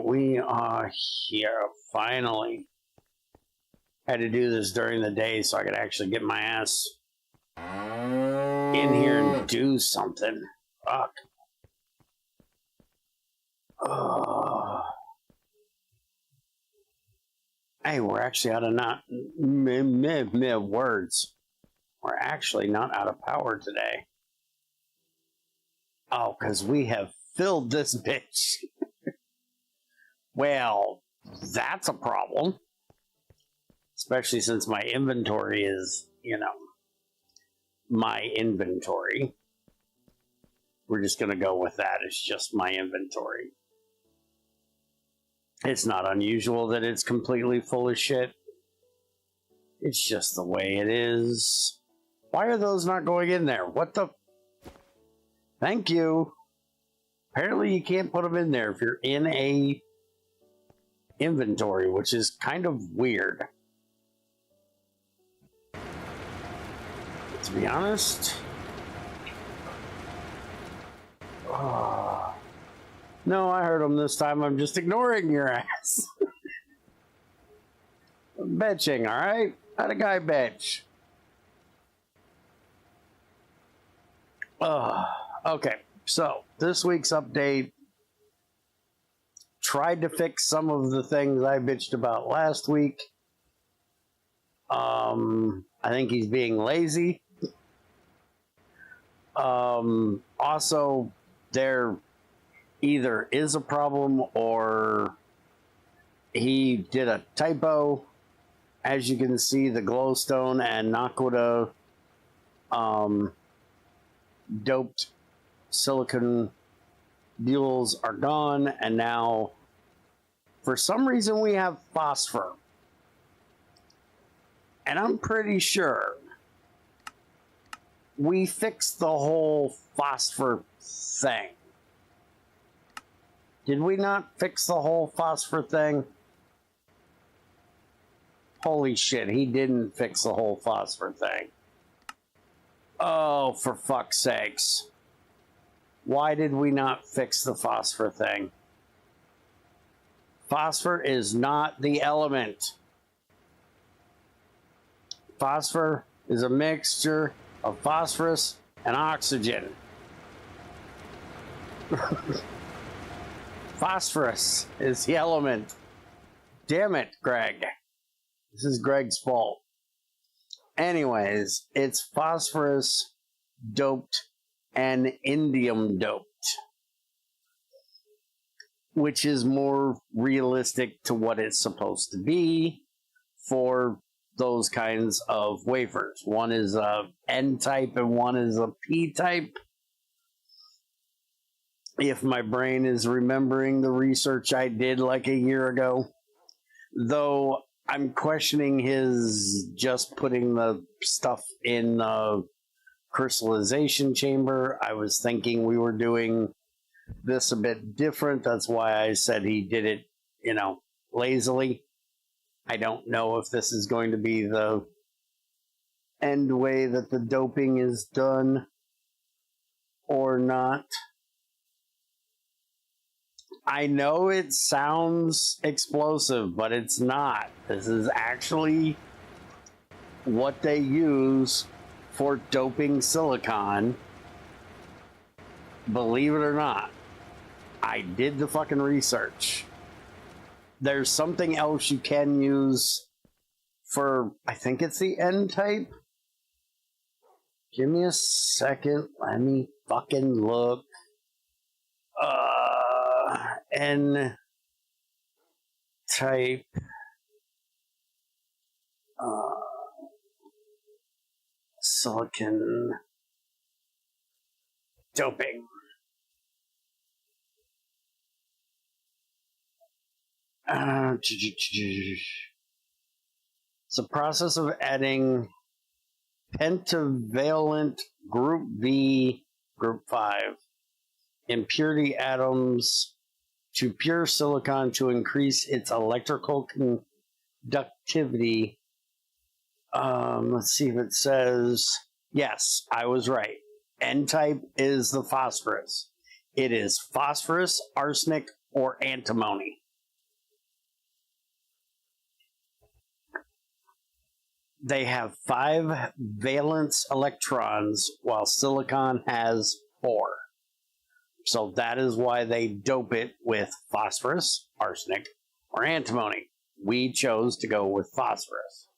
We are here, finally. Had to do this during the day so I could actually get my ass in here and do something. Fuck. Hey, we're actually out of words. We're actually not out of power today. Oh, because we have filled this bitch. Well, that's a problem. Especially since my inventory is, my inventory. We're just going to go with that. It's just my inventory. It's not unusual that it's completely full of shit. It's just the way it is. Why are those not going in there? What the... Thank you. Apparently you can't put them in there if you're in a inventory, which is kind of weird. To be honest. No, I heard them this time. I'm just ignoring your ass. I'm betching, alright? How'd a guy betch? Okay, so this week's update tried to fix some of the things I bitched about last week. I think he's being lazy. Also, there either is a problem or he did a typo. As you can see, the glowstone and Nakoda doped silicon mules are gone, and now for some reason we have phosphor. And I'm pretty sure we fixed the whole phosphor thing. Did we not fix the whole phosphor thing? Holy shit, he didn't fix the whole phosphor thing. Oh, for fuck's sakes. Why did we not fix the phosphor thing? Phosphor is not the element. Phosphor is a mixture of phosphorus and oxygen. Phosphorus is the element. Damn it, Greg. This is Greg's fault. Anyways, it's phosphorus doped and indium doped, which is more realistic to what it's supposed to be for those kinds of wafers. One is a N-type and one is a P-type. If my brain is remembering the research I did like a year ago. Though I'm questioning his just putting the stuff in the crystallization chamber. I was thinking we were doing this a bit different. That's why I said he did it, lazily. I don't know if this is going to be the end way that the doping is done or not. I know it sounds explosive, but it's not. This is actually what they use for doping silicon. Believe it or not. I did the fucking research. There's something else you can use for, I think it's the N-type. Give me a second. Let me fucking look. N-type. Silicon doping. It's a process of adding pentavalent group V, group 5 impurity atoms to pure silicon to increase its electrical conductivity. Let's see if it says, yes, I was right. N-type is the phosphorus. It is phosphorus, arsenic, or antimony. They have 5 valence electrons, while silicon has 4. So that is why they dope it with phosphorus, arsenic, or antimony. We chose to go with phosphorus.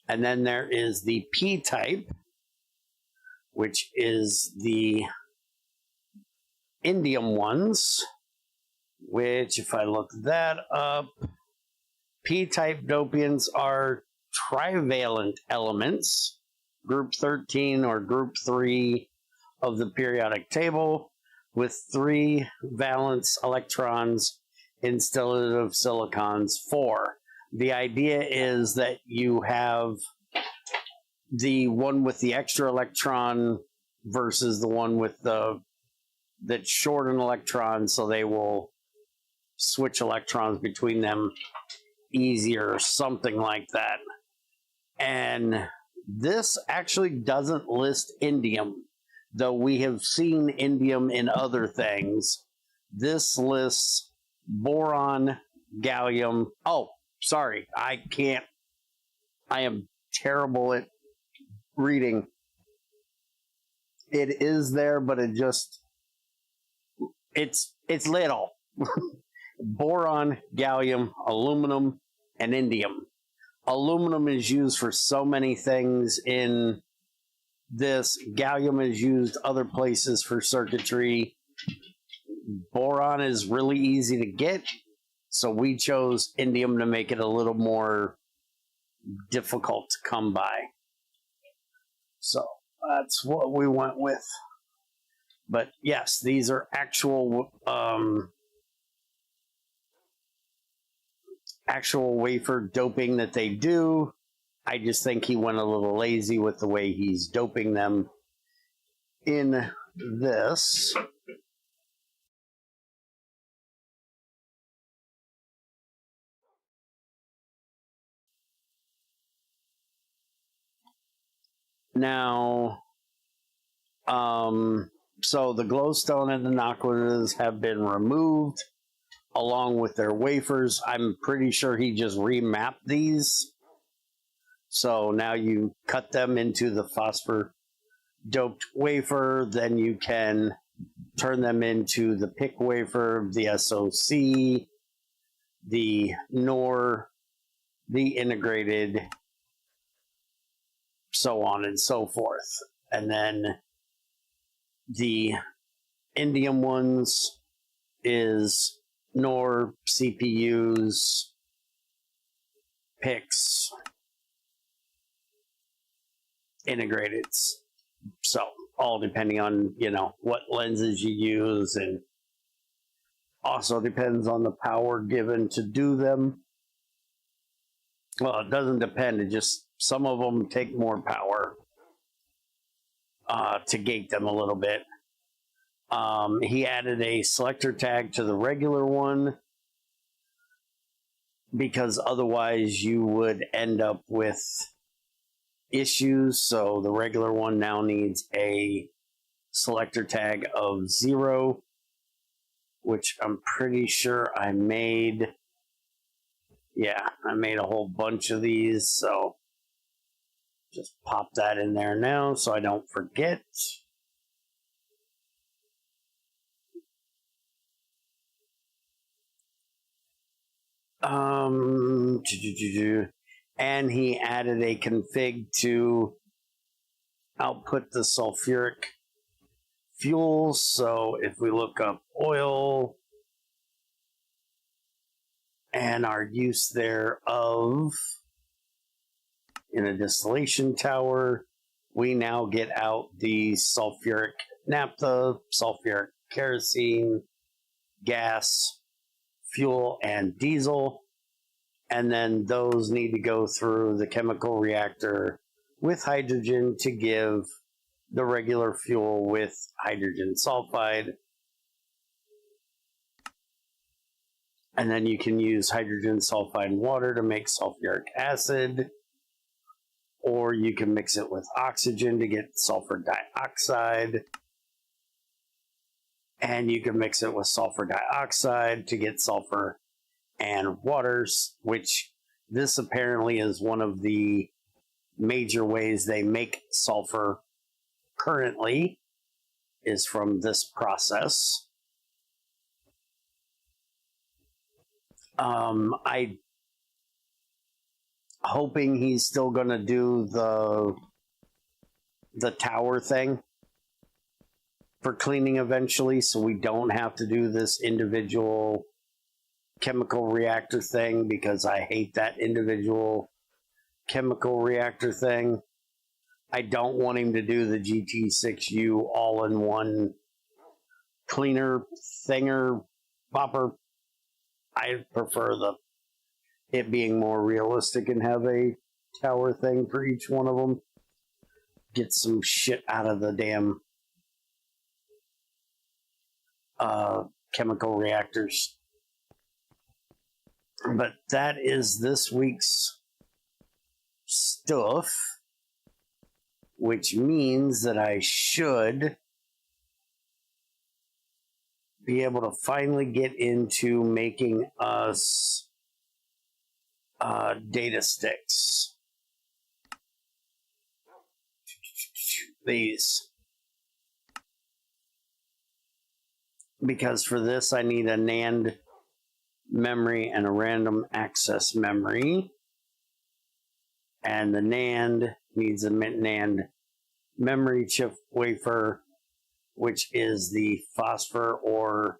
And then there is the P-type, which is the indium ones, which, if I look that up, P-type dopiants are trivalent elements, group 13 or group 3 of the periodic table, with 3 valence electrons instead of silicon's 4. The idea is that you have the one with the extra electron versus the one with that's short an electron, so they will switch electrons between them easier, or something like that. And this actually doesn't list indium, though we have seen indium in other things. This lists boron, gallium. Oh, sorry, I am terrible at reading. It is there, but it's little. Boron, gallium, aluminum, and indium. Aluminum is used for so many things in this. Gallium is used other places for circuitry. Boron is really easy to get, so we chose indium to make it a little more difficult to come by. So that's what we went with. But yes, these are actual wafer doping that they do. I just think he went a little lazy with the way he's doping them in this. Now, so the glowstone and the aquas have been removed along with their wafers. I'm pretty sure he just remapped these. So now you cut them into the phosphor doped wafer, then you can turn them into the PIC wafer, the SOC, the NOR, the integrated, so on and so forth. And then the indium ones is NOR, CPUs, PICs, integrated. So all depending on, what lenses you use, and also depends on the power given to do them. Well, it doesn't depend. It just, some of them take more power to gate them a little bit. He added a selector tag to the regular one because otherwise you would end up with issues. So the regular one now needs a selector tag of 0, which I'm pretty sure I made. Yeah, I made a whole bunch of these, so just pop that in there now so I don't forget. And he added a config to output the sulfuric fuel. So if we look up oil and our use thereof in a distillation tower, we now get out the sulfuric naphtha, sulfuric kerosene, gas, fuel, and diesel. And then those need to go through the chemical reactor with hydrogen to give the regular fuel with hydrogen sulfide. And then you can use hydrogen sulfide and water to make sulfuric acid, or you can mix it with oxygen to get sulfur dioxide. And you can mix it with sulfur dioxide to get sulfur and waters, which this apparently is one of the major ways they make sulfur currently, is from this process. I hoping he's still going to do the tower thing for cleaning eventually, so we don't have to do this individual chemical reactor thing, because I hate that individual chemical reactor thing. I don't want him to do the GT6U all-in-one cleaner thinger popper. I prefer it being more realistic and have a tower thing for each one of them. Get some shit out of the damn chemical reactors. But that is this week's stuff, which means that I should be able to finally get into making us data sticks. These. Because for this I need a NAND memory and a random access memory. And the NAND needs a NAND memory chip wafer, which is the phosphor or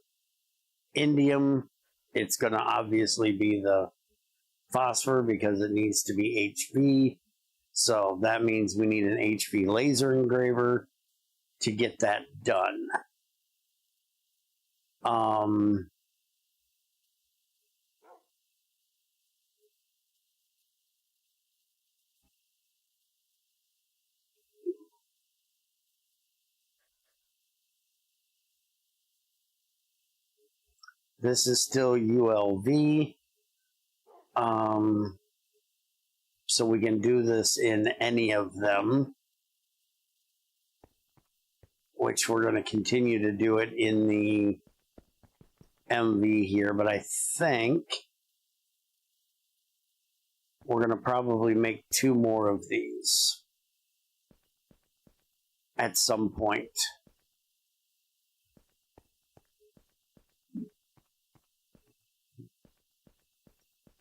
indium. It's going to obviously be the phosphor because it needs to be HV. So that means we need an HV laser engraver to get that done. This is still ULV. So we can do this in any of them, which we're going to continue to do it in the MV here, but I think we're going to probably make 2 more of these at some point.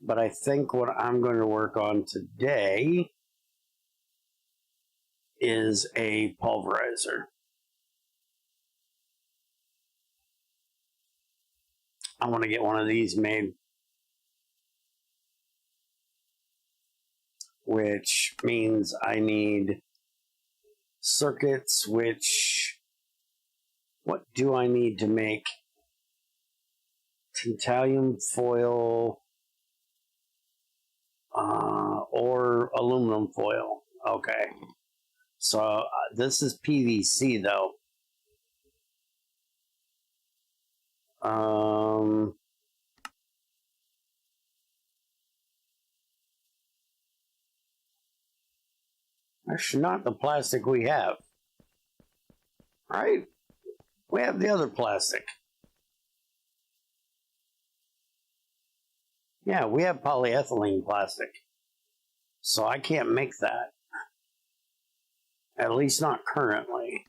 But I think what I'm going to work on today is a pulverizer. I want to get one of these made, which means I need circuits, what do I need to make? Tantalum foil or aluminum foil. Okay. So this is PVC though. That's not the plastic we have. Right? We have the other plastic. Yeah, we have polyethylene plastic. So I can't make that. At least not currently.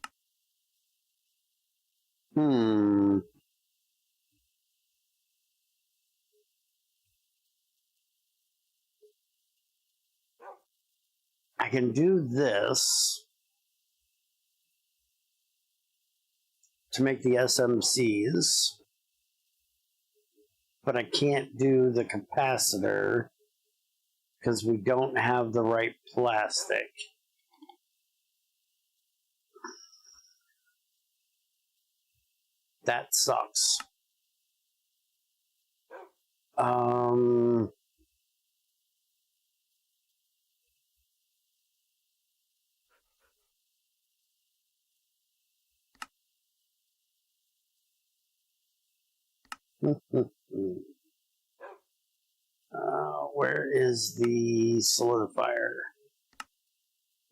I can do this to make the SMCs, but I can't do the capacitor because we don't have the right plastic. That sucks. Where is the solidifier?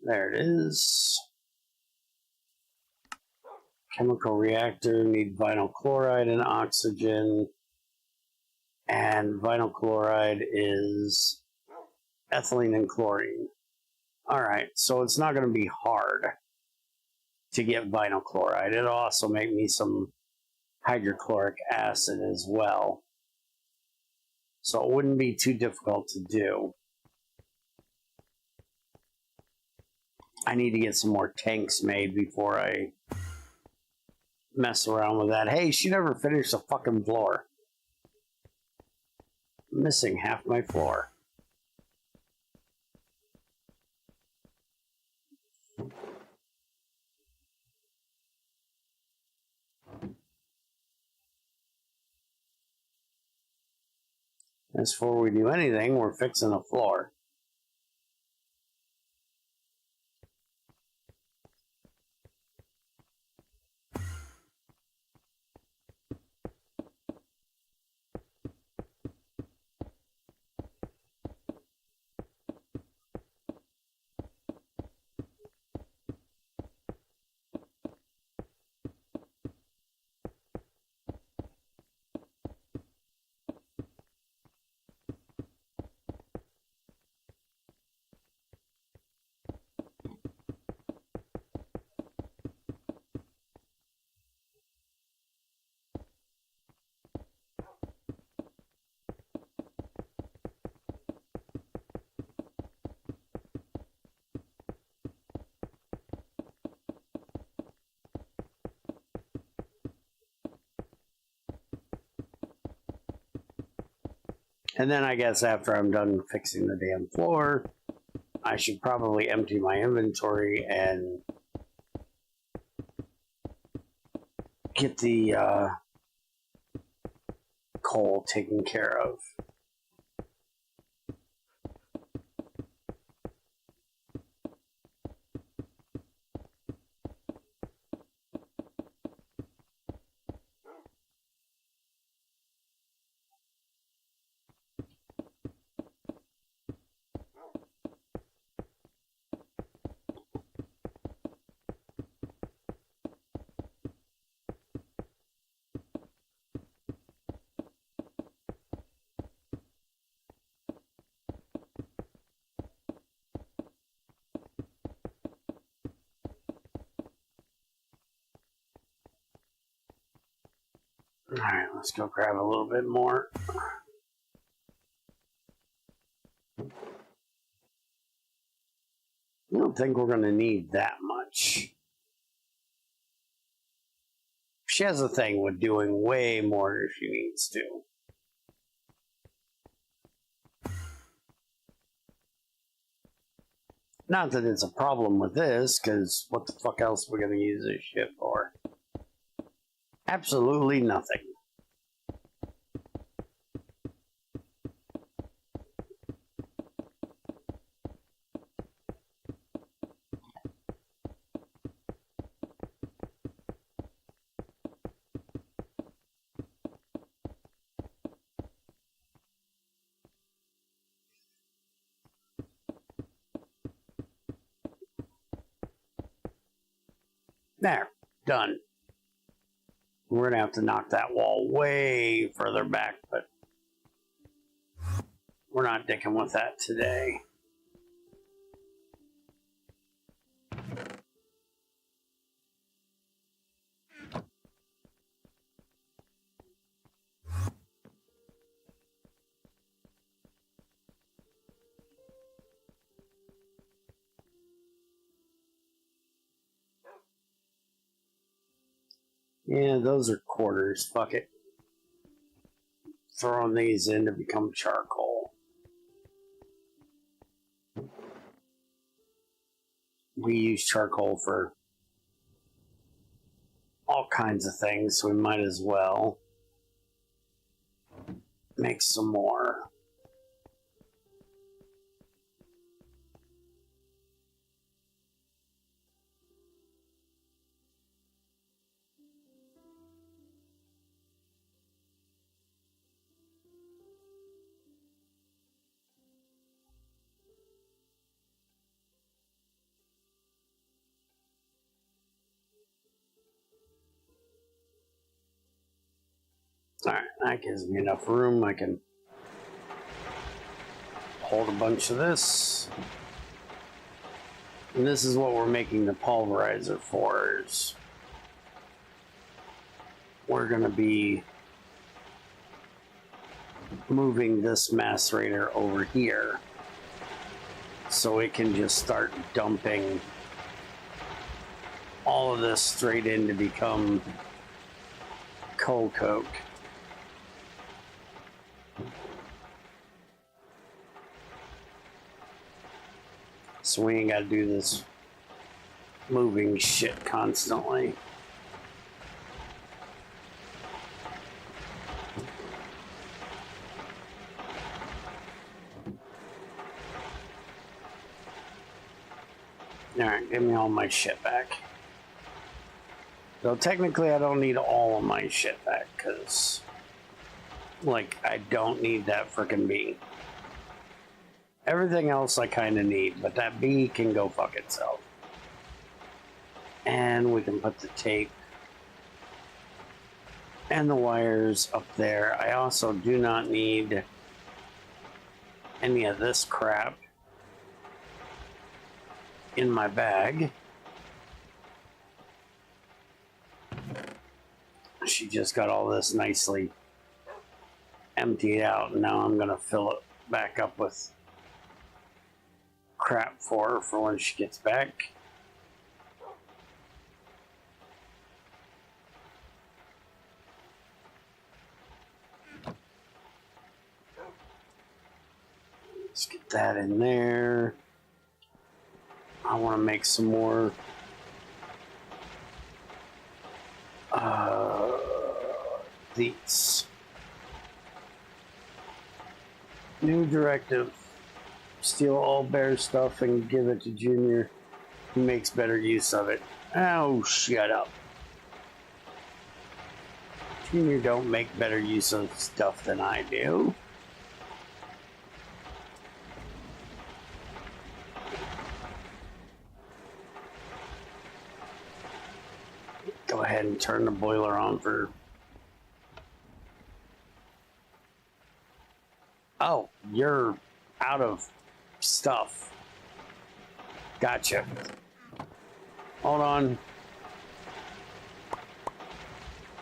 There it is. Chemical reactor, need vinyl chloride and oxygen. And vinyl chloride is ethylene and chlorine. All right, so it's not going to be hard to get vinyl chloride. It'll also make me some hydrochloric acid as well. So it wouldn't be too difficult to do. I need to get some more tanks made before I mess around with that. Hey, she never finished the fucking floor. I'm missing half my floor. As before we do anything, we're fixing the floor. And then I guess after I'm done fixing the damn floor, I should probably empty my inventory and get the coal taken care of. Alright, let's go grab a little bit more. I don't think we're going to need that much. She has a thing with doing way more if she needs to. Not that it's a problem with this, because what the fuck else are we going to use this shit for? Absolutely nothing. There, done. We're going to have to knock that wall way further back, but we're not dicking with that today. Yeah, those are quarters. Fuck it. Throwing these in to become charcoal. We use charcoal for all kinds of things, so we might as well make some more. Alright, that gives me enough room. I can hold a bunch of this. And this is what we're making the pulverizer for. We're going to be moving this macerator over here so it can just start dumping all of this straight in to become coal coke. So we ain't got to do this moving shit constantly. Alright, give me all my shit back. So technically I don't need all of my shit back, because, like, I don't need that frickin' bee. Everything else I kind of need, but that bee can go fuck itself. And we can put the tape and the wires up there. I also do not need any of this crap in my bag. She just got all this nicely emptied out, and now I'm gonna fill it back up with crap for her for when she gets back. Let's get that in there. I want to make some more these. New directive. Steal all bear stuff and give it to Junior. He makes better use of it. Oh, shut up. Junior don't make better use of stuff than I do. Go ahead and turn the boiler on for... Oh, you're out of stuff. Gotcha. Hold on.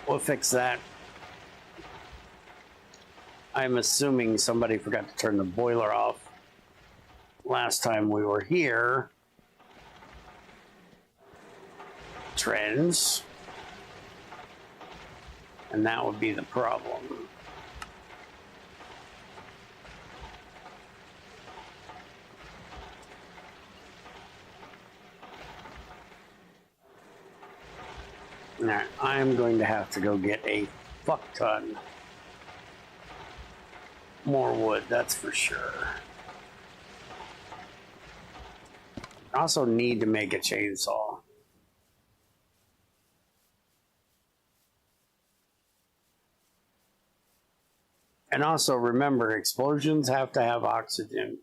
We'll fix that. I'm assuming somebody forgot to turn the boiler off last time we were here. Trends. And that would be the problem. Now, I'm going to have to go get a fuck ton more wood, that's for sure. I also need to make a chainsaw. And also remember, explosions have to have oxygen.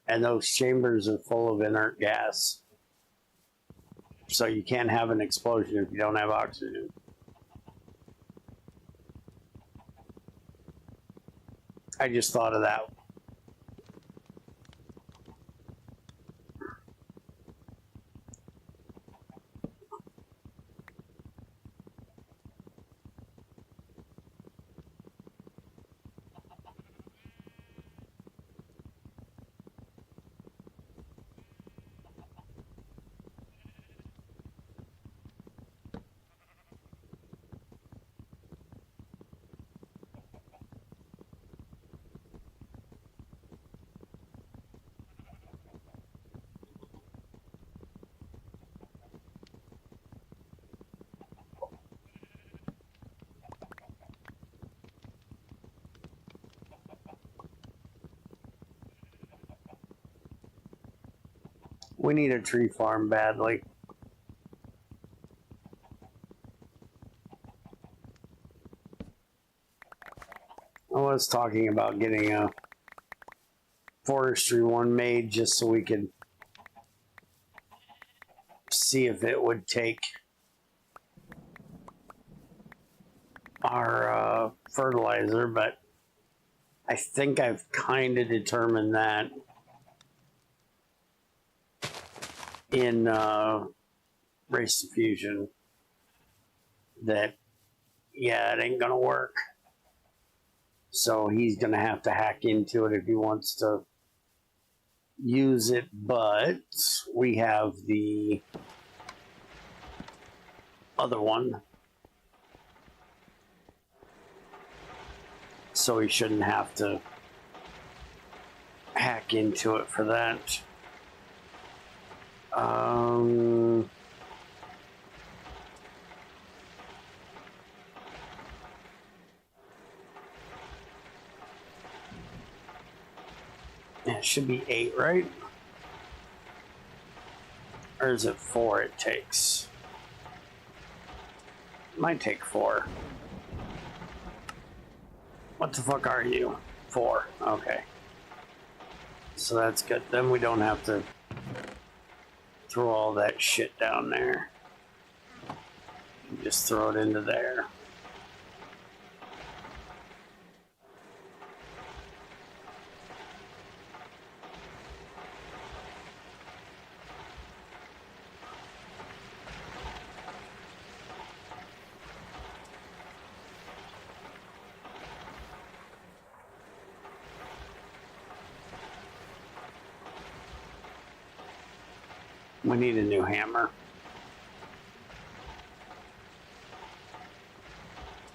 And those chambers are full of inert gas. So you can't have an explosion if you don't have oxygen. I just thought of that. We need a tree farm badly. I was talking about getting a forestry one made just so we could see if it would take our fertilizer, but I think I've kind of determined that in race diffusion that, yeah, it ain't gonna work. So he's gonna have to hack into it if he wants to use it, but we have the other one, so he shouldn't have to hack into it for that. It should be 8, right? Or is it 4 it takes? It might take 4. What the fuck are you? 4. Okay. So that's good. Then we don't have to throw all that shit down there. Just throw it into there. We need a new hammer.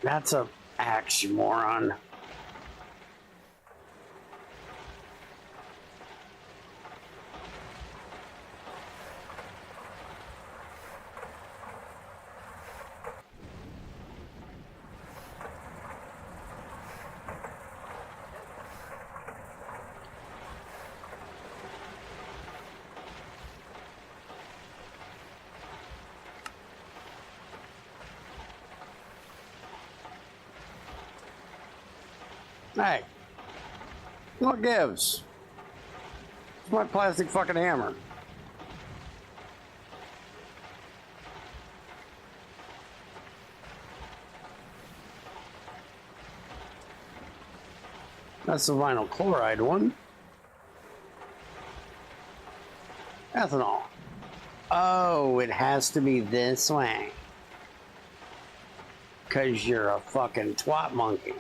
That's a axe, you moron. Hey, what gives? It's my plastic fucking hammer. That's the vinyl chloride one. Ethanol. Oh, it has to be this way. 'Cause you're a fucking twat monkey.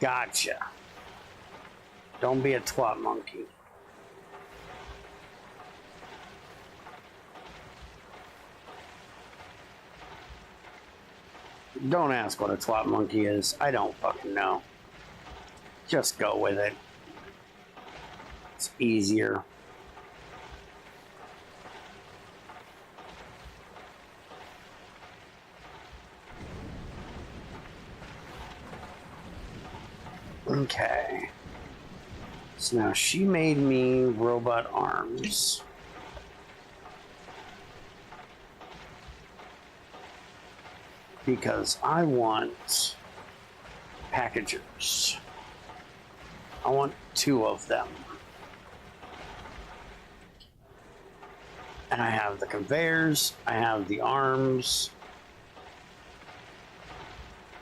Gotcha. Don't be a twat monkey. Don't ask what a twat monkey is. I don't fucking know. Just go with it. It's easier. Okay. So now she made me robot arms. Because I want packagers. I want 2 of them. And I have the conveyors, I have the arms.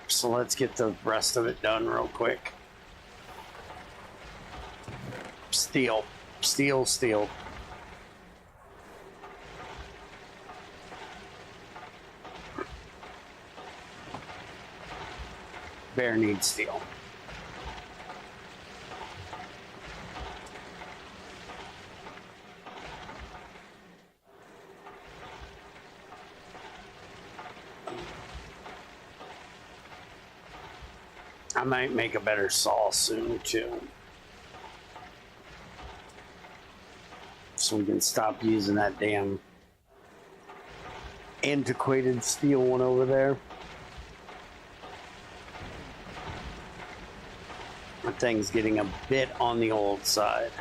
So let's get the rest of it done real quick. Steel, steel, steel. Bear needs steel. I might make a better saw soon too. So we can stop using that damn antiquated steel one over there. That thing's getting a bit on the old side.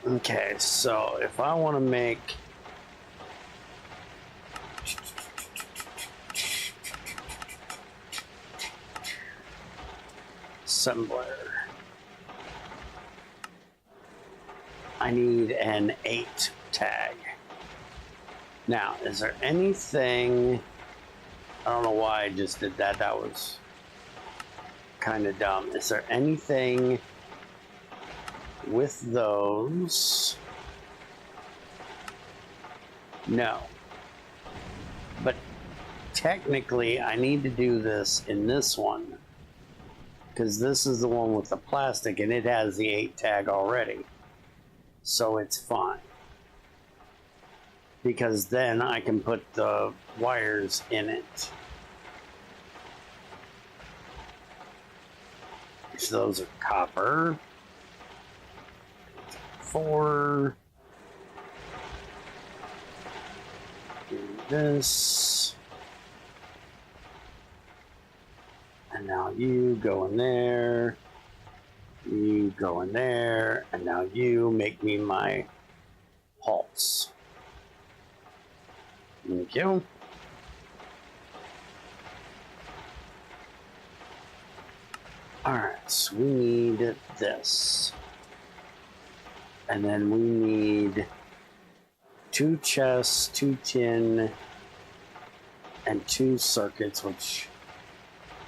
Okay, so if I want to make assembler, I need an 8 tag. Now, is there anything... I don't know why I just did that. That was kind of dumb. Is there anything with those? No. But technically, I need to do this in this one, because this is the one with the plastic and it has the 8 tag already. So it's fine. Because then I can put the wires in it. So those are copper. 4. Do this. And now you go in there. You go in there. And now you make me my pulse. Thank you. Alright, so we need this. And then we need 2 chests, 2 tin, and 2 circuits, which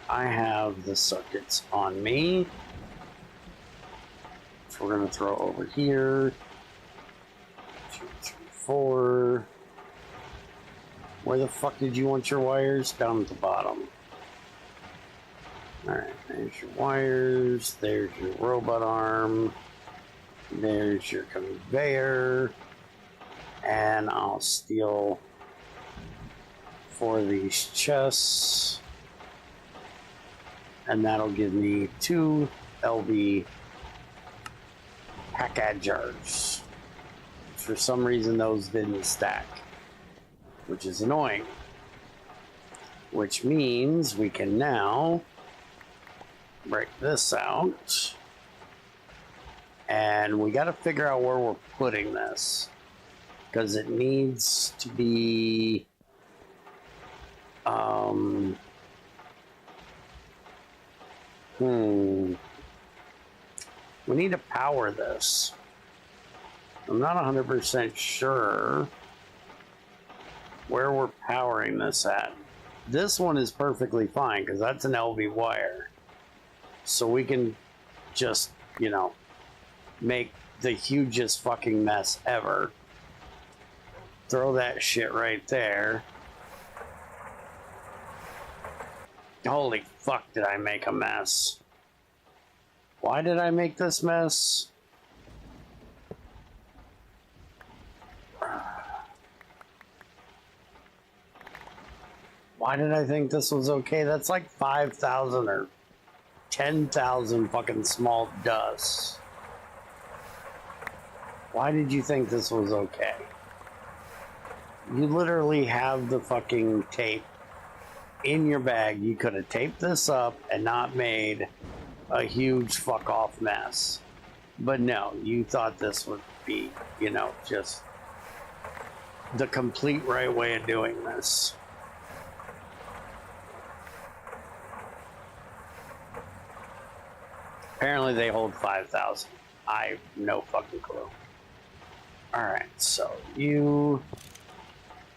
I have the circuits on me. So we're going to throw over here. 2, 3, 4. Where the fuck did you want your wires? Down at the bottom. Alright, there's your wires. There's your robot arm. There's your conveyor. And I'll steal 4 of these chests. And that'll give me 2 LB packagers. For some reason, those didn't stack, which is annoying. Which means we can now break this out. And we got to figure out where we're putting this, because it needs to be we need to power this. I'm not 100% sure where we're powering this at. This one is perfectly fine because that's an LV wire. So we can just, you know, make the hugest fucking mess ever. Throw that shit right there. Holy fuck, did I make a mess? Why did I make this mess? Why did I think this was okay? That's like 5,000 or 10,000 fucking small dusts. Why did you think this was okay? You literally have the fucking tape in your bag. You could have taped this up and not made a huge fuck off mess. But no, you thought this would be, you know, just the complete right way of doing this. Apparently they hold 5,000. I have no fucking clue. Alright, so you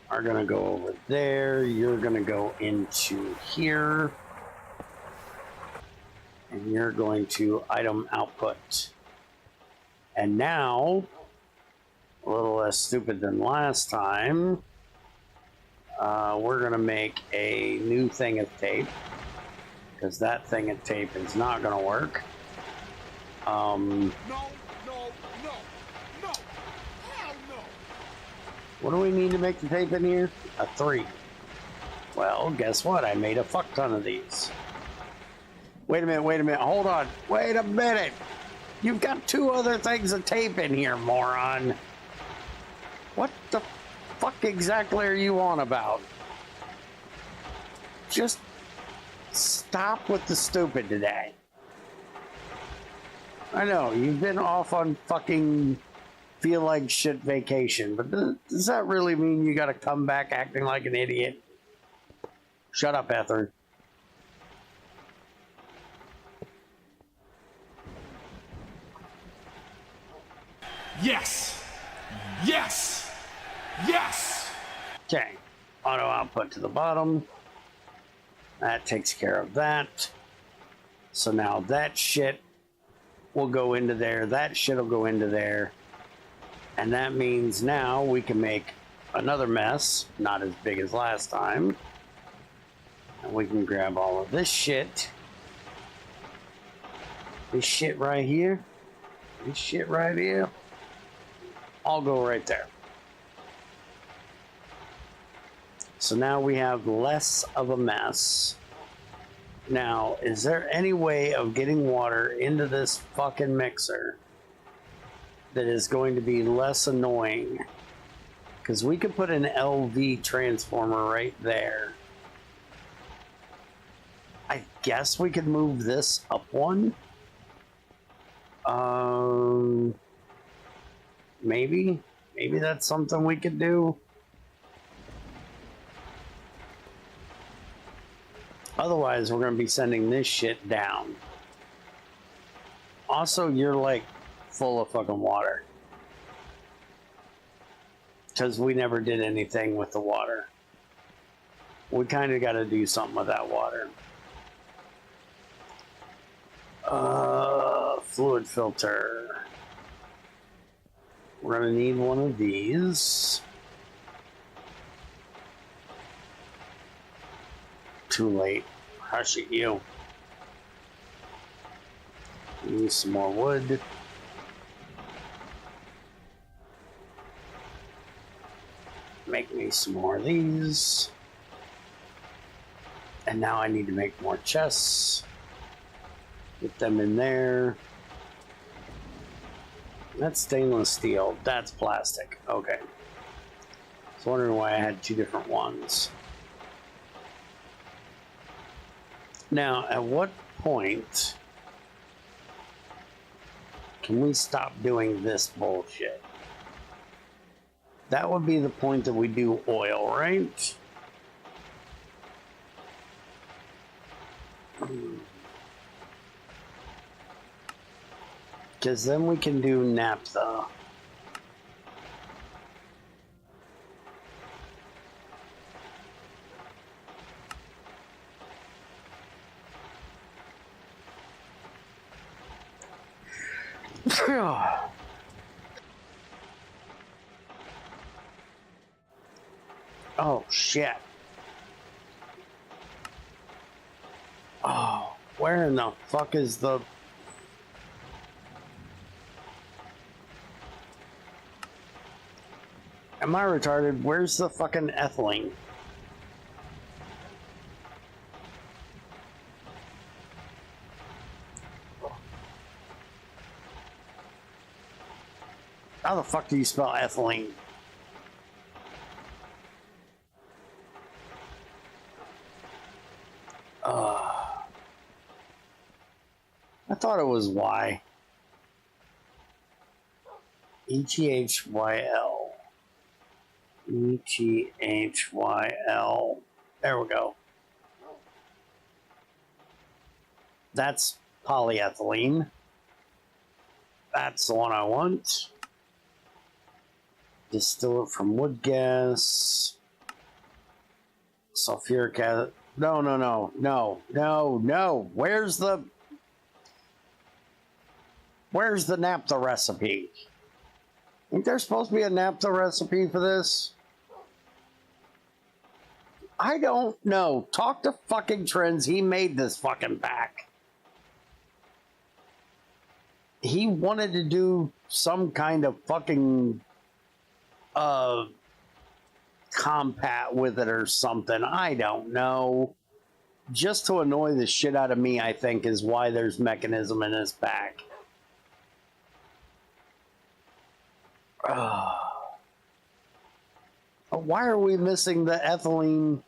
are going to go over there. You're going to go into here. And you're going to item output. And now, a little less stupid than last time, we're going to make a new thing of tape. Because that thing of tape is not going to work. No. Hell no. What do we need to make the tape in here? A 3. Well, guess what? I made a fuck ton of these. Wait a minute, hold on. Wait a minute. You've got 2 other things of tape in here, moron. What the fuck exactly are you on about? Just stop with the stupid today. I know, you've been off on fucking feel like shit vacation, but does that really mean you gotta come back acting like an idiot? Shut up, Ether. Yes! Yes! Yes! Okay, auto output to the bottom. That takes care of that. So now that shit will go into there. That shit will go into there. And that means now we can make another mess, not as big as last time. And we can grab all of this shit. This shit right here. This shit right here. I'll go right there. So now we have less of a mess. Now, is there any way of getting water into this fucking mixer that is going to be less annoying? Because we could put an LV transformer right there. I guess we could move this up one. Maybe that's something we could do. Otherwise, we're going to be sending this shit down. Also, you're like full of fucking water. Because we never did anything with the water. We kind of got to do something with that water. Fluid filter. We're going to need one of these. Too late. Hush it, you. Use some more wood. Make me some more of these. And now I need to make more chests. Get them in there. That's stainless steel. That's plastic. Okay. I was wondering why I had two different ones. Now, at what point can we stop doing this bullshit? That would be the point that we do oil, right? Because then we can do naphtha. Oh, shit. Oh, where in the fuck is the... Am I retarded? Where's the fucking ethylene? How the fuck do you spell ethylene? I thought it was Y. E-T-H-Y-L. E-T-H-Y-L. There we go. That's polyethylene. That's the one I want. Distill it from wood gas. Sulfuric acid. No. Where's the naphtha recipe? Ain't there supposed to be a naphtha recipe for this? I don't know. Talk to fucking Trends. He made this fucking pack. He wanted to do some kind of fucking compat with it or something. I don't know. Just to annoy the shit out of me, I think, is why there's mechanism in his pack. Why are we missing the ethylene?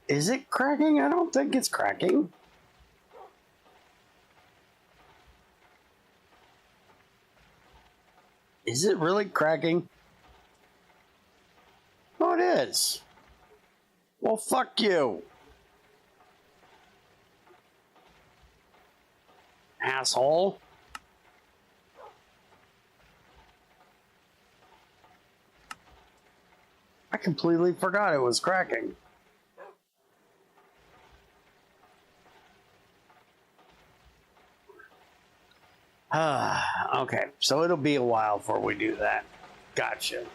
Is it cracking? I don't think it's cracking. Is it really cracking? Oh, it is. Well, fuck you. Asshole. I completely forgot it was cracking. Okay, so it'll be a while before we do that. Gotcha.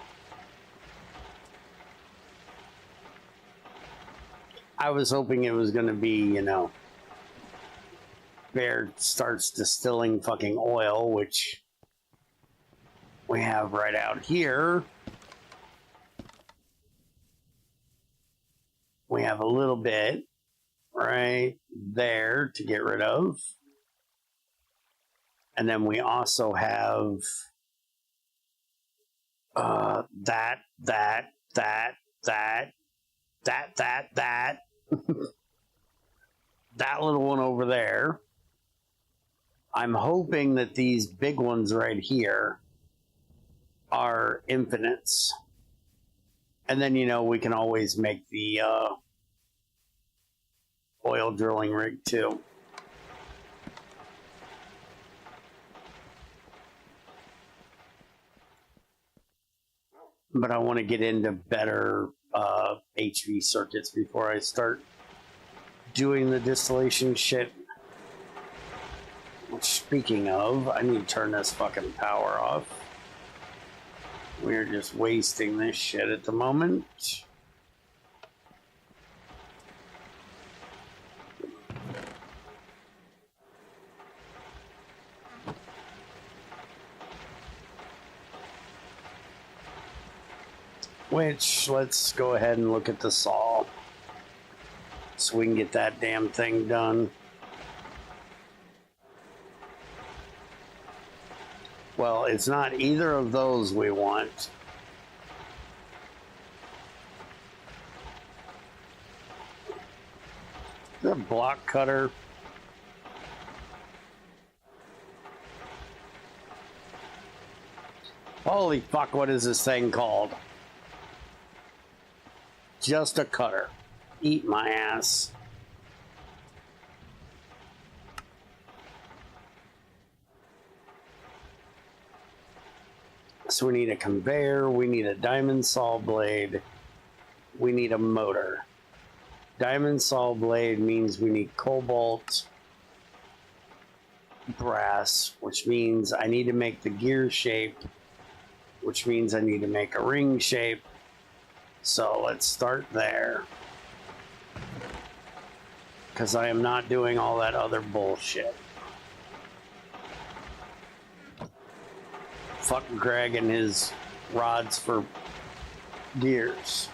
I was hoping it was going to be, you know, Bear starts distilling fucking oil, which we have right out here. We have a little bit right there to get rid of. And then we also have that. That little one over there. I'm hoping that these big ones right here are infinites. And then, you know, we can always make the oil drilling rig too. But I want to get into better HV circuits before I start doing the distillation shit. Which, speaking of, I need to turn this fucking power off. We're just wasting this shit at the moment. Which, let's go ahead and look at the saw. So we can get that damn thing done. Well, it's not either of those we want. The block cutter. Holy fuck, what is this thing called? Just a cutter. Eat my ass. So we need a conveyor, we need a diamond saw blade, we need a motor. Diamond saw blade means we need cobalt, brass, which means I need to make the gear shape, which means I need to make a ring shape. So let's start there. Because I am not doing all that other bullshit. Fuck Greg and his rods for gears.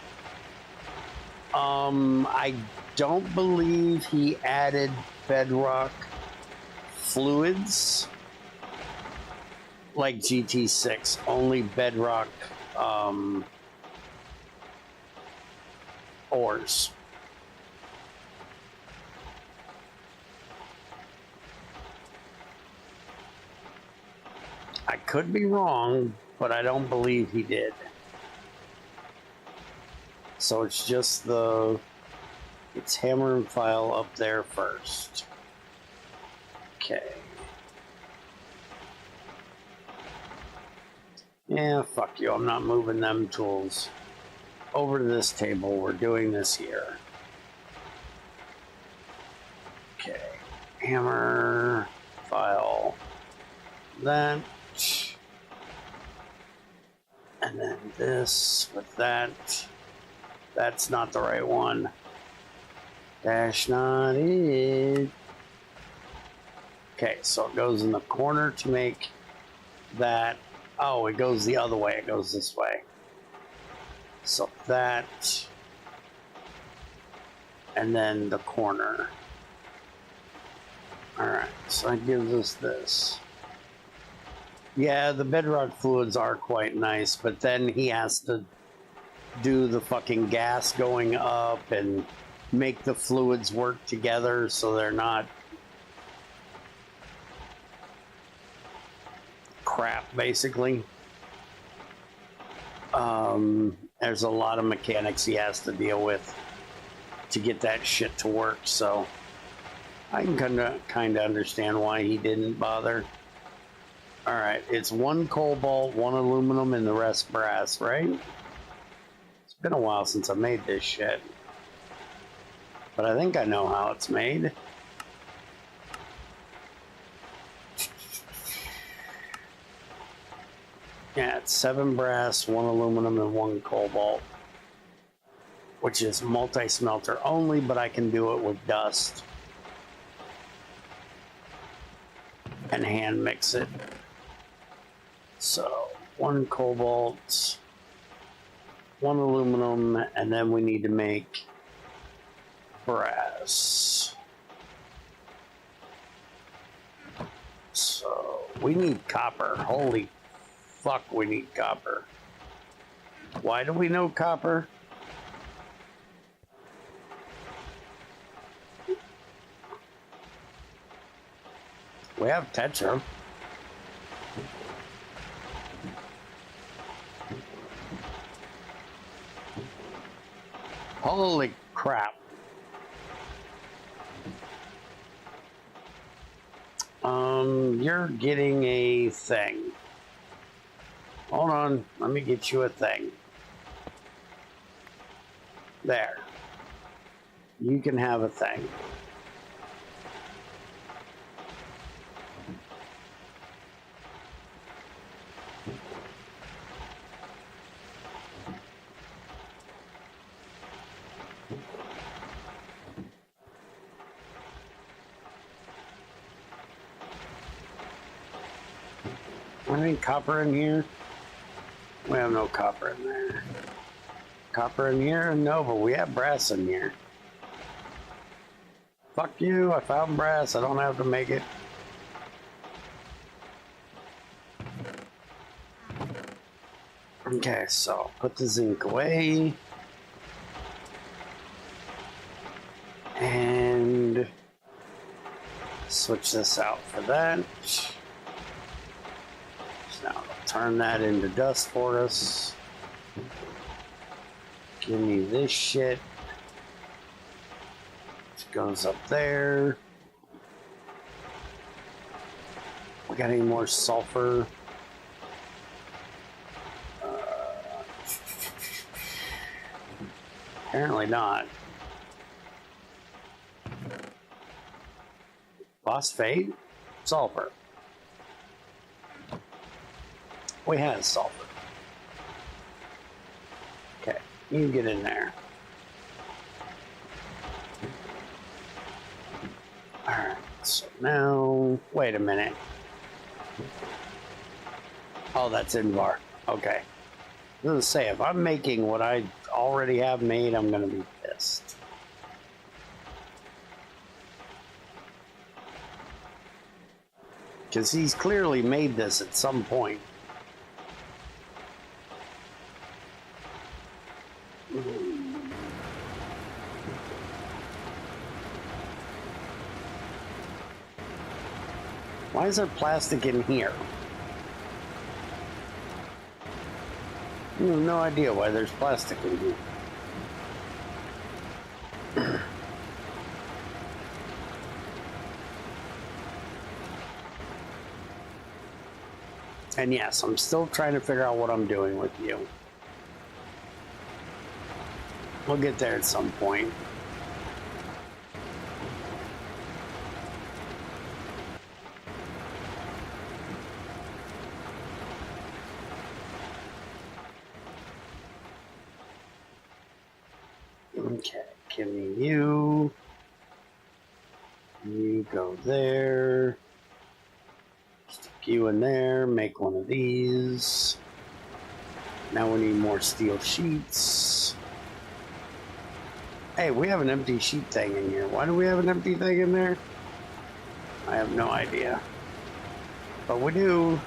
I don't believe he added bedrock fluids like GT6, only bedrock ores. I could be wrong, but I don't believe he did. So it's just it's hammer and file up there first. Okay. Yeah, fuck you. I'm not moving them tools over to this table. We're doing this here. Okay. Hammer, file, that. And then this with that. That's not the right one. That's not it. Okay, so it goes in the corner to make that. Oh, it goes the other way. It goes this way. So that. And then the corner. Alright, so that gives us this. Yeah, the bedrock fluids are quite nice, but then he has to do the fucking gas going up and make the fluids work together so they're not crap, basically. There's a lot of mechanics he has to deal with to get that shit to work, so I can kind of understand why he didn't bother. Alright, it's one cobalt, one aluminum, and the rest brass, right? It's been a while since I made this shit. But I think I know how it's made. Yeah, it's 7 brass, 1 aluminum, and 1 cobalt. Which is multi-smelter only, but I can do it with dust. And hand mix it. So, 1 cobalt, 1 aluminum, and then we need to make brass. So, we need copper. Holy fuck, we need copper. Why do we know copper? We have tetra. Holy crap. You're getting a thing. Hold on, let me get you a thing. There. You can have a thing. Any copper in here? We have no copper in there. Copper in here? No, but we have brass in here. Fuck you, I found brass, I don't have to make it. Okay, so put the zinc away. And switch this out for that. Now turn that into dust for us. Give me this shit. It goes up there. We got any more sulfur? Apparently not. Phosphate? Sulfur. We had sulfur. Okay, you get in there. Alright, so now, wait a minute. Oh, that's Invar. Okay. I was gonna say, if I'm making what I already have made, I'm gonna be pissed. Because he's clearly made this at some point. Why is there plastic in here? I have no idea why there's plastic in here. And yes, I'm still trying to figure out what I'm doing with you. We'll get there at some point. Okay, give me you. You go there. Stick you in there. Make one of these. Now we need more steel sheets. Hey, we have an empty sheet thing in here. Why do we have an empty thing in there? I have no idea. But we do.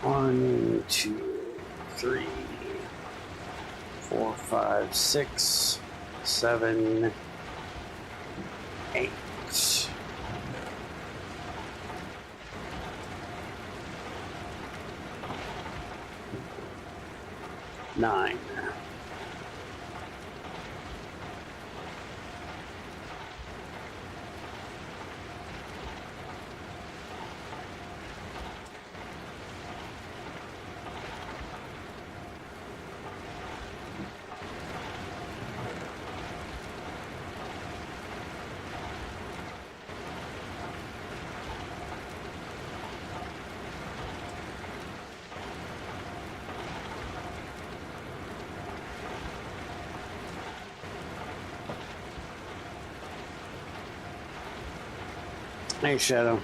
One, two, 3, 4, 5, 6, 7, 8. 9. Hey, Shadow.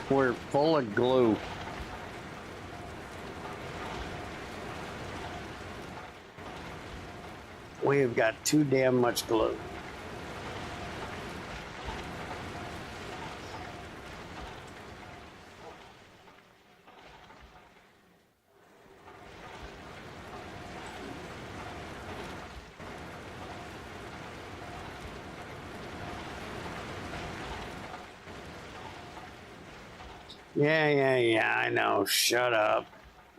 We're full of glue. We've got too damn much glue. Yeah, I know. Shut up.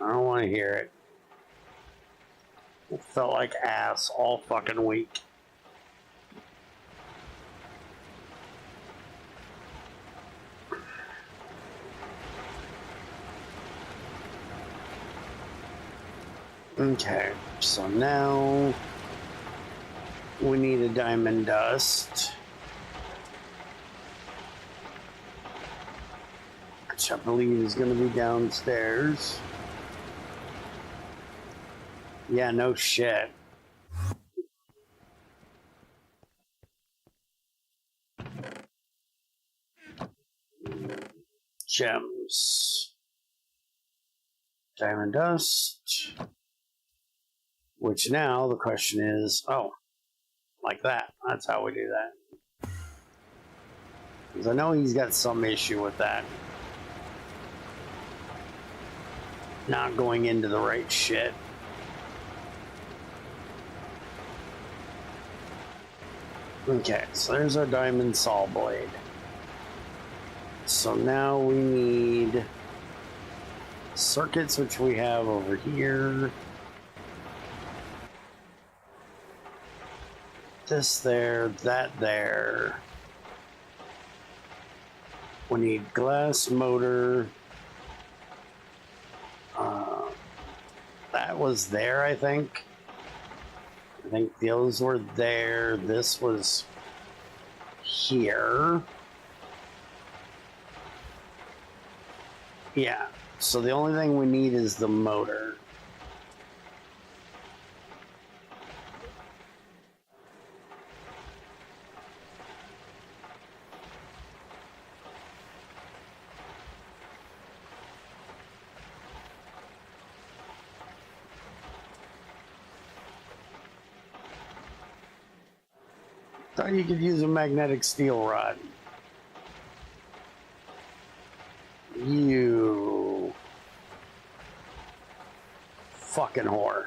I don't want to hear it. It felt like ass all fucking week. Okay, so now we need a diamond dust. Which I believe is going to be downstairs. Yeah, no shit. Gems. Diamond dust. Which now the question is, oh, like that. That's how we do that. Because I know he's got some issue with that. Not going into the right shit. Okay, so there's our diamond saw blade. So now we need circuits, which we have over here. This there, that there. We need glass motor. That was there, I think. I think those were there. This was here. Yeah, so the only thing we need is the motor. Thought you could use a magnetic steel rod. You fucking whore.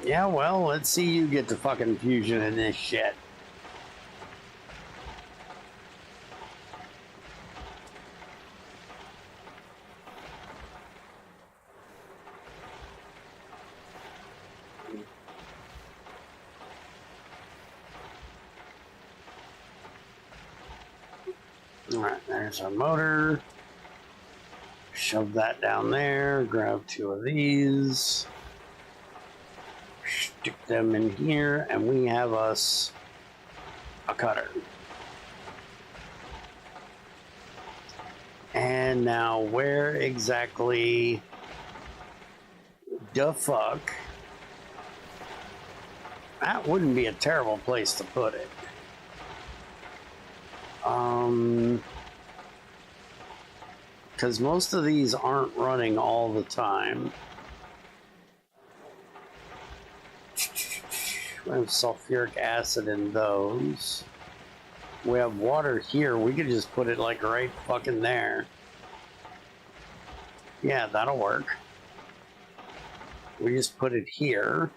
Yeah, well, let's see you get to fucking fusion in this shit. Alright, there's our motor. Shove that down there. Grab two of these. Stick them in here, and we have us a cutter. And now, where exactly the fuck? That wouldn't be a terrible place to put it. Because most of these aren't running all the time. We have sulfuric acid in those. We have water here. We could just put it like right fucking there. Yeah, that'll work. We just put it here.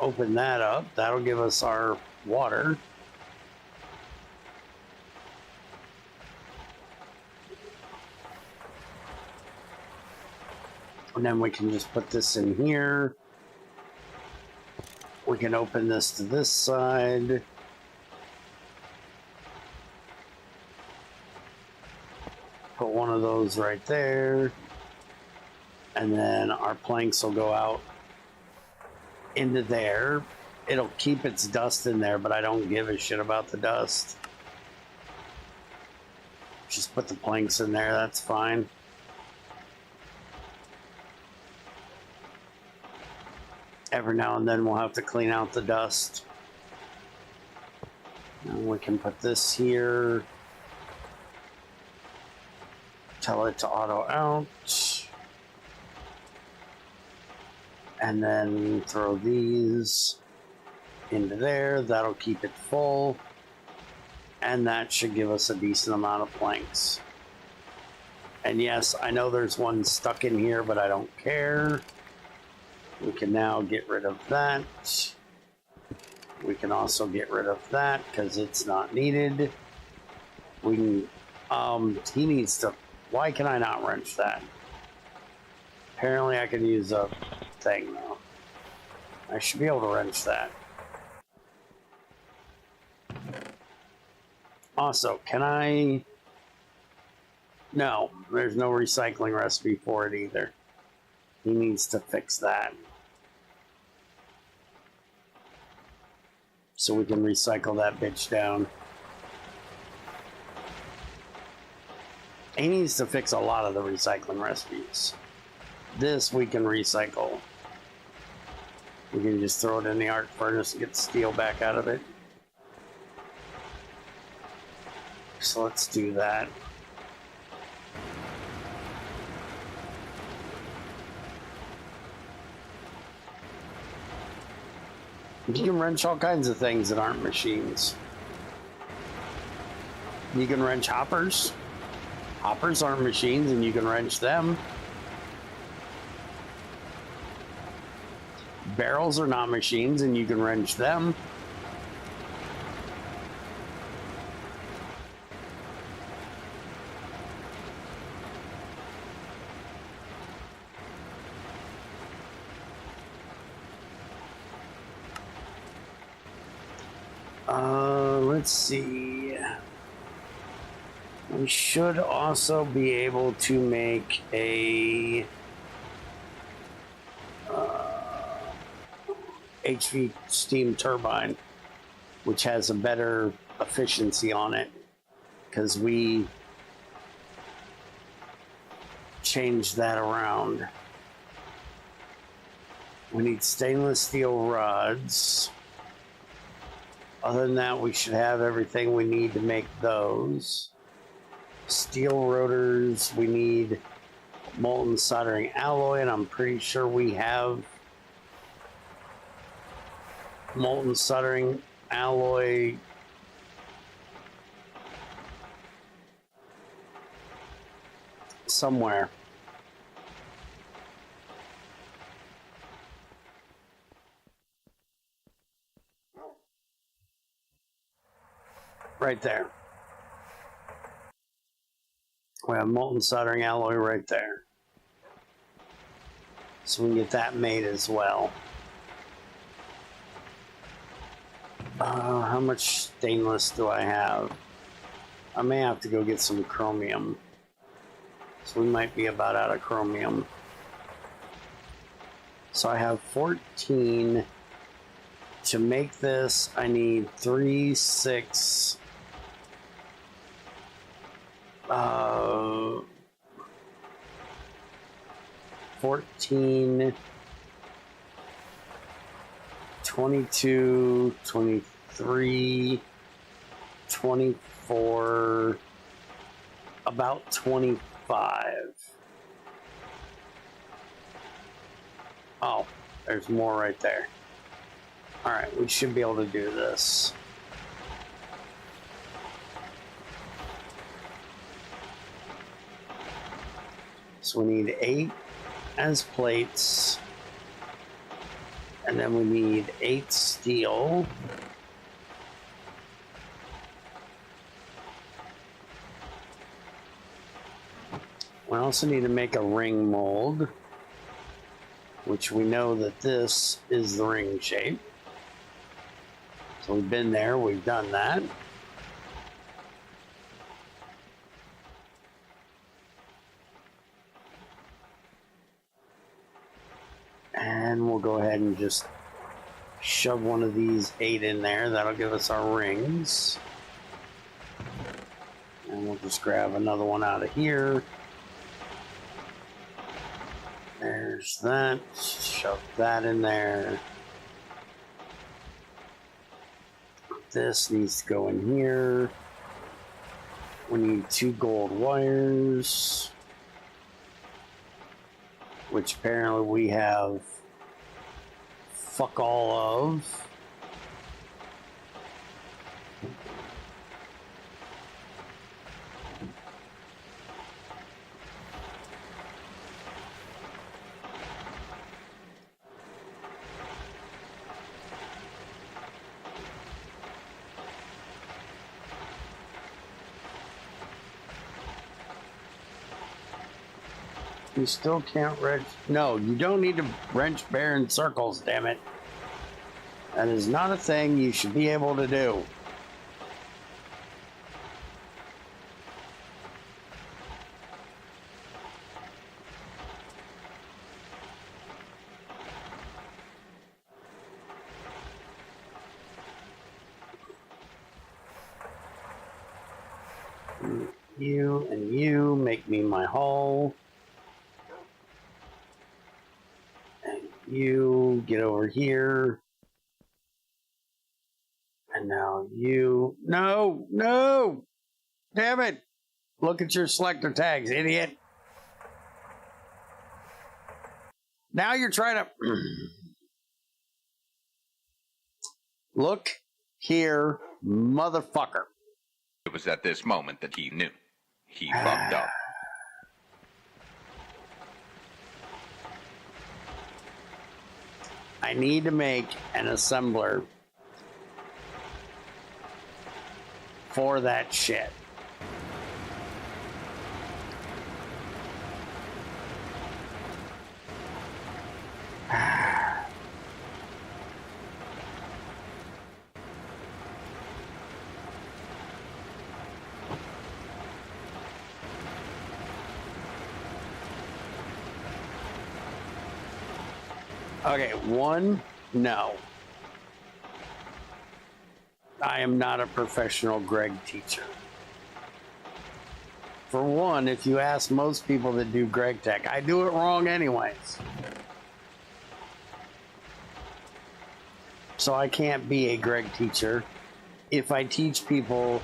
Open that up. That'll give us our water. And then we can just put this in here. We can open this to this side. Put one of those right there. And then our planks will go out into there. It'll keep its dust in there, but I don't give a shit about the dust. Just put the planks in there, that's fine. Every now and then we'll have to clean out the dust. And we can put this here. Tell it to auto out. And then throw these into there. That'll keep it full. And that should give us a decent amount of planks. And yes, I know there's one stuck in here, but I don't care. We can now get rid of that. We can also get rid of that because it's not needed. We can, he needs to, why can I not wrench that? Apparently I can use a thing though. I should be able to wrench that. Also, can I... No, there's no recycling recipe for it either. He needs to fix that. So we can recycle that bitch down. He needs to fix a lot of the recycling recipes. This we can recycle. We can just throw it in the arc furnace and get the steel back out of it. So let's do that. You can wrench all kinds of things that aren't machines. You can wrench hoppers. Hoppers aren't machines and you can wrench them. Barrels are not machines and you can wrench them. Let's see. We should also be able to make a HV steam turbine, which has a better efficiency on it because we changed that around. We need stainless steel rods. Other than that, we should have everything we need to make those. Steel rotors, we need molten soldering alloy, and I'm pretty sure we have molten soldering alloy somewhere. Right there. We have molten soldering alloy right there. So we can get that made as well. How much stainless do I have? I may have to go get some chromium. So we might be about out of chromium. So I have 14. To make this, I need 3, 6... 14, 22, 23, 24, about 25. Oh, there's more right there. All right, we should be able to do this. So we need 8 as plates, and then we need 8 steel. We also need to make a ring mold, which we know that this is the ring shape. So we've been there, we've done that. And we'll go ahead and just shove one of these 8 in there. That'll give us our rings. And we'll just grab another one out of here. There's that. shove that in there. This needs to go in here. We need 2 gold wires, which apparently we have fuck all of. You still can't wrench. No, you don't need to wrench bear in circles, damn it. That is not a thing you should be able to do. You and you make me my hole. You get over here. And now you... No! No! Damn it! Look at your selector tags, idiot. Now you're trying to... Look here, motherfucker. It was at this moment that he knew. He fucked up. I need to make an assembler for that shit. Okay, 1, no. I am not a professional Greg teacher. For one, if you ask most people that do GregTech, I do it wrong anyways. So I can't be a Greg teacher if I teach people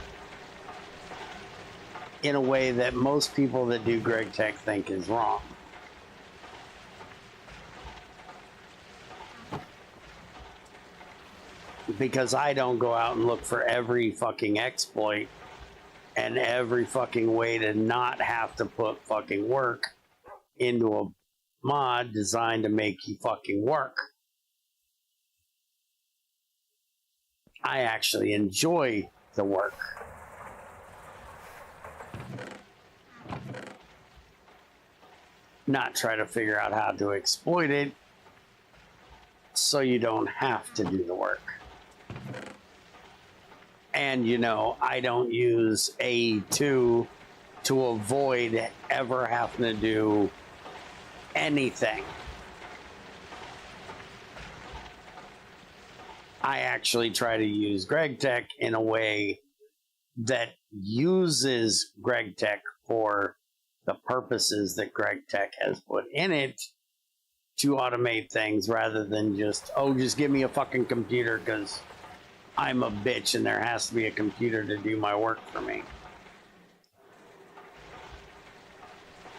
in a way that most people that do GregTech think is wrong. Because I don't go out and look for every fucking exploit and every fucking way to not have to put fucking work into a mod designed to make you fucking work. I actually enjoy the work. Not try to figure out how to exploit it so you don't have to do the work. And, you know, I don't use A2 to avoid ever having to do anything. I actually try to use GregTech in a way that uses GregTech for the purposes that GregTech has put in it to automate things rather than just, oh, just give me a fucking computer because I'm a bitch and there has to be a computer to do my work for me.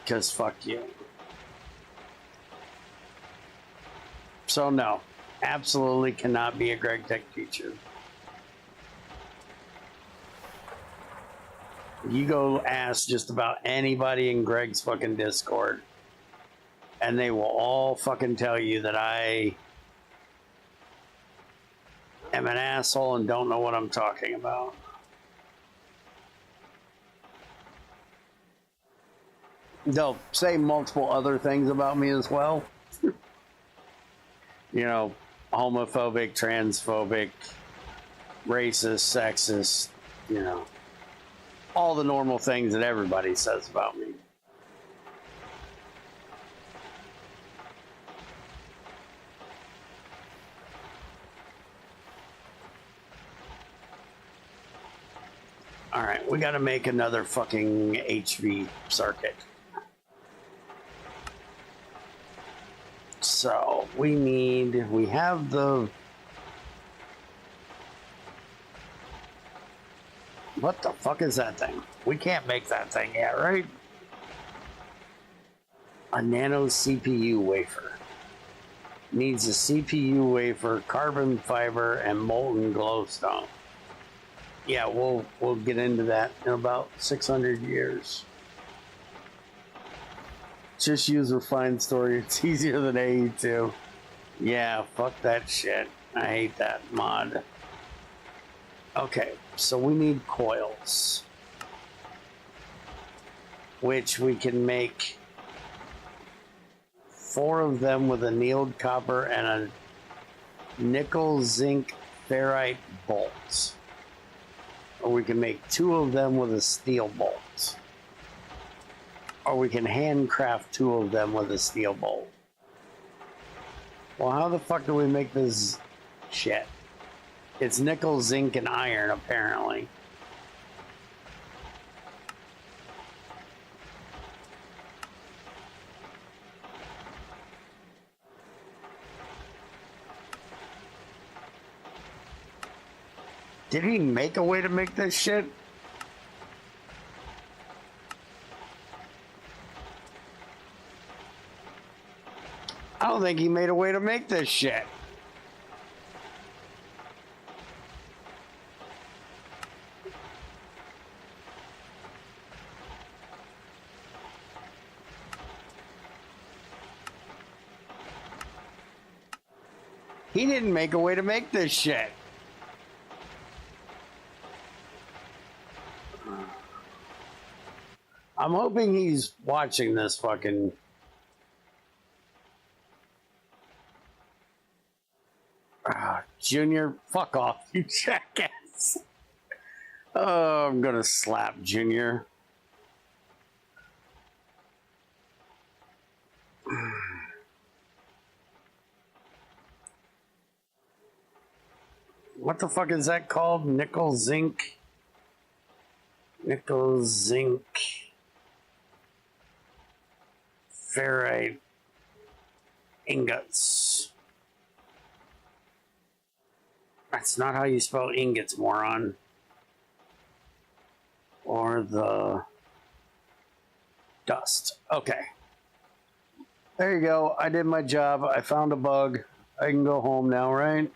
Because fuck you. So no, absolutely cannot be a GregTech teacher. You go ask just about anybody in Greg's fucking Discord and they will all fucking tell you that I am an asshole and don't know what I'm talking about. They'll say multiple other things about me as well. You know, homophobic, transphobic, racist, sexist, you know, all the normal things that everybody says about me. All right, we got to make another fucking HV circuit. So we have the, what the fuck is that thing? We can't make that thing yet, right? A nano CPU wafer. Needs a CPU wafer, carbon fiber, and molten glowstone. Yeah, we'll get into that in about 600 years. Just use refined storage. It's easier than AE2. Yeah, fuck that shit. I hate that mod. Okay, so we need coils, which we can make 4 of them with annealed copper and a nickel zinc ferrite bolt. Or we can make 2 of them with a steel bolt. Or we can handcraft 2 of them with a steel bolt. Well, how the fuck do we make this shit? It's nickel, zinc, and iron, apparently. Did he make a way to make this shit? I don't think he made a way to make this shit. He didn't make a way to make this shit. I'm hoping he's watching this fucking... Junior, fuck off, you jackass. Oh, I'm gonna slap Junior. What the fuck is that called? Nickel zinc? Nickel zinc ferrite ingots. That's not how you spell ingots, moron. Or the dust. Okay. There you go. I did my job. I found a bug. I can go home now, right?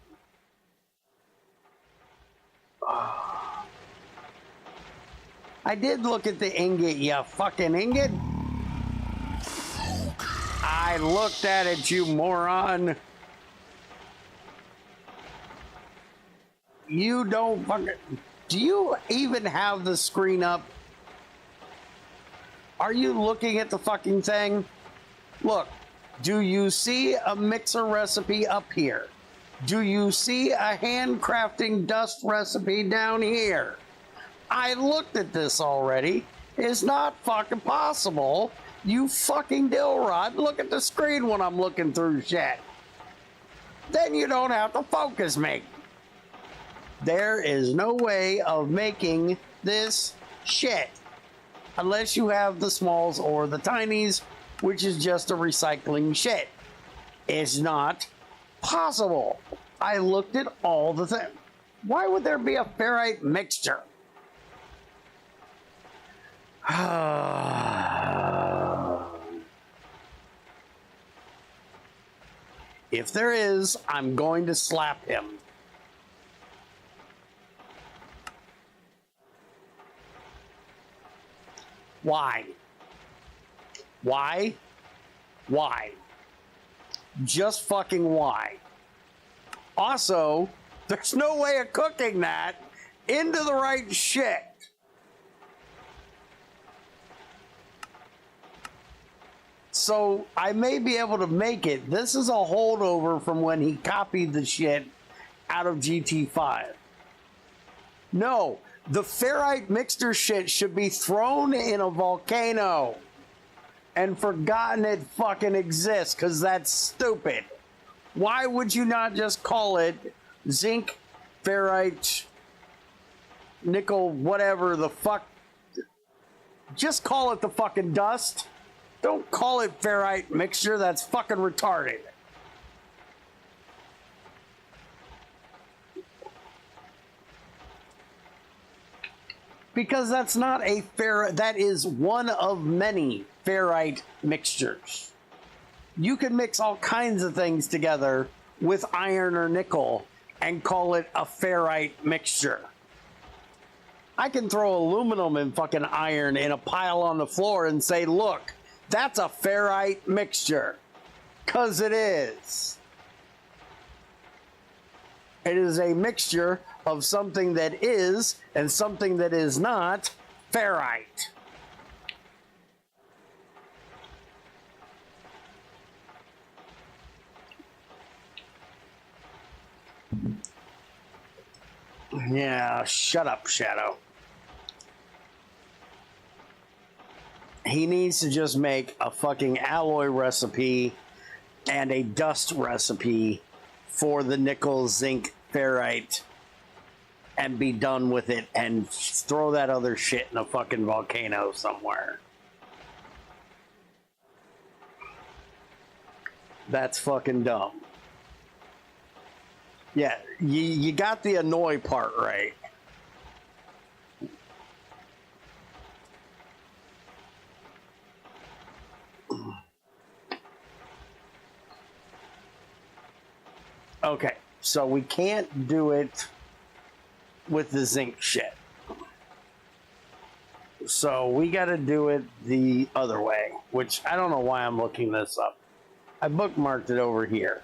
I did look at the ingot, you fucking ingot. I looked at it, you moron. You don't fucking... Do you even have the screen up? Are you looking at the fucking thing? Look, do you see a mixer recipe up here? Do you see a handcrafting dust recipe down here? I looked at this already. It's not fucking possible. You fucking dillrod. Look at the screen when I'm looking through shit. Then you don't have to focus me. There is no way of making this shit unless you have the smalls or the tinies, which is just a recycling shit. It's not possible. I looked at all the things. Why would there be a ferrite mixture? If there is, I'm going to slap him. Why? Why? Why? Just fucking why? Also, there's no way of cooking that into the right shit. So I may be able to make it. This is a holdover from when he copied the shit out of GT5. No, the ferrite mixture shit should be thrown in a volcano and forgotten it fucking exists, because that's stupid. Why would you not just call it zinc, ferrite, nickel, whatever the fuck? Just call it the fucking dust. Don't call it ferrite mixture. That's fucking retarded. Because that's not a ferrite, that is one of many ferrite mixtures. You can mix all kinds of things together with iron or nickel and call it a ferrite mixture. I can throw aluminum and fucking iron in a pile on the floor and say, look, that's a ferrite mixture. 'Cause it is. It is a mixture of something that is and something that is not ferrite. Yeah, shut up, Shadow. He needs to just make a fucking alloy recipe and a dust recipe for the nickel, zinc, ferrite and be done with it and throw that other shit in a fucking volcano somewhere. That's fucking dumb. Yeah, you got the annoy part right. Okay, so we can't do it with the zinc shit. So we got to do it the other way, which I don't know why I'm looking this up. I bookmarked it over here.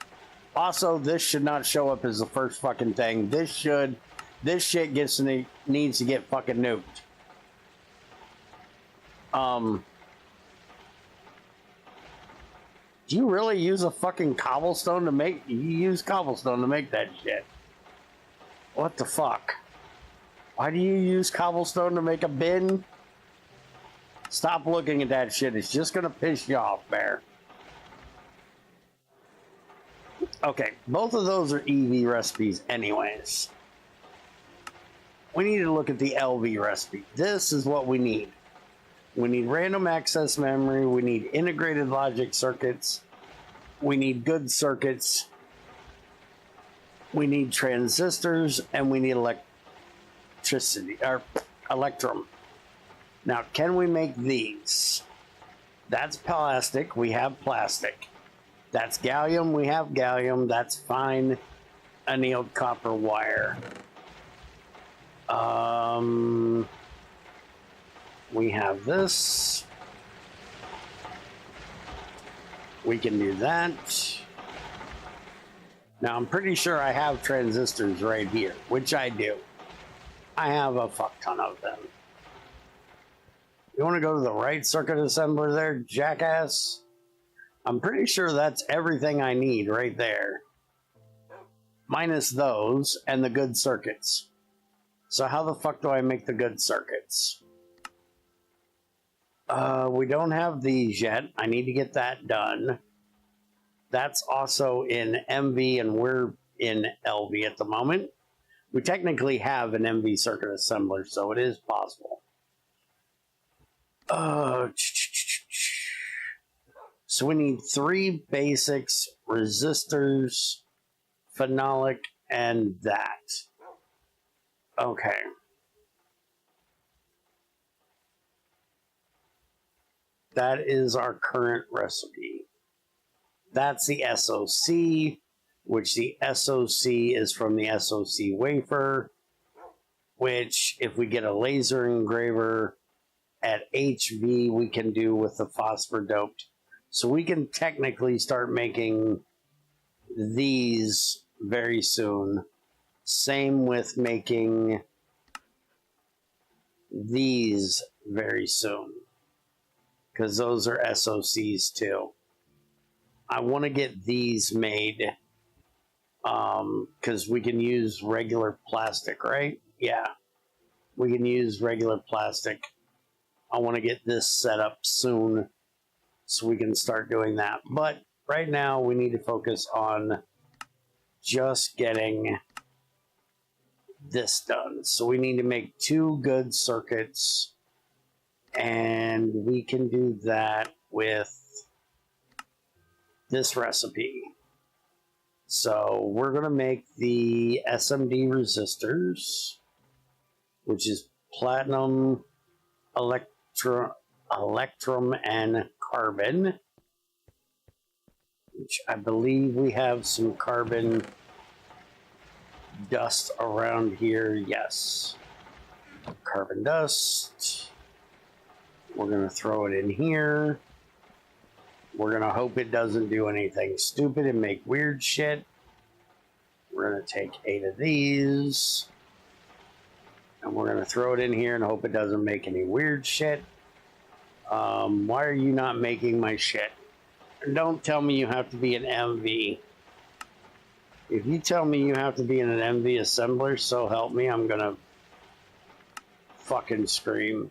Also, this should not show up as the first fucking thing. This shit needs to get fucking nuked. Do you really use a fucking cobblestone to make... You use cobblestone to make that shit. What the fuck? Why do you use cobblestone to make a bin? Stop looking at that shit. It's just gonna piss you off, Bear. Okay, both of those are EV recipes anyways. We need to look at the LV recipe. This is what we need. We need random access memory. We need integrated logic circuits. We need good circuits. We need transistors, and we need electricity, or electrum. Now, can we make these? That's plastic. We have plastic. That's gallium. We have gallium. That's fine annealed copper wire. We have this. We can do that. Now, I'm pretty sure I have transistors right here, which I do. I have a fuck ton of them. You want to go to the right circuit assembler there, jackass? I'm pretty sure that's everything I need right there. Minus those and the good circuits. So how the fuck do I make the good circuits? We don't have these yet. I need to get that done. That's also in MV and we're in LV at the moment. We technically have an MV circuit assembler, so it is possible. So we need 3 basics, resistors, phenolic, and that. Okay. That is our current recipe. That's the SOC, which the SOC is from the SOC wafer, which if we get a laser engraver at HV, we can do with the phosphor doped. So we can technically start making these very soon. Same with making these very soon, because those are SOCs too. I want to get these made because we can use regular plastic, right? Yeah, we can use regular plastic. I want to get this set up soon so we can start doing that. But right now we need to focus on just getting this done. So we need to make 2 good circuits, and we can do that with this recipe. So we're going to make the SMD resistors, which is platinum, electrum, and carbon. Which I believe we have some carbon dust around here. Yes. Carbon dust. We're going to throw it in here. We're going to hope it doesn't do anything stupid and make weird shit. We're going to take 8 of these. And we're going to throw it in here and hope it doesn't make any weird shit. Why are you not making my shit? Don't tell me you have to be an MV. If you tell me you have to be an MV assembler, so help me, I'm going to fucking scream.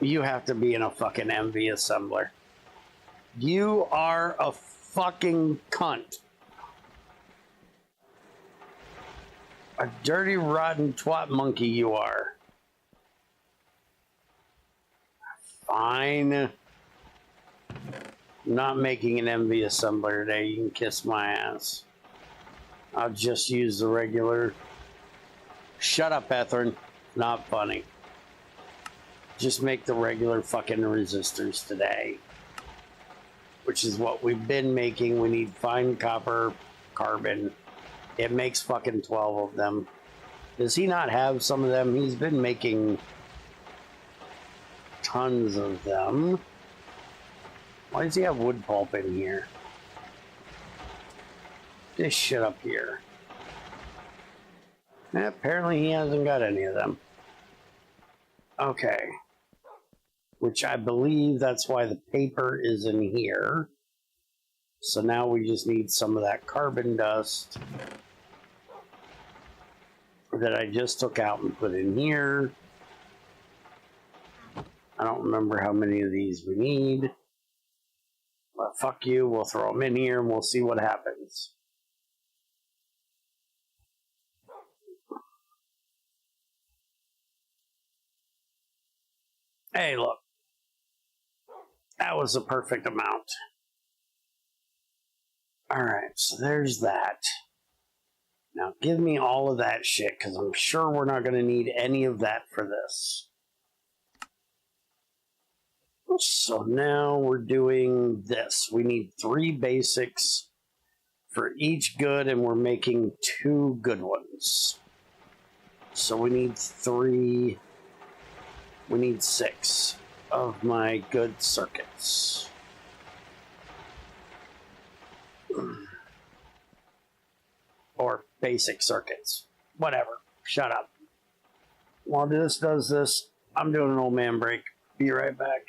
You have to be in a fucking MV assembler. You are a fucking cunt. A dirty, rotten twat monkey you are. Fine. Not making an MV assembler today. You can kiss my ass. I'll just use the regular. Shut up, Ethrin. Not funny. Just make the regular fucking resistors today. Which is what we've been making. We need fine copper, carbon. It makes fucking 12 of them. Does he not have some of them? He's been making tons of them. Why does he have wood pulp in here? This shit up here. Apparently he hasn't got any of them. Okay. Which I believe that's why the paper is in here. So now we just need some of that carbon dust that I just took out and put in here. I don't remember how many of these we need. But fuck you, we'll throw them in here and we'll see what happens. Hey, look. That was the perfect amount. Alright, so there's that. Now give me all of that shit, because I'm sure we're not going to need any of that for this. So now we're doing this. We need 3 basics for each good, and we're making 2 good ones. So we need 3. We need 6 of my good circuits. Or basic circuits. Whatever. Shut up. While this does this, I'm doing an old man break. Be right back.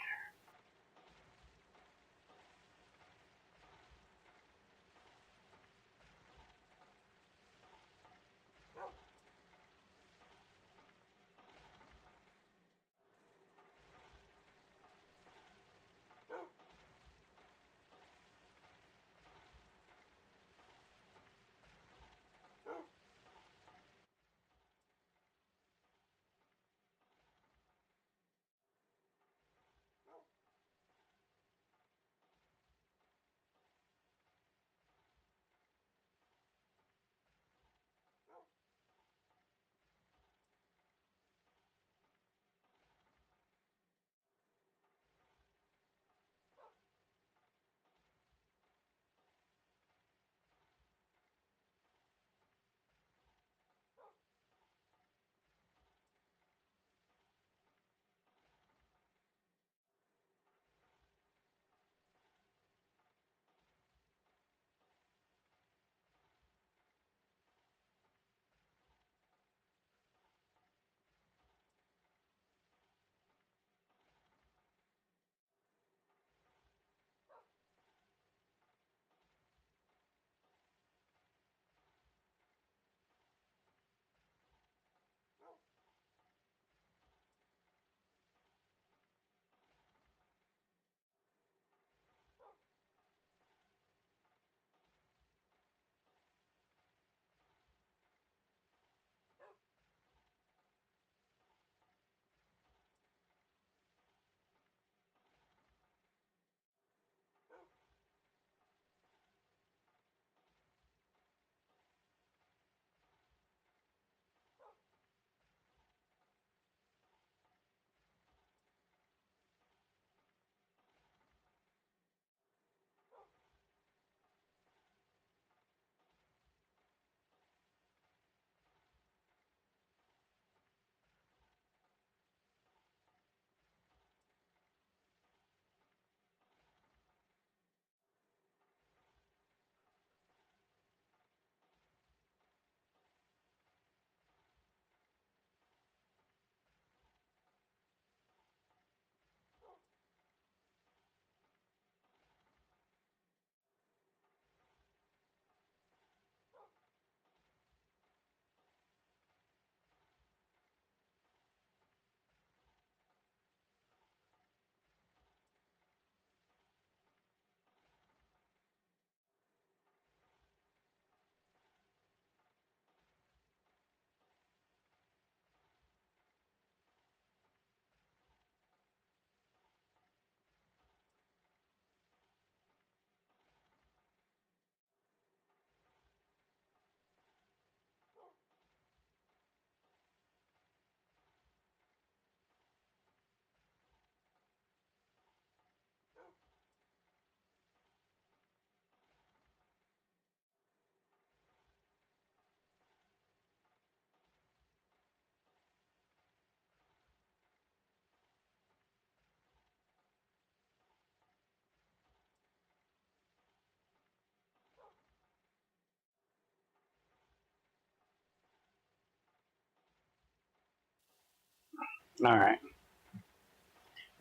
All right.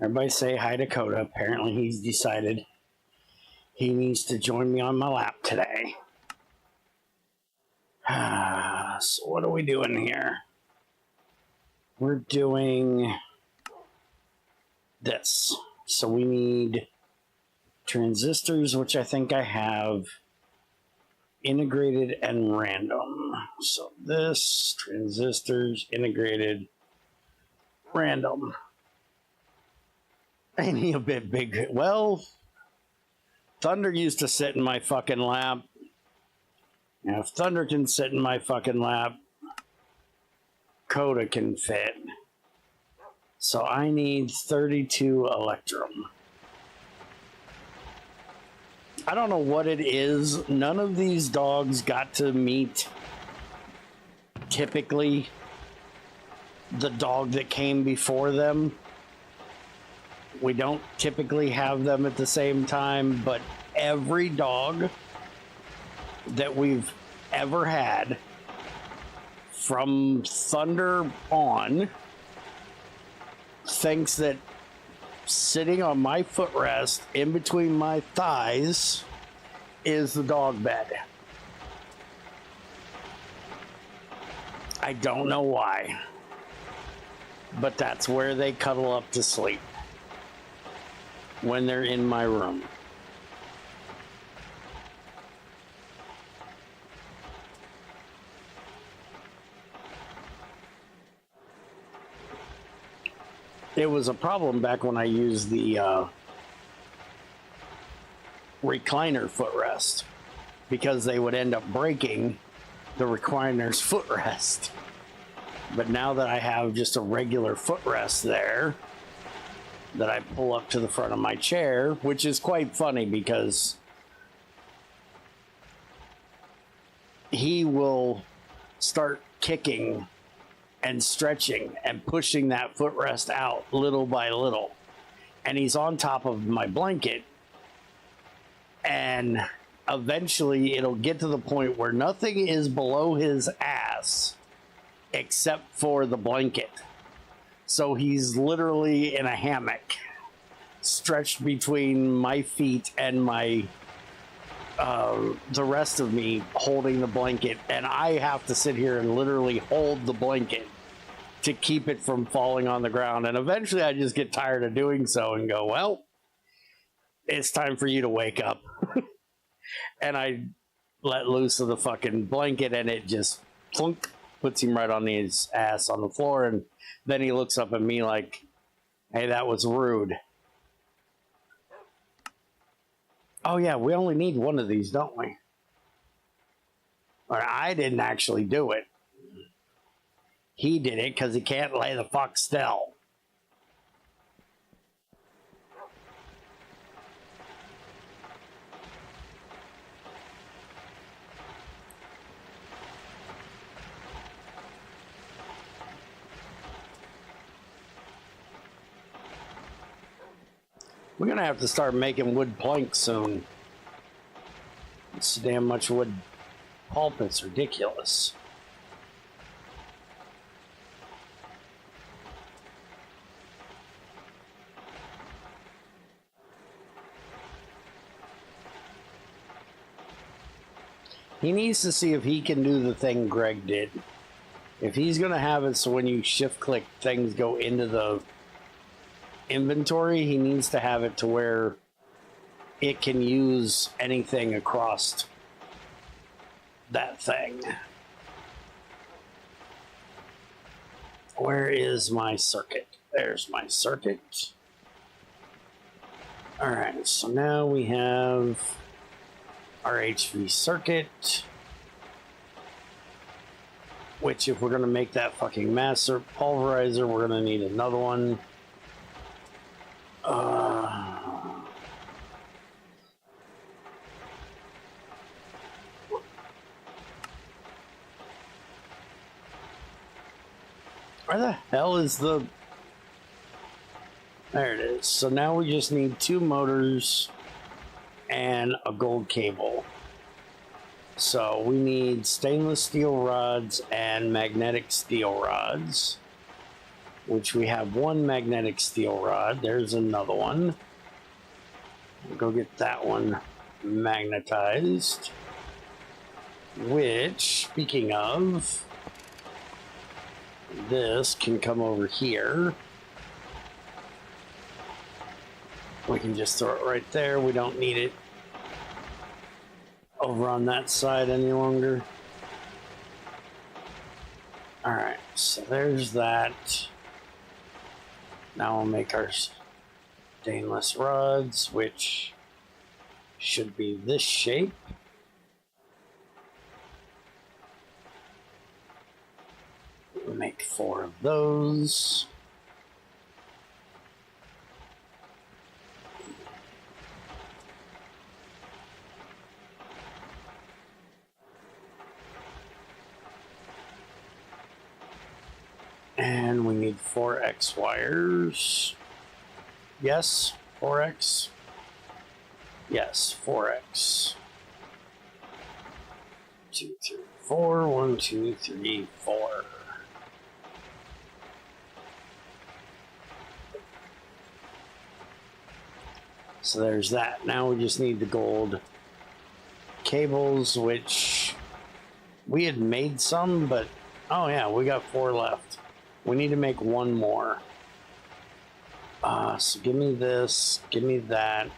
Everybody say hi to Coda. Apparently he's decided he needs to join me on my lap today. So what are we doing here? We're doing this. So we need transistors, which I think I have, integrated and random. So this, transistors, integrated, random. Ain't he a bit big? Well, Thunder used to sit in my fucking lap. Now, if Thunder can sit in my fucking lap, Coda can fit. So I need 32 Electrum. I don't know what it is. None of these dogs got to meet typically the dog that came before them. We don't typically have them at the same time, but every dog that we've ever had from Thunder on thinks that sitting on my footrest in between my thighs is the dog bed. I don't know why, but that's where they cuddle up to sleep when they're in my room. It was a problem back when I used the recliner footrest, because they would end up breaking the recliner's footrest. But now that I have just a regular footrest there that I pull up to the front of my chair, which is quite funny because he will start kicking and stretching and pushing that footrest out little by little. And he's on top of my blanket. And eventually it'll get to the point where nothing is below his ass except for the blanket. So he's literally in a hammock, stretched between my feet and my the rest of me holding the blanket, and I have to sit here and literally hold the blanket to keep it from falling on the ground. And eventually I just get tired of doing so and go, well, it's time for you to wake up. And I let loose of the fucking blanket, and it just plunk, puts him right on his ass on the floor. And then he looks up at me like, hey, that was rude. Oh yeah, we only need one of these, don't we? Or I didn't actually do it. He did it because he can't lay the fuck still. We're gonna have to start making wood planks soon. It's damn much wood pulp, it's ridiculous. He needs to see if he can do the thing Greg did. If he's gonna have it so when you shift click things go into the inventory, he needs to have it to where it can use anything across that thing. Where is my circuit? There's my circuit. All right, so now we have our HV circuit, which if we're gonna make that fucking master pulverizer, we're gonna need another one. Where the hell is the... There it is. So now we just need 2 motors and a gold cable. So we need stainless steel rods and magnetic steel rods. which we have one magnetic steel rod. There's another one. We'll go get that one magnetized. Which, speaking of, this can come over here. We can just throw it right there. We don't need it over on that side any longer. Alright, so there's that. Now we'll make our stainless rods, which should be this shape. We'll make 4 of those. And we need 4X wires. Yes, 4X. Yes, 4X. 2, 3, 4. 1, 2, 3, 4. So there's that. Now we just need the gold cables, which we had made some, but oh yeah, we got 4 left. We need to make 1 more. So give me this, give me that,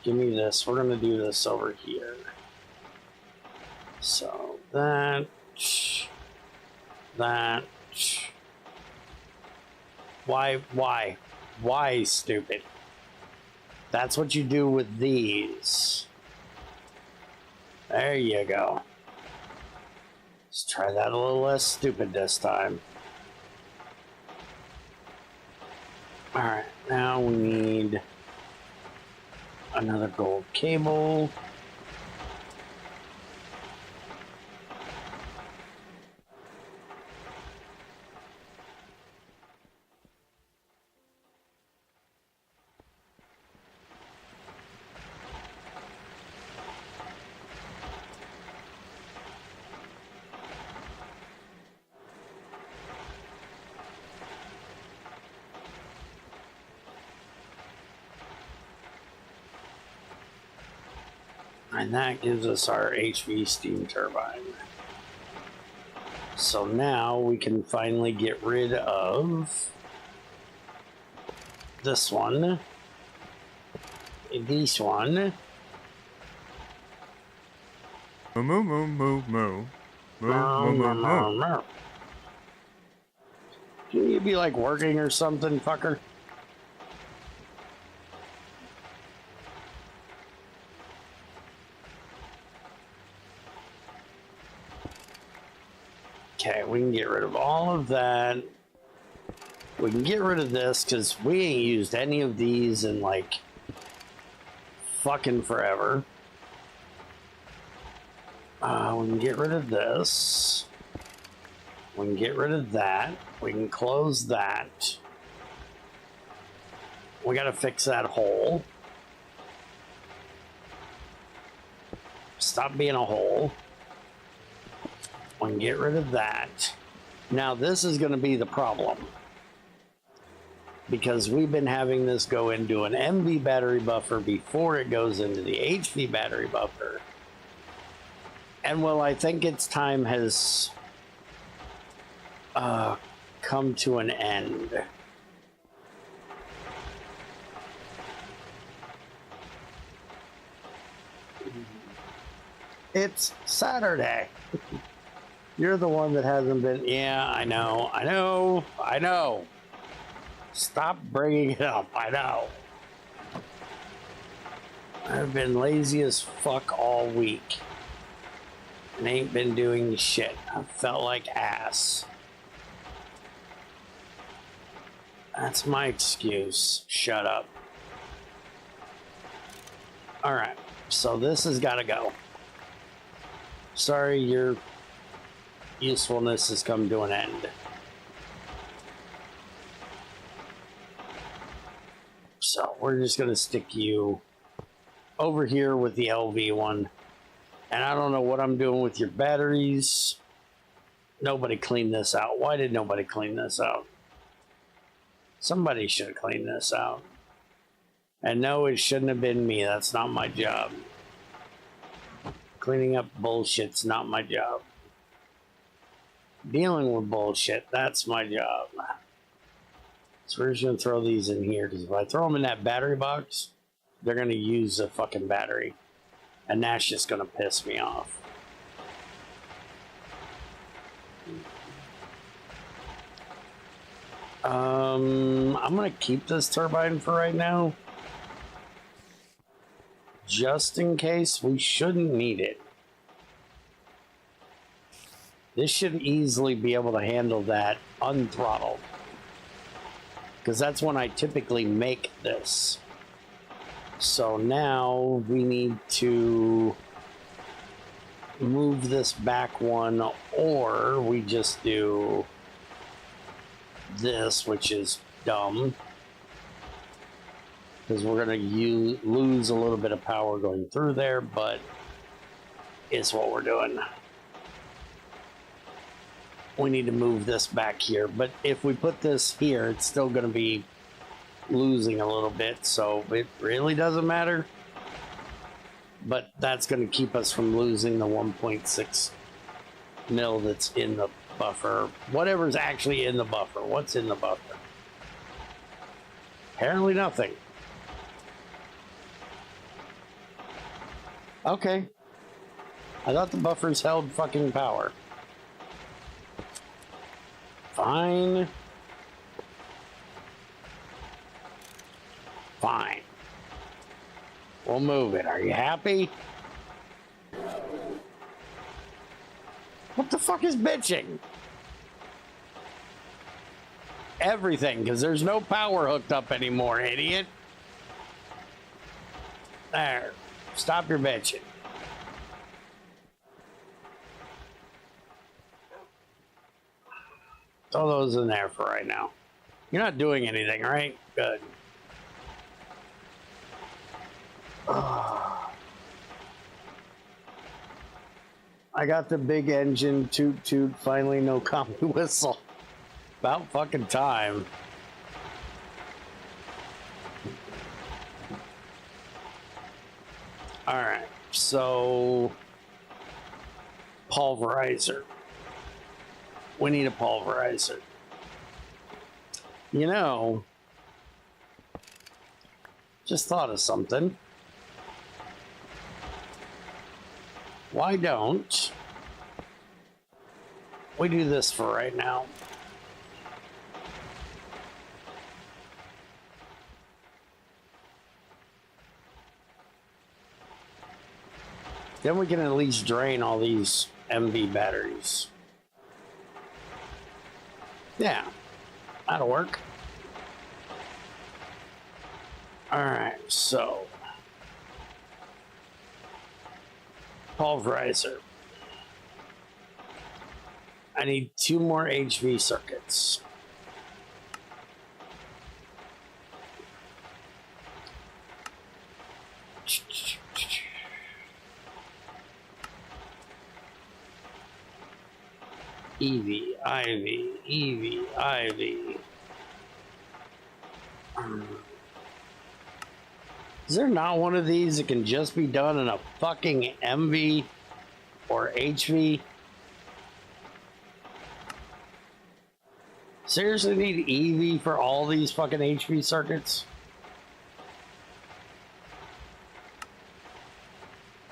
give me this. We're gonna do this over here. So that. Why, stupid? That's what you do with these. There you go. Let's try that a little less stupid this time. Alright, now we need another gold cable. And that gives us our HV steam turbine. So now we can finally get rid of this one, this one. Moo moo moo moo moo moo moo moo. Can you be like working or something, fucker? Okay, we can get rid of all of that. We can get rid of this because we ain't used any of these in like fucking forever. We can get rid of this. We can get rid of that. We can close that. We gotta fix that hole. Stop being a hole. We can get rid of that. Now this is going to be the problem, because we've been having this go into an MV battery buffer before it goes into the HV battery buffer. And well, I think its time has come to an end. It's Saturday. You're the one that hasn't been. Yeah, I know. Stop bringing it up. I know. I've been lazy as fuck all week and ain't been doing shit. I felt like ass. That's my excuse. Shut up. Alright, so this has got to go. Sorry, your usefulness has come to an end. So we're just going to stick you over here with the LV one. And I don't know what I'm doing with your batteries. Nobody cleaned this out. Why did nobody clean this out? Somebody should have cleaned this out. And no, it shouldn't have been me. That's not my job. Cleaning up bullshit's not my job. Dealing with bullshit, that's my job. So we're just going to throw these in here, because if I throw them in that battery box, they're going to use a fucking battery. And that's just going to piss me off. I'm going to keep this turbine for right now. Just in case we shouldn't need it. This should easily be able to handle that unthrottled. Because that's when I typically make this. So now we need to move this back one, or we just do this, which is dumb. Because we're going to lose a little bit of power going through there, but it's what we're doing. We need to move this back here, but if we put this here, it's still going to be losing a little bit, so it really doesn't matter. But that's going to keep us from losing the 1.6 mil that's in the buffer. Whatever's actually in the buffer. What's in the buffer? Apparently nothing. Okay. I thought the buffers held fucking power. Fine. Fine. We'll move it. Are you happy? What the fuck is bitching? Everything, because there's no power hooked up anymore, idiot. There. Stop your bitching. Throw those in there for right now. You're not doing anything, right? Good. I got the big engine, toot toot, finally no commie whistle. About fucking time. Alright, so pulverizer. We need a pulverizer. You know, just thought of something. Why don't we do this for right now? Then we can at least drain all these MV batteries. Yeah, that'll work. Alright, so pulverizer. I need 2 more HV circuits. EV, IV, EV, IV. Is there not one of these that can just be done in a fucking MV or HV? Seriously need EV for all these fucking HV circuits?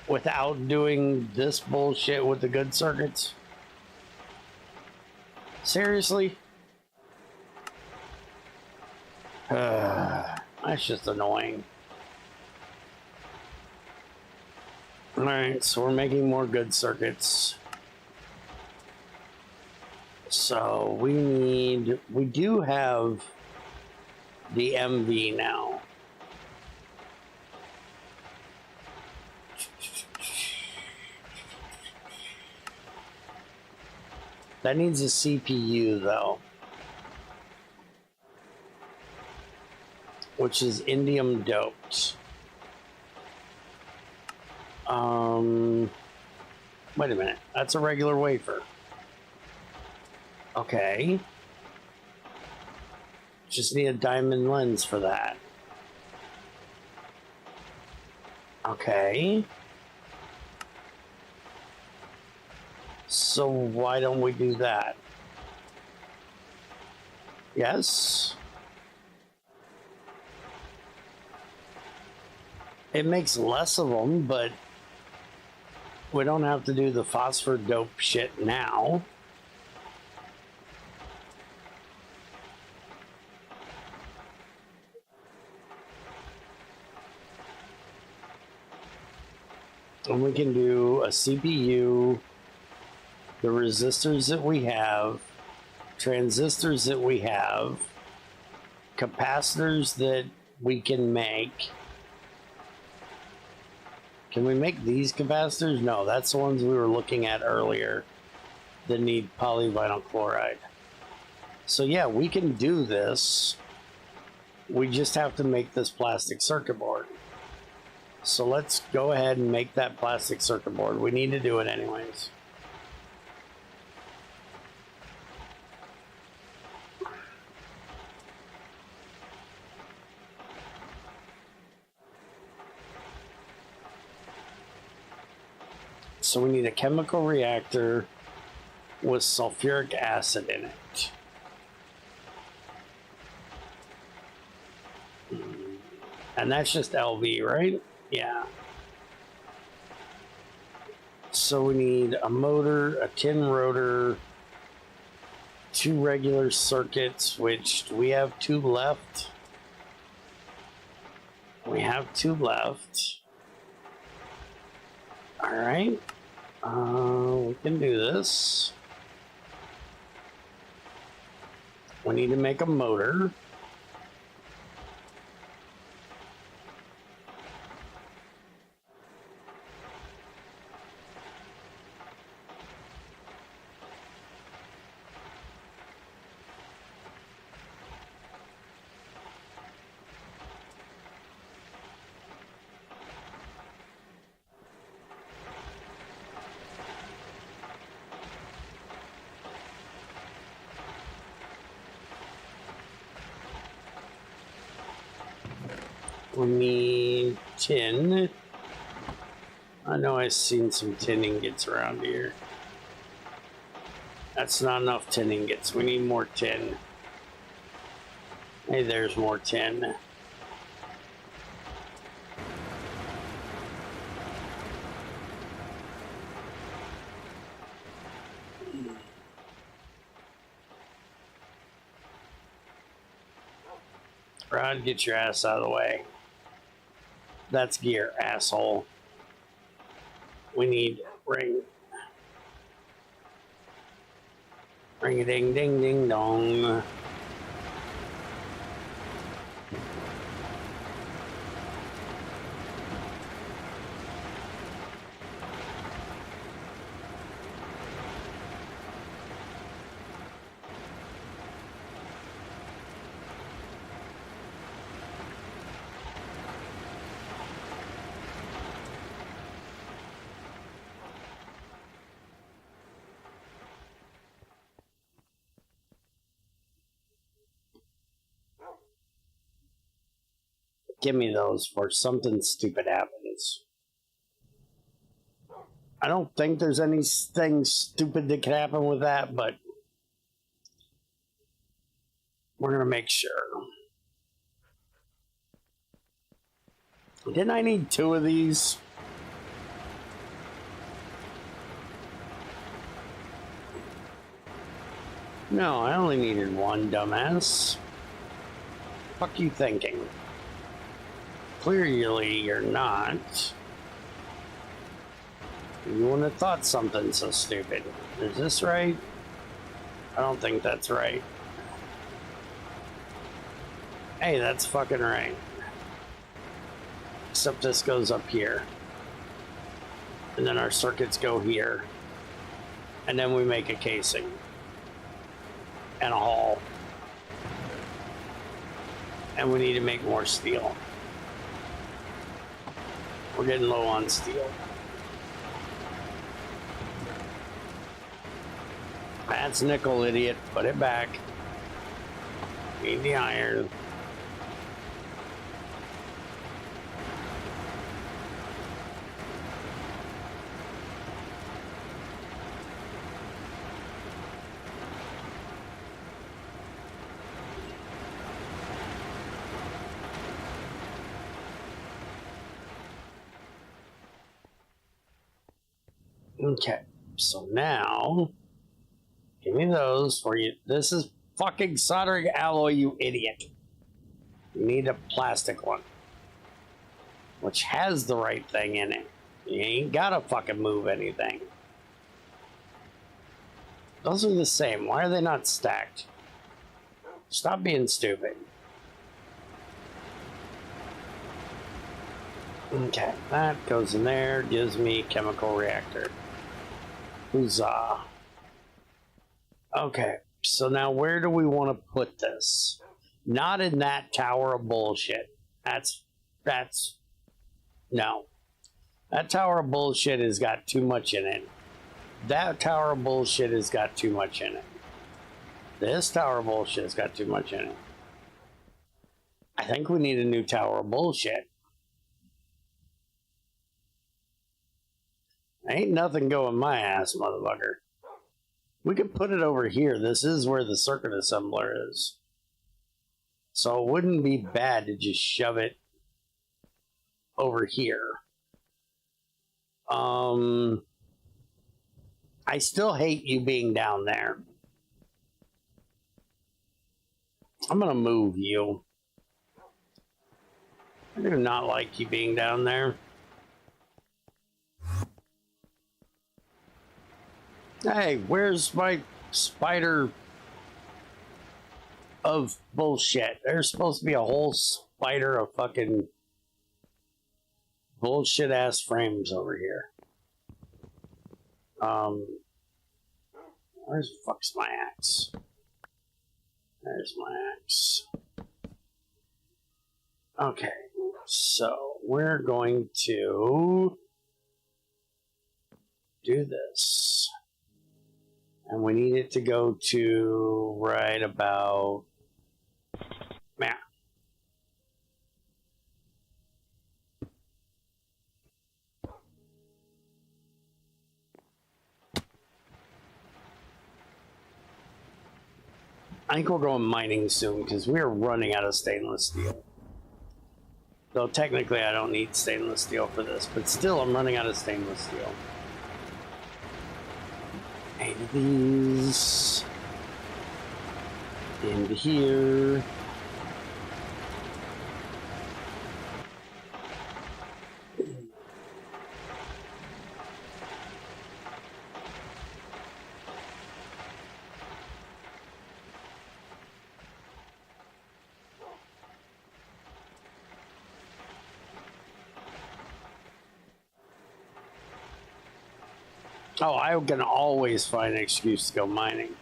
Without doing this bullshit with the good circuits? Seriously? That's just annoying. Alright, so we're making more good circuits. So we do have the MV now. That needs a CPU though, which is indium doped. Wait a minute, that's a regular wafer. Okay. Just need a diamond lens for that. Okay. So why don't we do that? Yes. It makes less of them, but we don't have to do the phosphor dope shit now. And we can do a CPU, the resistors that we have, transistors that we have, capacitors that we can make. Can we make these capacitors? No, that's the ones we were looking at earlier that need polyvinyl chloride. So yeah, we can do this. We just have to make this plastic circuit board. So let's go ahead and make that plastic circuit board. We need to do it anyways. So we need a chemical reactor with sulfuric acid in it. And that's just LV, right? Yeah. So we need a motor, a tin rotor, 2 regular circuits, which we have 2 left. We have 2 left. All right. We can do this. We need to make a motor. We need tin. I know I've seen some tin ingots around here. That's not enough tin ingots. We need more tin. Hey, there's more tin. Rod, get your ass out of the way. That's gear, asshole. We need ring. Ring a ding ding ding dong. Give me those before something stupid happens. I don't think there's anything stupid that could happen with that, but we're gonna make sure. Didn't I need 2 of these? No, I only needed 1, dumbass. Fuck you thinking? Clearly you're not. You wouldn't have thought something so stupid. Is this right? I don't think that's right. Hey, that's fucking right. Except this goes up here. And then our circuits go here. And then we make a casing. And a hull. And we need to make more steel. We're getting low on steel. That's nickel, idiot. Put it back. Need the iron. Okay, so now give me those for you. This is fucking soldering alloy, you idiot. You need a plastic one, which has the right thing in it. You ain't gotta fucking move anything. Those are the same. Why are they not stacked? Stop being stupid. Okay, that goes in there, gives me chemical reactor. Huzzah. Okay, so now where do we want to put this? Not in that tower of bullshit. That's no. That tower of bullshit has got too much in it. That tower of bullshit has got too much in it. This tower of bullshit has got too much in it. I think we need a new tower of bullshit. Ain't nothing going my ass, motherfucker. We could put it over here. This is where the circuit assembler is. So it wouldn't be bad to just shove it over here. I still hate you being down there. I'm gonna move you. I do not like you being down there. Hey, where's my spider of bullshit? There's supposed to be a whole spider of fucking bullshit ass frames over here. Where's the fuck's my axe? There's my axe. Okay, so we're going to do this. And we need it to go to right about there. I think we're going mining soon because we're running out of stainless steel. Though technically I don't need stainless steel for this, but still I'm running out of stainless steel. 8 of these into here. Oh, I can always find an excuse to go mining.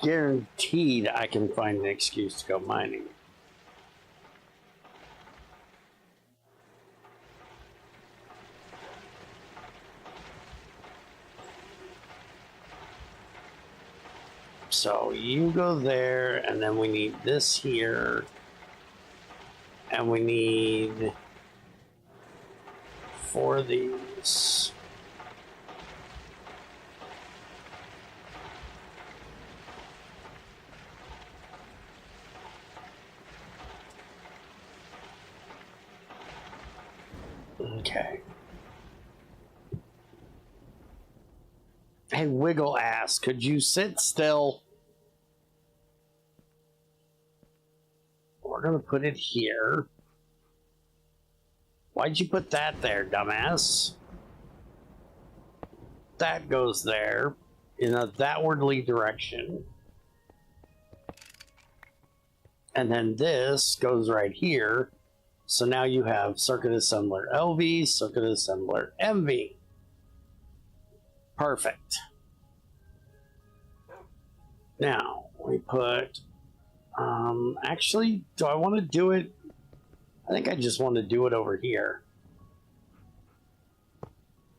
Guaranteed I can find an excuse to go mining. So you go there, and then we need this here, and we need 4 of these. Okay. Hey, wiggle ass, could you sit still? We're gonna put it here. Why'd you put that there, dumbass? That goes there in a thatwardly direction. And then this goes right here. So now you have circuit assembler LV, circuit assembler MV. Perfect. Now we put, actually, do I want to do it? I think I just want to do it over here.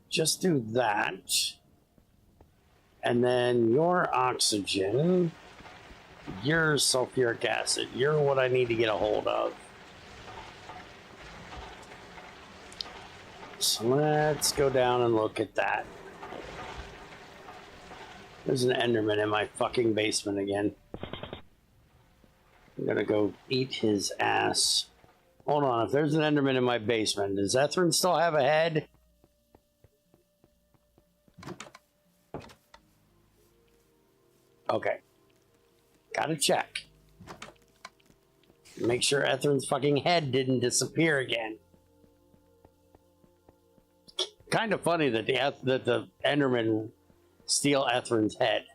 Just do that. And then your oxygen, your sulfuric acid, you're what I need to get a hold of. So let's go down and look at that. There's an Enderman in my fucking basement again. I'm gonna go eat his ass. Hold on, if there's an Enderman in my basement, does Ethrin still have a head? Okay. Gotta check. Make sure Ethrin's fucking head didn't disappear again. Kind of funny that the Enderman steal Ethrin's head.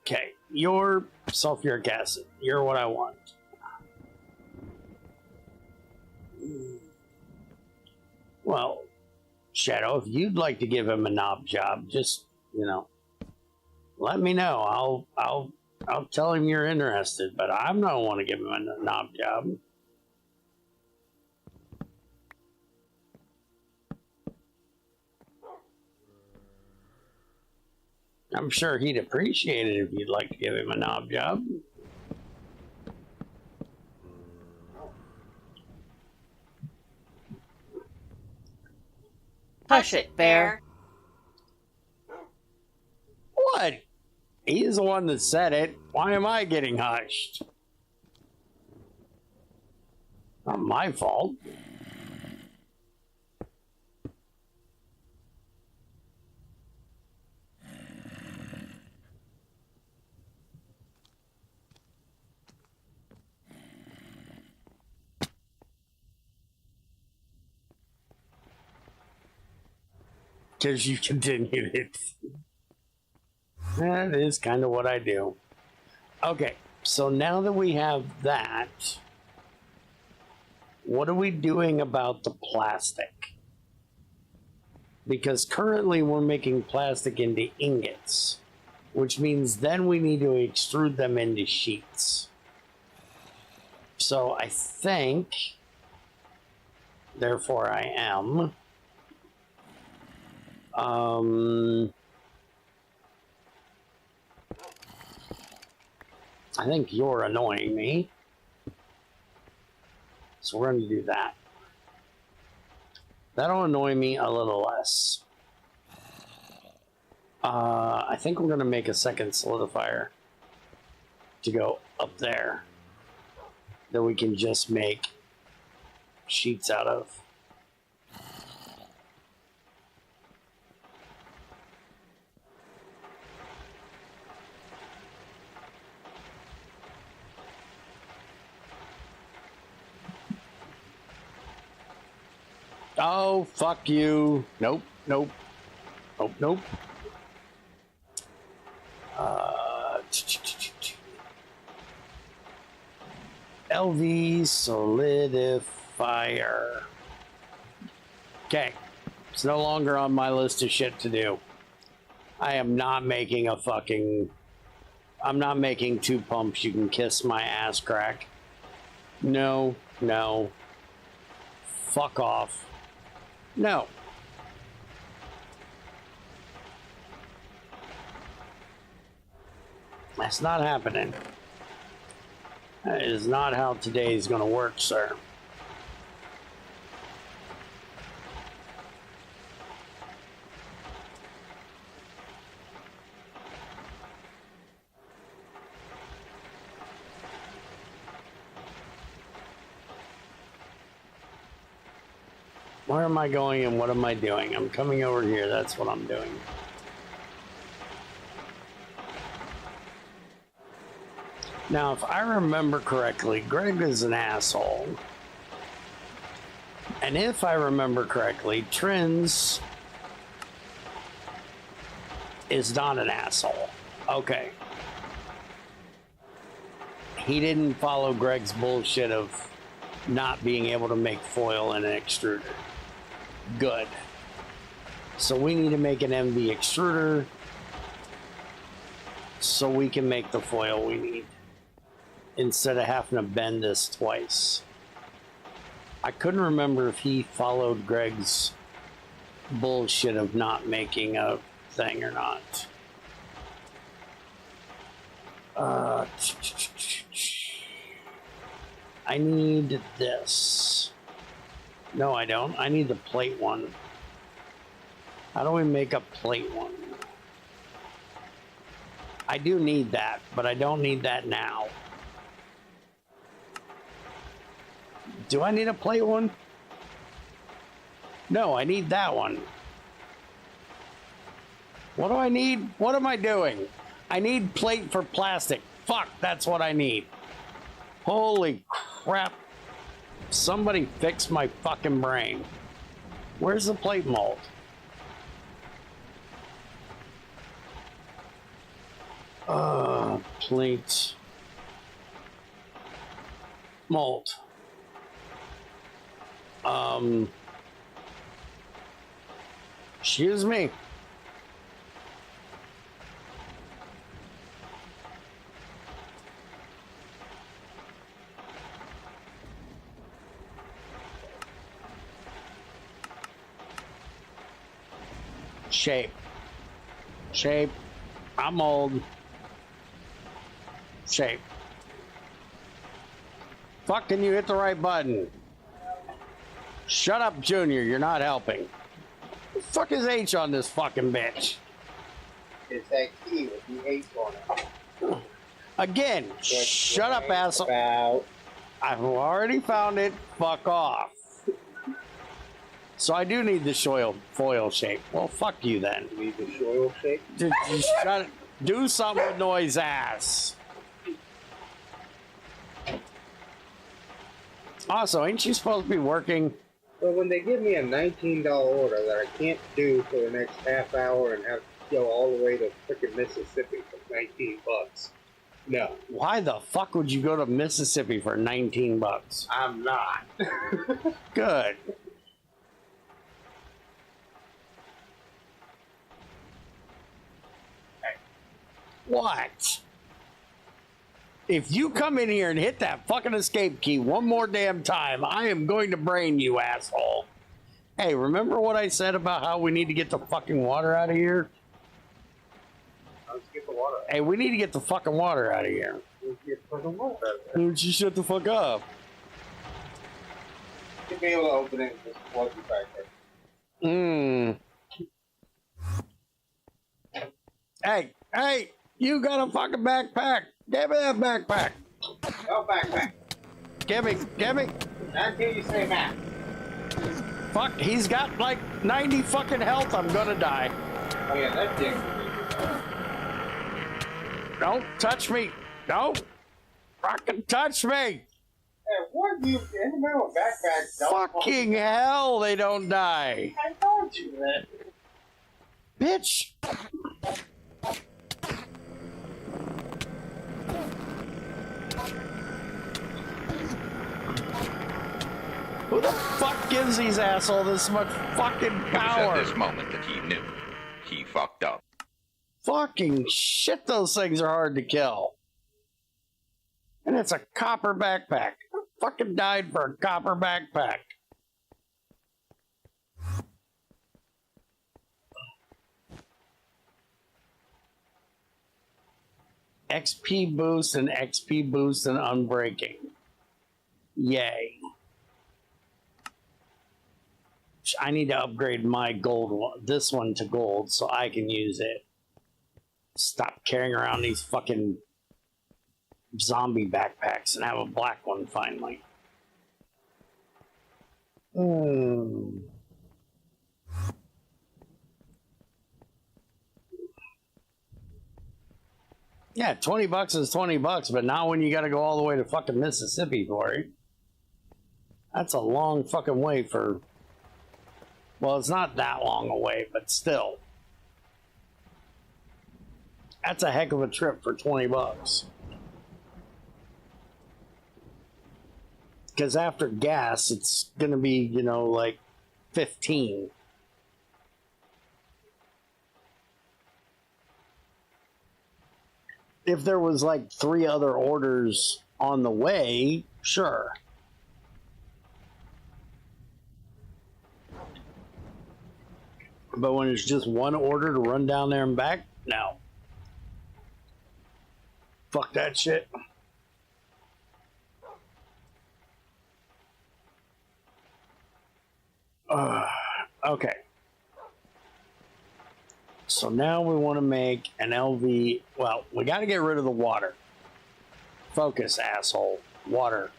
Okay, your sulfuric acid. You're what I want. Well, Shadow, if you'd like to give him a knob job, just, you know, let me know. I'll tell him you're interested, but I don't want to give him a knob job. I'm sure he'd appreciate it if you'd like to give him a knob job. Hush it, Bear. What? He's the one that said it. Why am I getting hushed? Not my fault. Because you continued it. That is kind of what I do. Okay, so now that we have that, what are we doing about the plastic? Because currently we're making plastic into ingots, which means then we need to extrude them into sheets. So I think, therefore I am, I think you're annoying me. So we're going to do that. That'll annoy me a little less. I think we're going to make a second solidifier to go up there that we can just make sheets out of. Oh, fuck you. Nope, nope. Nope, nope. LV solidifier. Okay. It's no longer on my list of shit to do. I am not making a fucking... I'm not making 2 pumps you can kiss my ass crack. No, no. Fuck off. No. That's not happening. That is not how today is going to work, sir. Where am I going and what am I doing? I'm coming over here. That's what I'm doing. Now, if I remember correctly, Greg is an asshole. And if I remember correctly, Trins is not an asshole. Okay. He didn't follow Greg's bullshit of not being able to make foil in an extruder. Good. So we need to make an MV extruder so we can make the foil we need instead of having to bend this twice. I couldn't remember if he followed Greg's bullshit of not making a thing or not. I need this. No, I don't. I need the plate one. How do we make a plate one? I do need that, but I don't need that now. Do I need a plate one? No, I need that one. What do I need? What am I doing? I need plate for plastic. Fuck, that's what I need. Holy crap. Somebody fix my fucking brain. Where's the plate mold? Plate mold. Excuse me. Shape. Shape. I'm old. Shape. Fuck, can you hit the right button? Shut up, Junior. You're not helping. The fuck is H on this fucking bitch? It's that key with the H on it. Again, shut up, asshole. About I've already found it. Fuck off. So I do need the foil shape. Well, fuck you then. you need the soil shape. Just shut it. Do something with noise, ass. Also, ain't you supposed to be working? But when they give me a $19 order that I can't do for the next half hour and have to go all the way to frickin' Mississippi for $19, no, Why the fuck would you go to Mississippi for 19 bucks? I'm not. Good. What? If you come in here and hit that fucking escape key one more damn time, I am going to brain you, asshole. Hey, remember what I said about how we need to get the fucking water out of here? Let's get the water out. Hey, we need to get the fucking water out of here. Let's get the water out. Why don't you shut the fuck up? You'll be able to open it and just plug it back there. Hey, hey, you got a fucking backpack. Give me that backpack. No backpack. Give me. Not until you say Matt. Fuck, he's got like 90 fucking health. I'm gonna die. Oh yeah, that dick. Don't touch me. Don't fucking touch me. Hey, what do you in the middle of backpack? Don't Fucking hell, they don't die. I told you that. Bitch. Who the fuck gives these assholes this much fucking It was power? at this moment that he knew. He fucked up. Fucking shit, those things are hard to kill. And it's a copper backpack. I fucking died for a copper backpack. XP boost and XP boost and unbreaking. Yay. I need to upgrade my gold one, this one to gold so I can use it. Stop carrying around these fucking zombie backpacks and have a black one finally. Yeah, 20 bucks is 20 bucks, but now when you gotta go all the way to fucking Mississippi for it, that's a long fucking way for... Well, it's not that long away, but still. That's a heck of a trip for 20 bucks. Because after gas, it's going to be, you know, like 15. If there was like 3 other orders on the way, sure. But when it's just one order to run down there and back, no. Fuck that shit. Okay. So now we want to make an LV. Well, we got to get rid of the water. Focus, asshole. Water.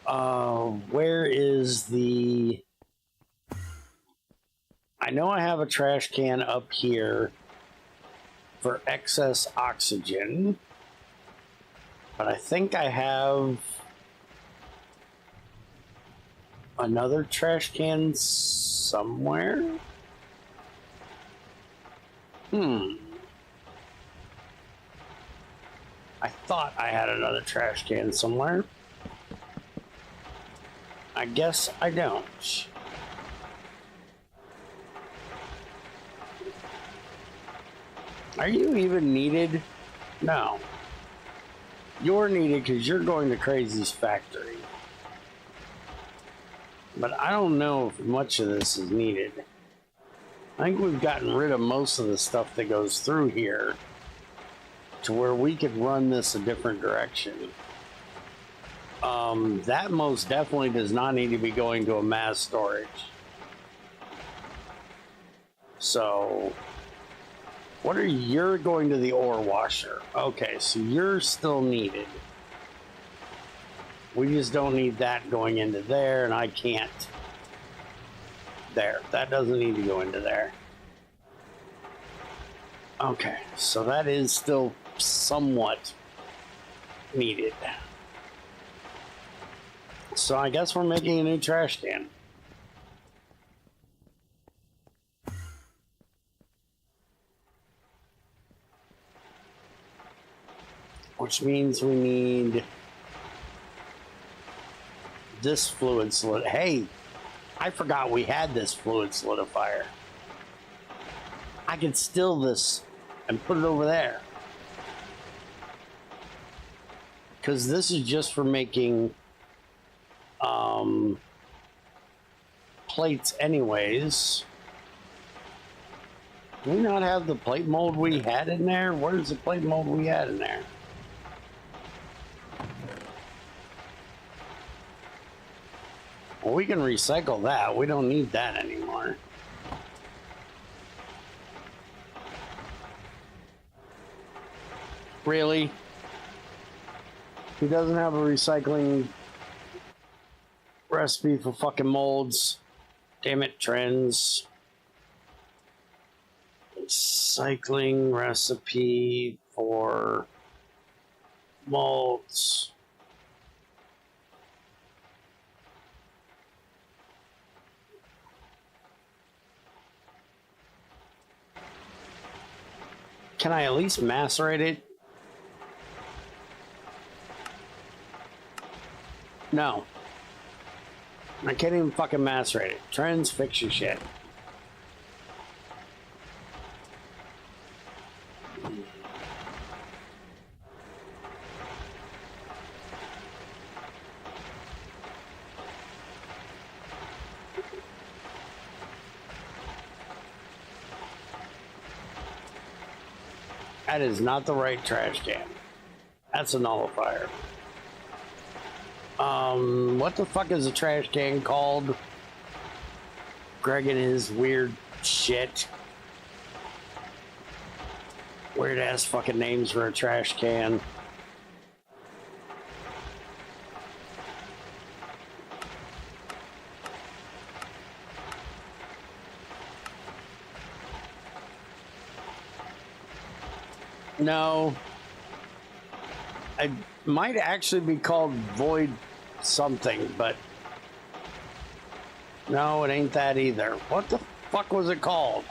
Where is the... I know I have a trash can up here for excess oxygen, but I think I have another trash can somewhere. I thought I had another trash can somewhere. I guess I don't. Are you even needed? No. You're needed because you're going to Crazy's factory. But I don't know if much of this is needed. I think we've gotten rid of most of the stuff that goes through here to where we could run this a different direction. That most definitely does not need to be going to a mass storage. So... what are you're going to the ore washer? Okay, so you're still needed. We just don't need that going into there, and I can't. There, that doesn't need to go into there. Okay, so that is still somewhat needed. So I guess we're making a new trash can. Which means we need this fluid solid. Hey, I forgot we had this fluid solidifier. I can still this and put it over there. Because this is just for making plates anyways. Do we not have the plate mold we had in there? Where's the plate mold we had in there? Well, we can recycle that. We don't need that anymore. Really? He doesn't have a recycling recipe for fucking molds. Damn it, Trends. Recycling recipe for molds. Can I at least macerate it? No. I can't even fucking macerate it. Trends, fix your shit. That is not the right trash can. That's a nullifier. What the fuck is a trash can called? Greg and his weird shit. Weird ass fucking names for a trash can. No. It might actually be called void something, but no, it ain't that either. What the fuck was it called?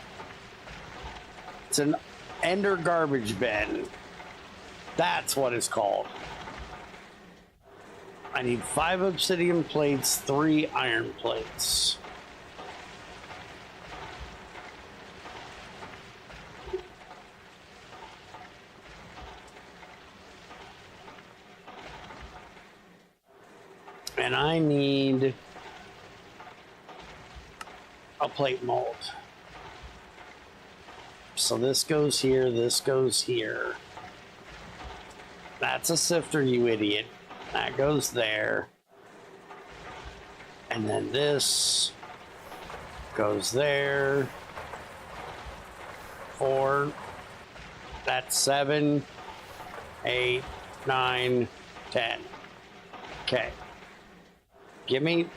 It's an ender garbage bin. That's what it's called. I need 5 obsidian plates, 3 iron plates. And I need a plate mold. So this goes here, this goes here. That's a sifter, you idiot. That goes there. And then this goes there. 4. That's 7, 8, 9, 10. Okay. Gimme.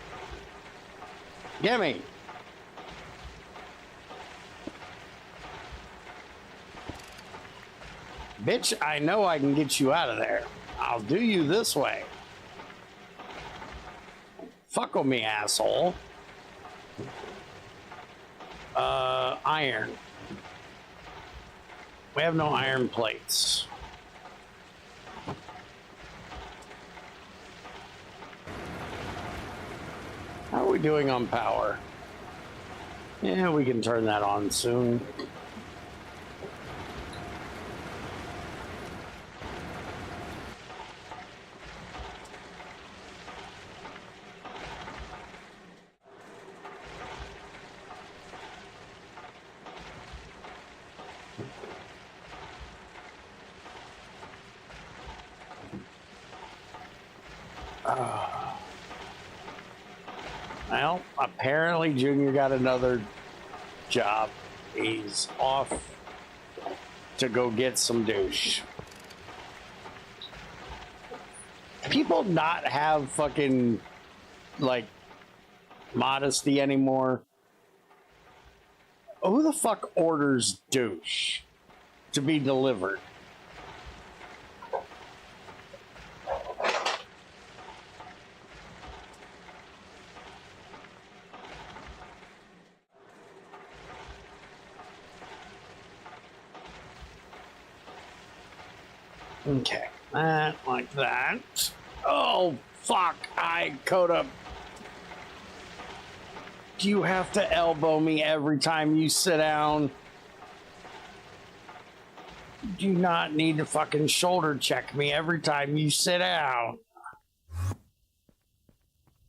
Gimme. Bitch, I know I can get you out of there. I'll do you this way. Fuck with me, asshole. Iron. We have no iron plates. How are we doing on power? Yeah, we can turn that on soon. Well, apparently Junior got another job. He's off to go get some douche. People not have fucking, like, modesty anymore. Who the fuck orders douche to be delivered? Okay, that like that. Oh, fuck, Coda. Do you have to elbow me every time you sit down? Do you not need to fucking shoulder check me every time you sit down?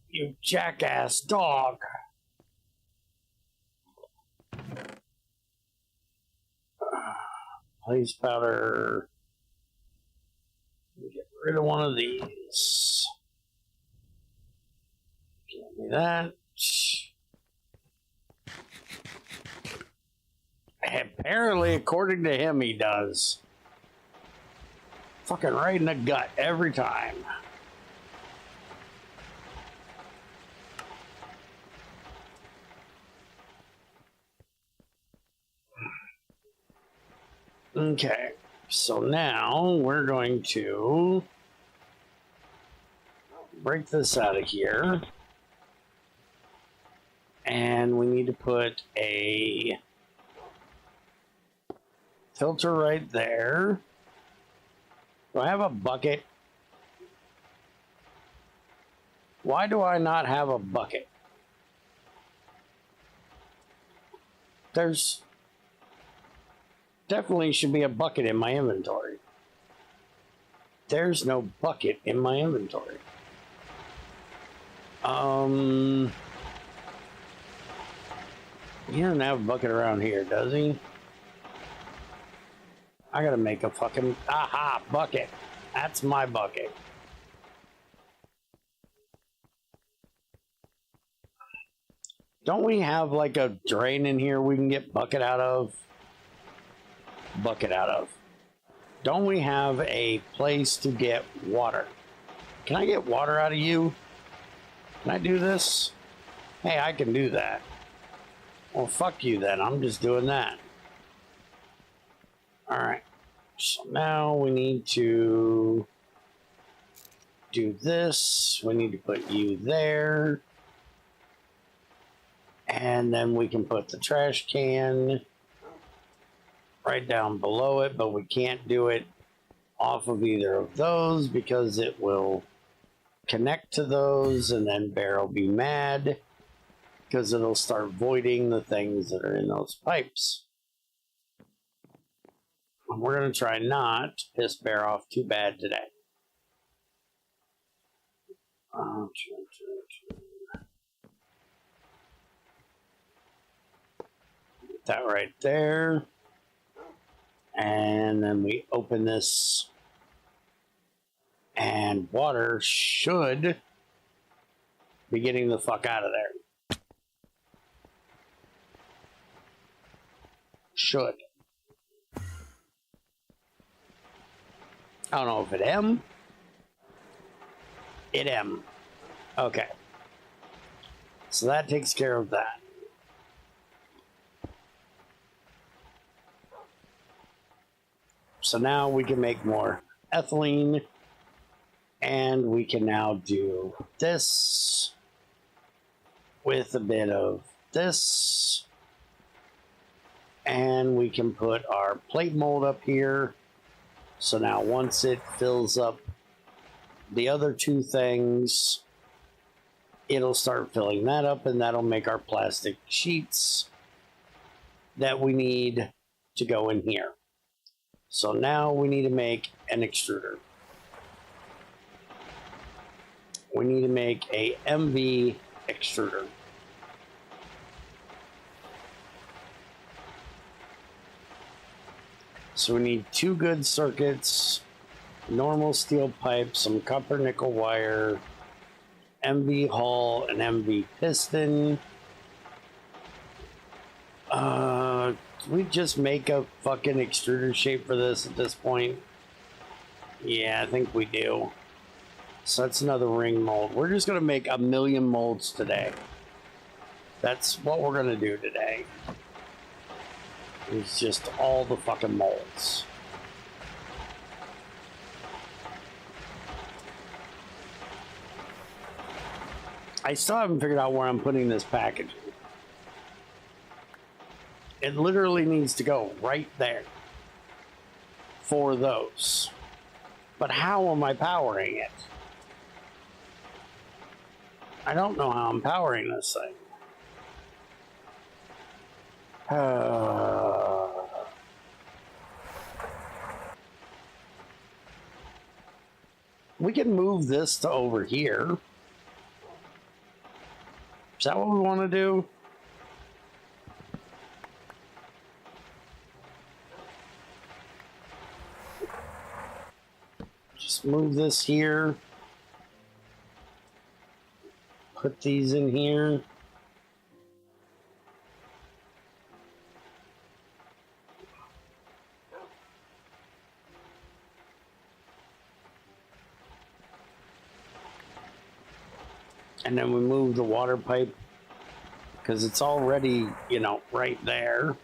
You jackass dog. Place powder. Get rid of one of these. Give me that. Apparently, according to him, he does. Fucking right in the gut every time. Okay, so now we're going to break this out of here. And we need to put a filter right there. Do I have a bucket? Why do I not have a bucket? There's definitely should be a bucket in my inventory. There's no bucket in my inventory. He doesn't have a bucket around here, does he? I gotta make a fucking bucket. That's my bucket. Don't we have like a drain in here we can get bucket out of? Bucket out of. Don't we have a place to get water? Can I get water out of you? Can I do this? Hey, I can do that. Well, fuck you then. I'm just doing that. Alright. So now we need to do this. We need to put you there. And then we can put the trash can right down below it, but we can't do it off of either of those because it will connect to those, and then Bear will be mad because it'll start voiding the things that are in those pipes. And we're going to try not to piss Bear off too bad today. Get that right there. And then we open this, and water should be getting the fuck out of there. Should. I don't know if it M. It M. Okay. So that takes care of that. So now we can make more ethylene, and we can now do this with a bit of this, and we can put our plate mold up here. So now once it fills up the other two things, it'll start filling that up, and that'll make our plastic sheets that we need to go in here. So now we need to make an extruder. We need to make a MV extruder. So we need 2 good circuits, normal steel pipe, some copper nickel wire, MV hull, and MV piston. Can we just make a fucking extruder shape for this at this point? Yeah, I think we do. So that's another ring mold. We're just going to make 1,000,000 molds today. That's what we're going to do today. It's just all the fucking molds. I still haven't figured out where I'm putting this packaging. It literally needs to go right there for those. But how am I powering it? I don't know how I'm powering this thing. We can move this to over here. Is that what we want to do? Just move this here. Put these in here. And then we move the water pipe because it's already, you know, right there.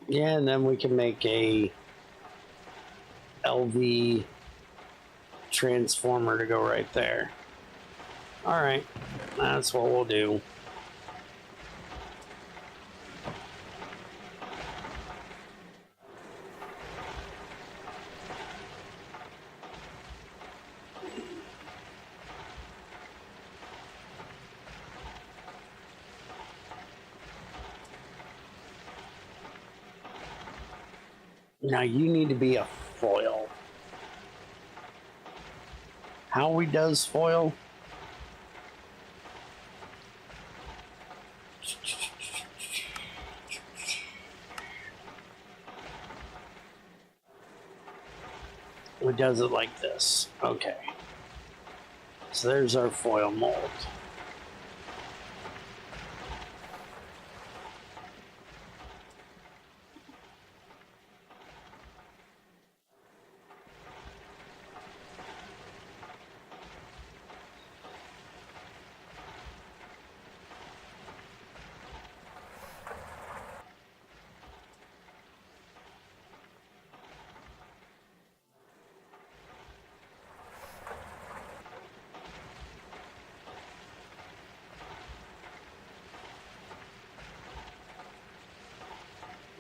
Yeah, and then we can make a LV transformer to go right there. All right, that's what we'll do. Now you need to be a foil. How we does foil? It does it like this. Okay. So there's our foil mold.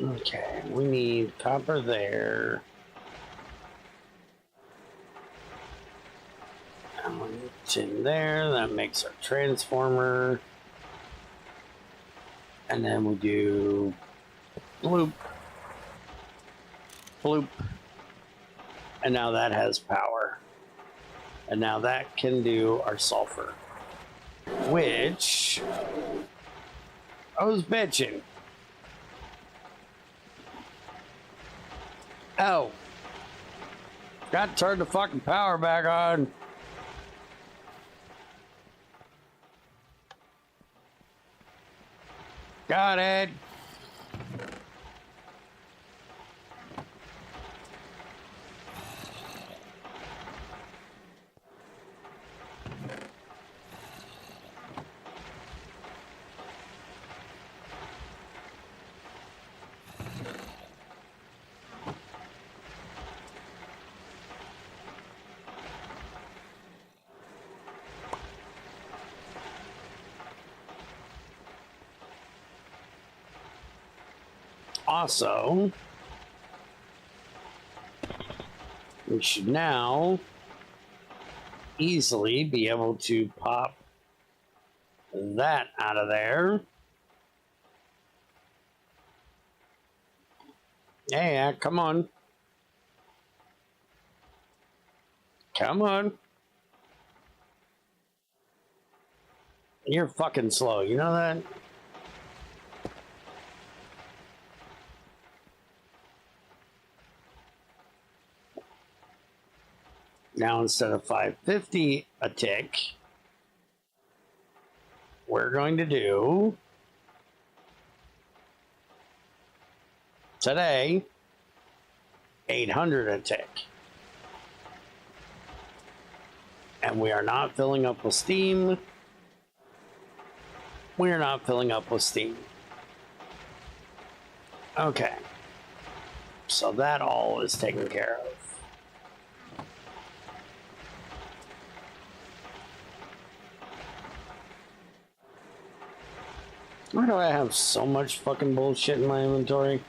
Okay, we need copper there. And we need tin there. That makes our transformer. And then we do bloop, bloop. And now that has power. And now that can do our sulfur. Which I was bitching. Oh. Got to turn the fucking power back on. Got it. Also, we should now easily be able to pop that out of there. Yeah, come on. Come on. You're fucking slow, you know that? Now instead of 550 a tick, we're going to do today 800 a tick. And we are not filling up with steam. We are not filling up with steam. Okay. So that all is taken care of. Why do I have so much fucking bullshit in my inventory?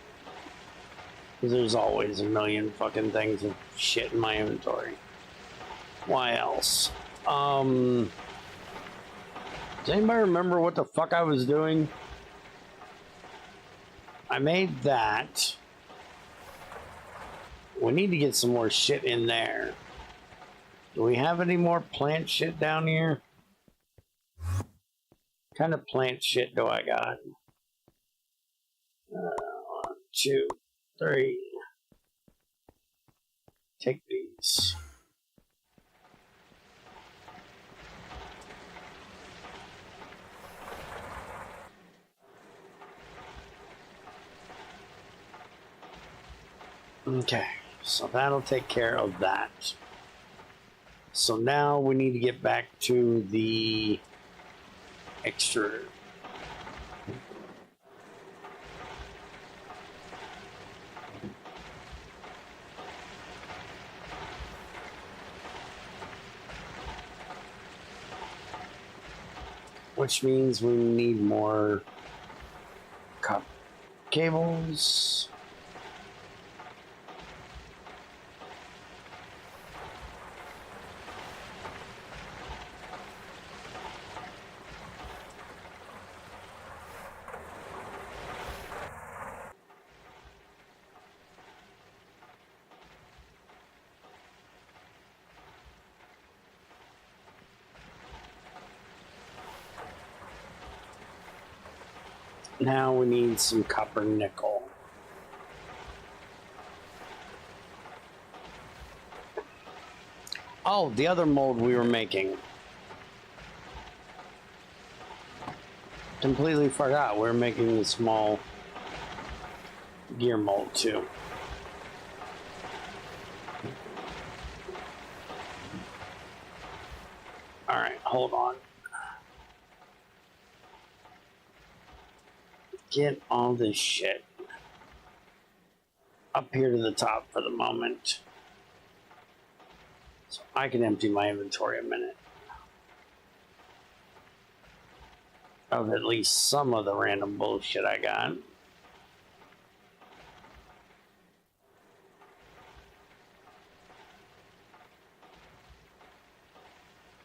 Because there's always a million fucking things of shit in my inventory. Why else? Does anybody remember what the fuck I was doing? I made that. We need to get some more shit in there. Do we have any more plant shit down here? What kind of plant shit do I got? 1, 2, 3. Take these. Okay, so that'll take care of that. So now we need to get back to the extruder. Which means we need more copper cables. Now we need some copper nickel. Oh, the other mold we were making. Completely forgot. We're making the small gear mold too. All right, hold on. Get all this shit up here to the top for the moment. So I can empty my inventory a minute. Of at least some of the random bullshit I got.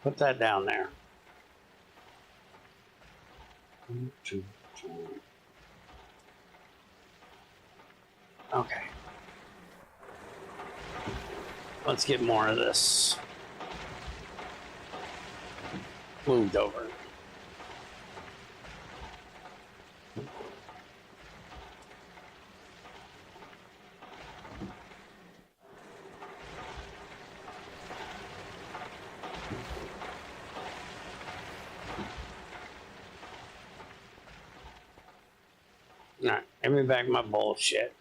put that down there. Okay. Let's get more of this moved over. Alright, give me back my bullshit.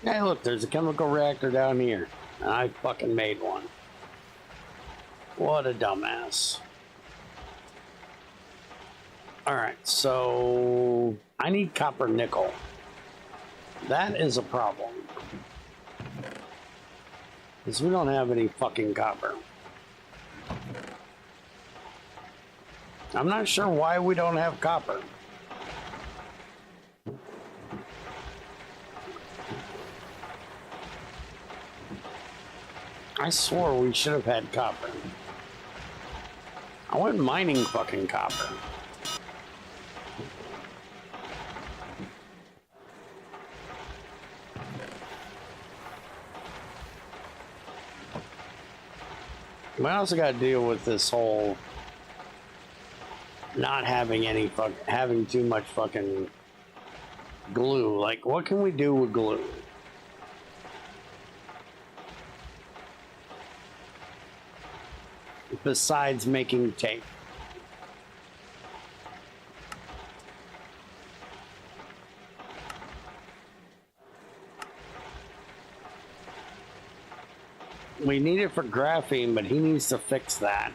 Hey, look, there's a chemical reactor down here. I fucking made one. What a dumbass. Alright, so I need copper nickel. That is a problem. Because we don't have any fucking copper. I'm not sure why we don't have copper. I swore we should have had copper. I went mining fucking copper. We also got to deal with this whole not having having too much fucking glue. Like, what can we do with glue? Besides making tape. We need it for graphene, but he needs to fix that.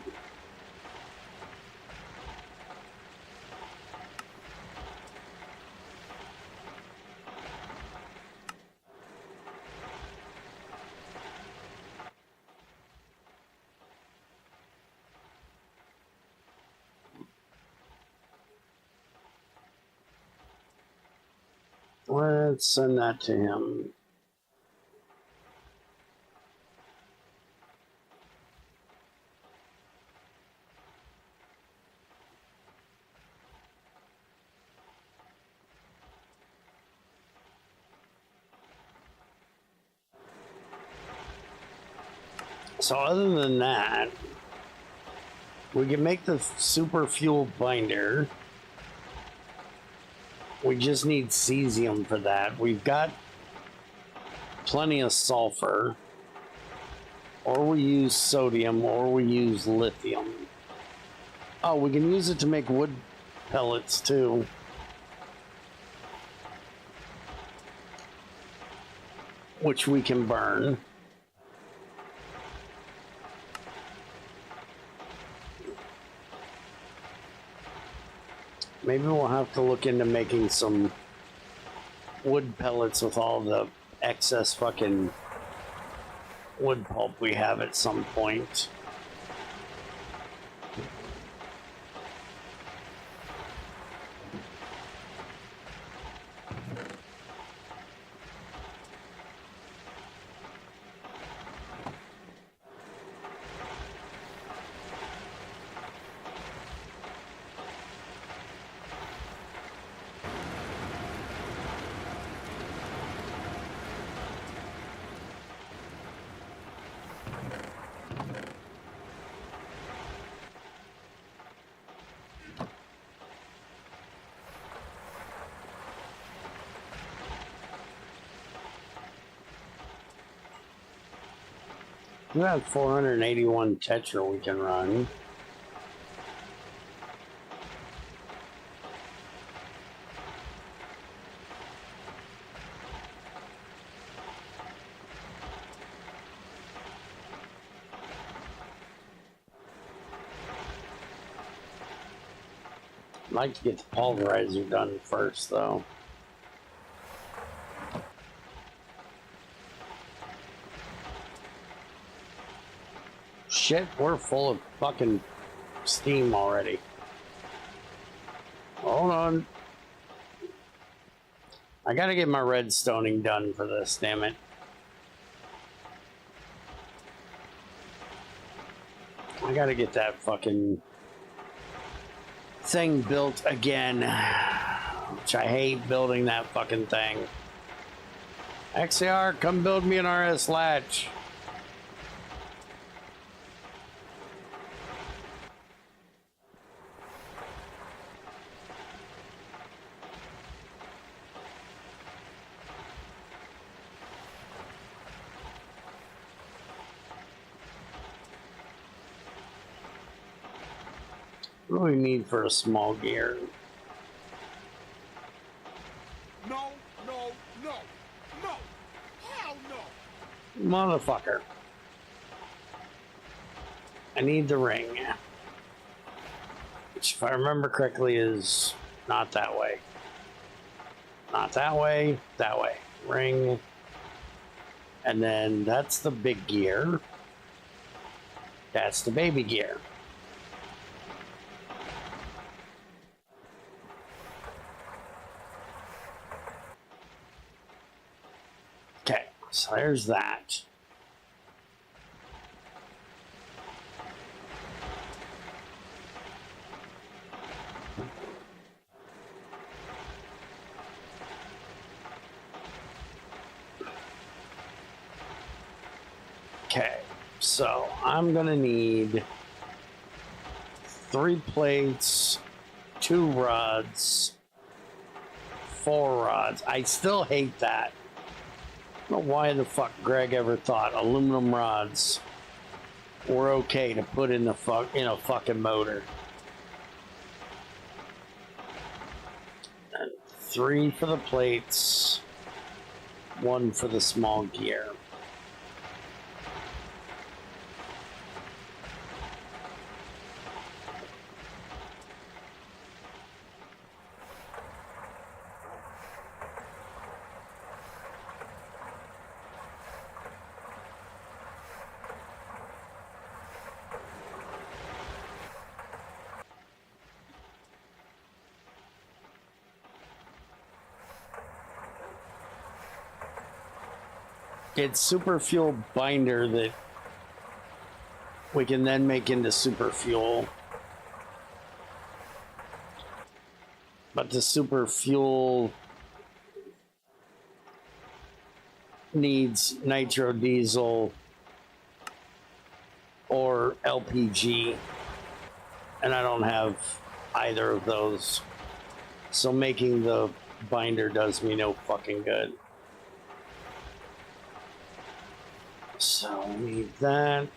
Let's send that to him. So other than that, we can make the super fuel binder. We just need cesium for that. We've got plenty of sulfur. Or we use sodium, or we use lithium. Oh, we can use it to make wood pellets too. Which we can burn. Maybe we'll have to look into making some wood pellets with all the excess fucking wood pulp we have at some point. We have 481 Tetra we can run. I'd like to get the pulverizer done first, though. Shit, we're full of fucking steam already. Hold on. I gotta get my redstoning done for this, damn it. I gotta get that fucking thing built again. Which I hate building that fucking thing. XCR, come build me an RS latch. What do we need for a small gear? No, no, no, no! Hell no! Motherfucker. I need the ring. Which, if I remember correctly, is not that way. Not that way, that way. Ring. And then that's the big gear. That's the baby gear. Okay, so there's that. Okay, so I'm gonna need 3 plates, 2 rods, 4 rods. I still hate that. I don't know why the fuck Greg ever thought aluminum rods were okay to put in a fucking motor. And 3 for the plates, 1 for the small gear. It's super fuel binder that we can then make into super fuel. But the super fuel needs nitro diesel or LPG. And I don't have either of those. So making the binder does me no fucking good. So we need that.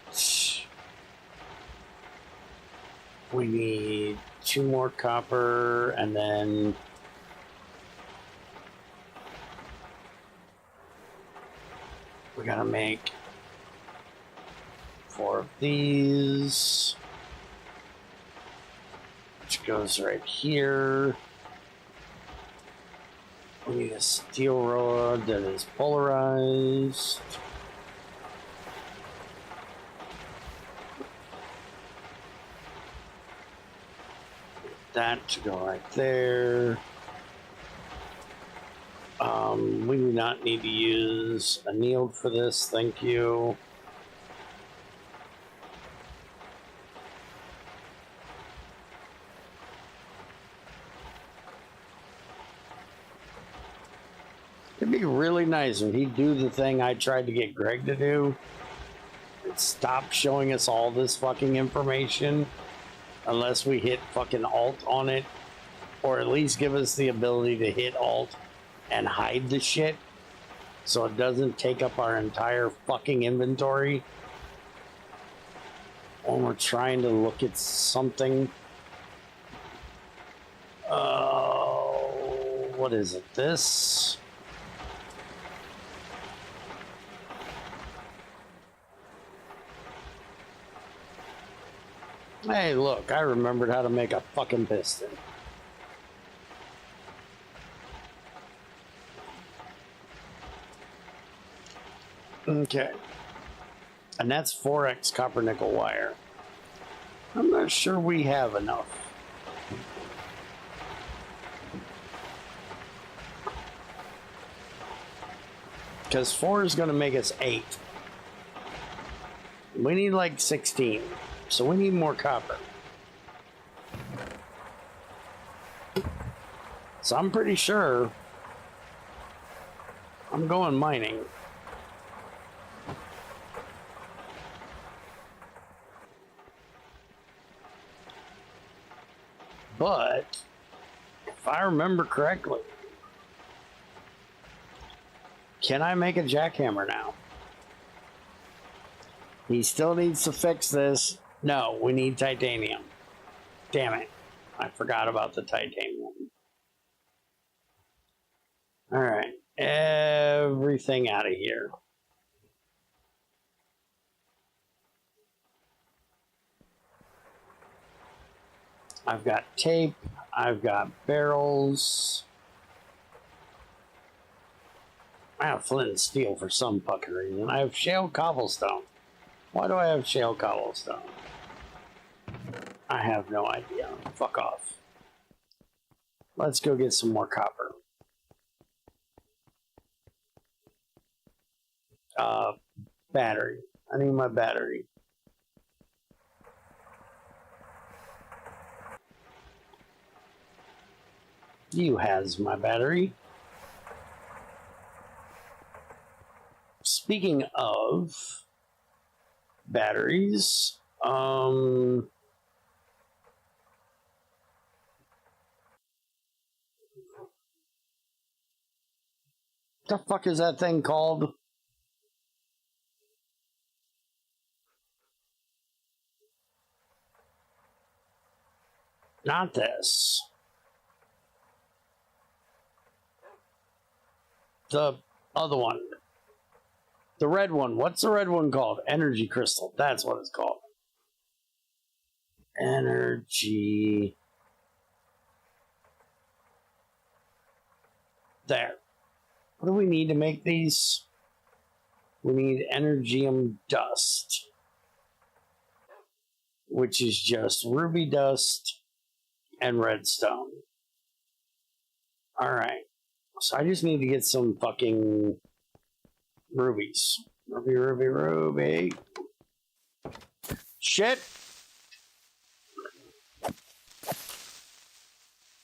We need 2 more copper, and then we gotta make 4 of these, which goes right here. We need a steel rod that is polarized. That to go right there. We do not need to use annealed for this, thank you. It'd be really nice if he'd do the thing I tried to get Greg to do. Stop showing us all this fucking information unless we hit fucking Alt on it, or at least give us the ability to hit Alt and hide the shit so it doesn't take up our entire fucking inventory when we're trying to look at something. What is it? This? Hey, look, I remembered how to make a fucking piston. Okay. And that's 4x copper nickel wire. I'm not sure we have enough. Because 4 is going to make us 8. We need like 16. So we need more copper. So I'm pretty sure I'm going mining. But if I remember correctly, can I make a jackhammer now? He still needs to fix this. No, we need titanium. Damn it. I forgot about the titanium. All right. Everything out of here. I've got tape. I've got barrels. I have flint and steel for some fucking reason. I have shale cobblestone. Why do I have shale cobblestone? I have no idea. Fuck off. Let's go get some more copper. Battery. I need my battery. You has my battery. Speaking of batteries, the fuck is that thing called? Not this. The other one. The red one. What's the red one called? Energy crystal. That's what it's called. Energy. There. What do we need to make these? We need energium dust, which is just ruby dust and redstone. All right. So I just need to get some fucking rubies. Ruby, ruby, ruby. Shit.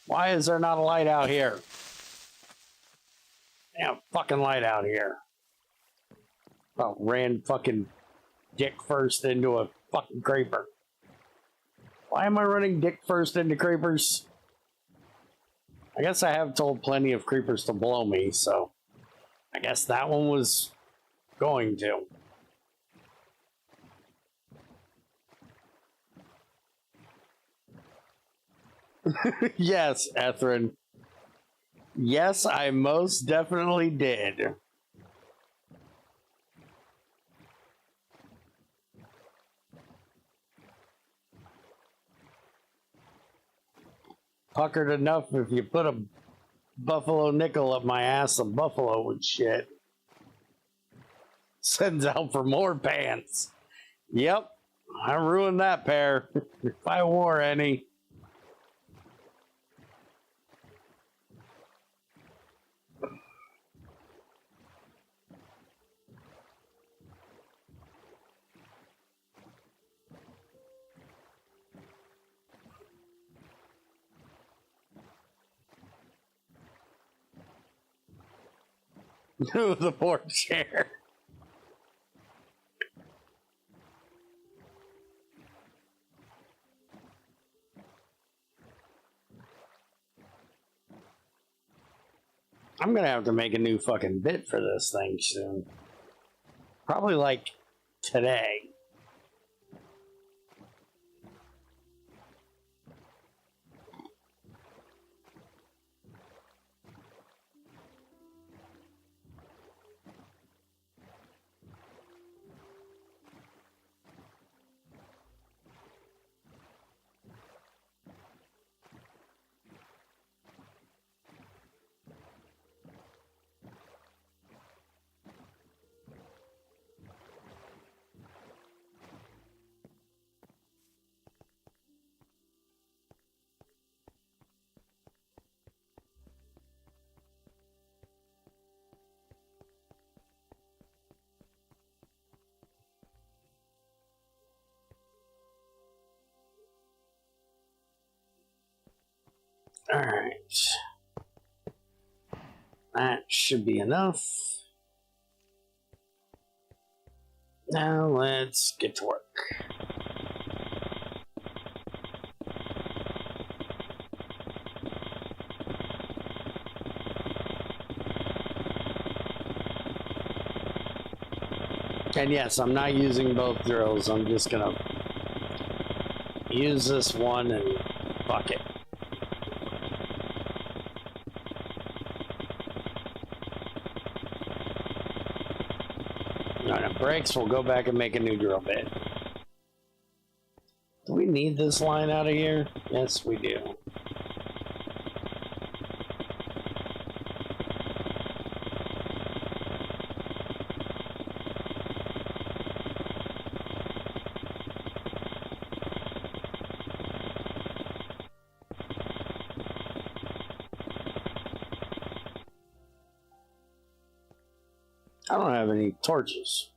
Why is there not a light out here? Damn fucking light out here. Oh, ran fucking dick first into a fucking creeper. Why am I running dick first into creepers? I guess I have told plenty of creepers to blow me, so I guess that one was going to. Yes, Ethrin. Yes, I most definitely did. Puckered enough if you put a buffalo nickel up my ass, a buffalo would shit. Sends out for more pants. Yep, I ruined that pair. If I wore any. The poor chair. I'm gonna have to make a new fucking bit for this thing soon. Probably like today. Alright. That should be enough. Now let's get to work. And yes, I'm not using both drills. I'm just gonna use this one and fuck it. When it breaks, we'll go back and make a new drill bit. Do we need this line out of here? Yes, we do. I don't have any torches.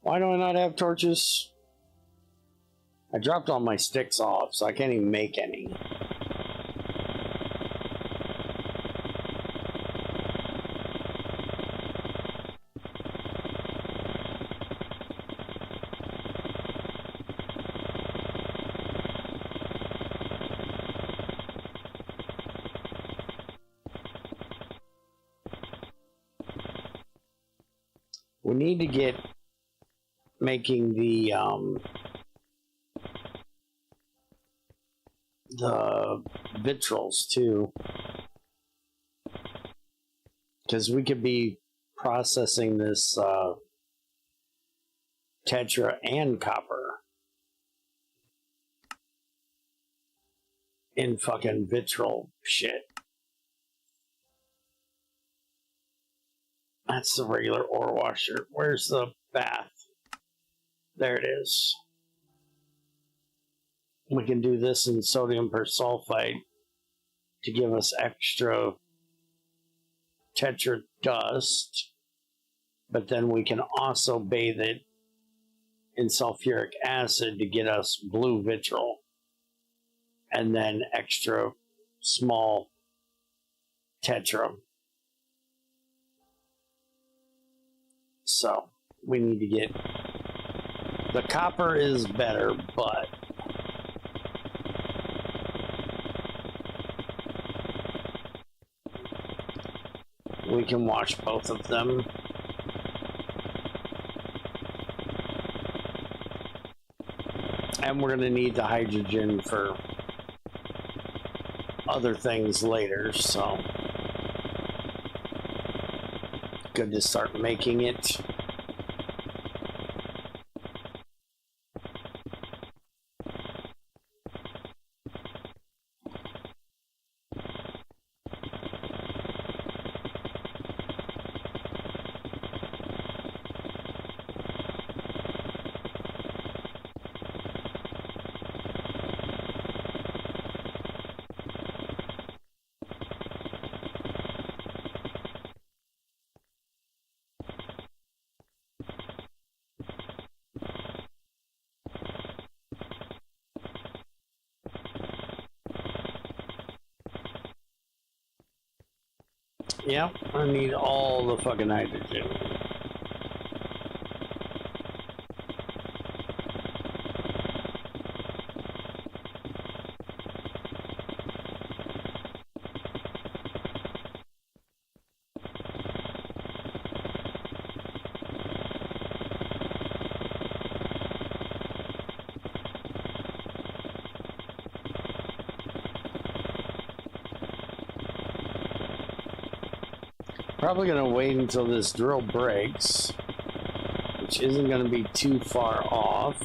Why do I not have torches? I dropped all my sticks off, so I can't even make any. We need to get making the vitrals too, because we could be processing this tetra and copper in fucking vitral shit. That's the regular ore washer. Where's the bath? There it is. We can do this in sodium persulfide to give us extra tetra dust, but then we can also bathe it in sulfuric acid to get us blue vitriol, and then extra small tetra. So we need to get the copper is better, but we can wash both of them. And we're going to need the hydrogen for other things later, so good to start making it. Yep, I need all the fucking hydrogen. Probably gonna wait until this drill breaks, which isn't gonna be too far off,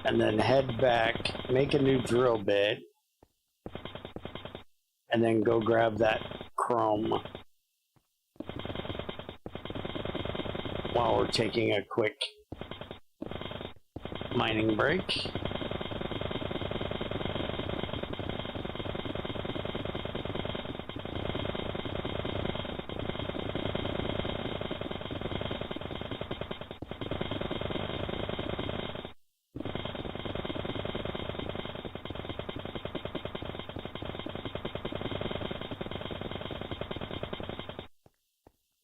and then head back, make a new drill bit, and then go grab that chrome while we're taking a quick mining break.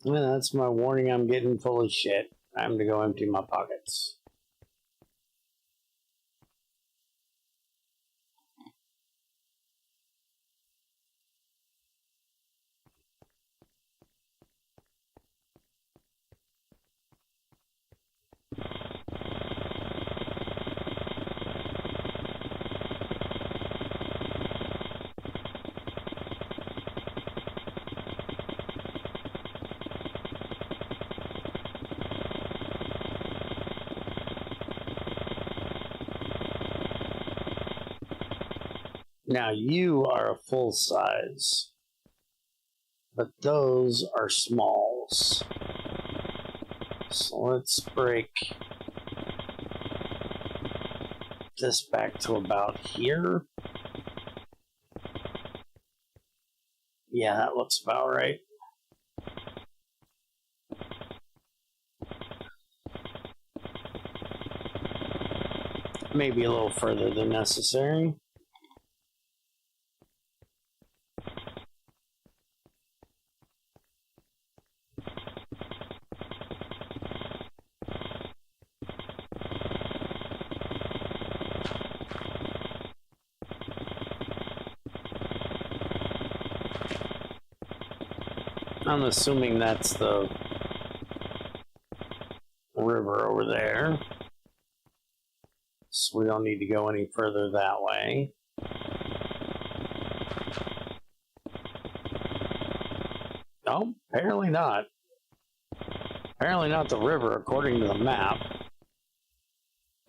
Well, that's my warning. I'm getting full of shit. Time to go empty my pockets. Now you are a full size, but those are smalls. So let's break this back to about here. Yeah, that looks about right. Maybe a little further than necessary. I'm assuming that's the river over there. So we don't need to go any further that way. No, apparently not. Apparently not the river according to the map.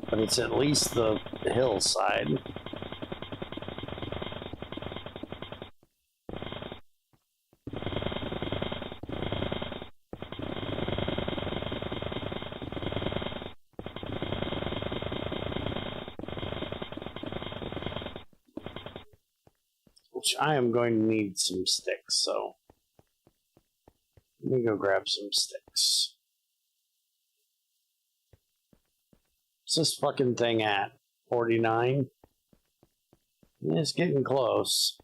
But it's at least the hillside. Which I am going to need some sticks, so let me go grab some sticks. What's this fucking thing at? 49? It's getting close.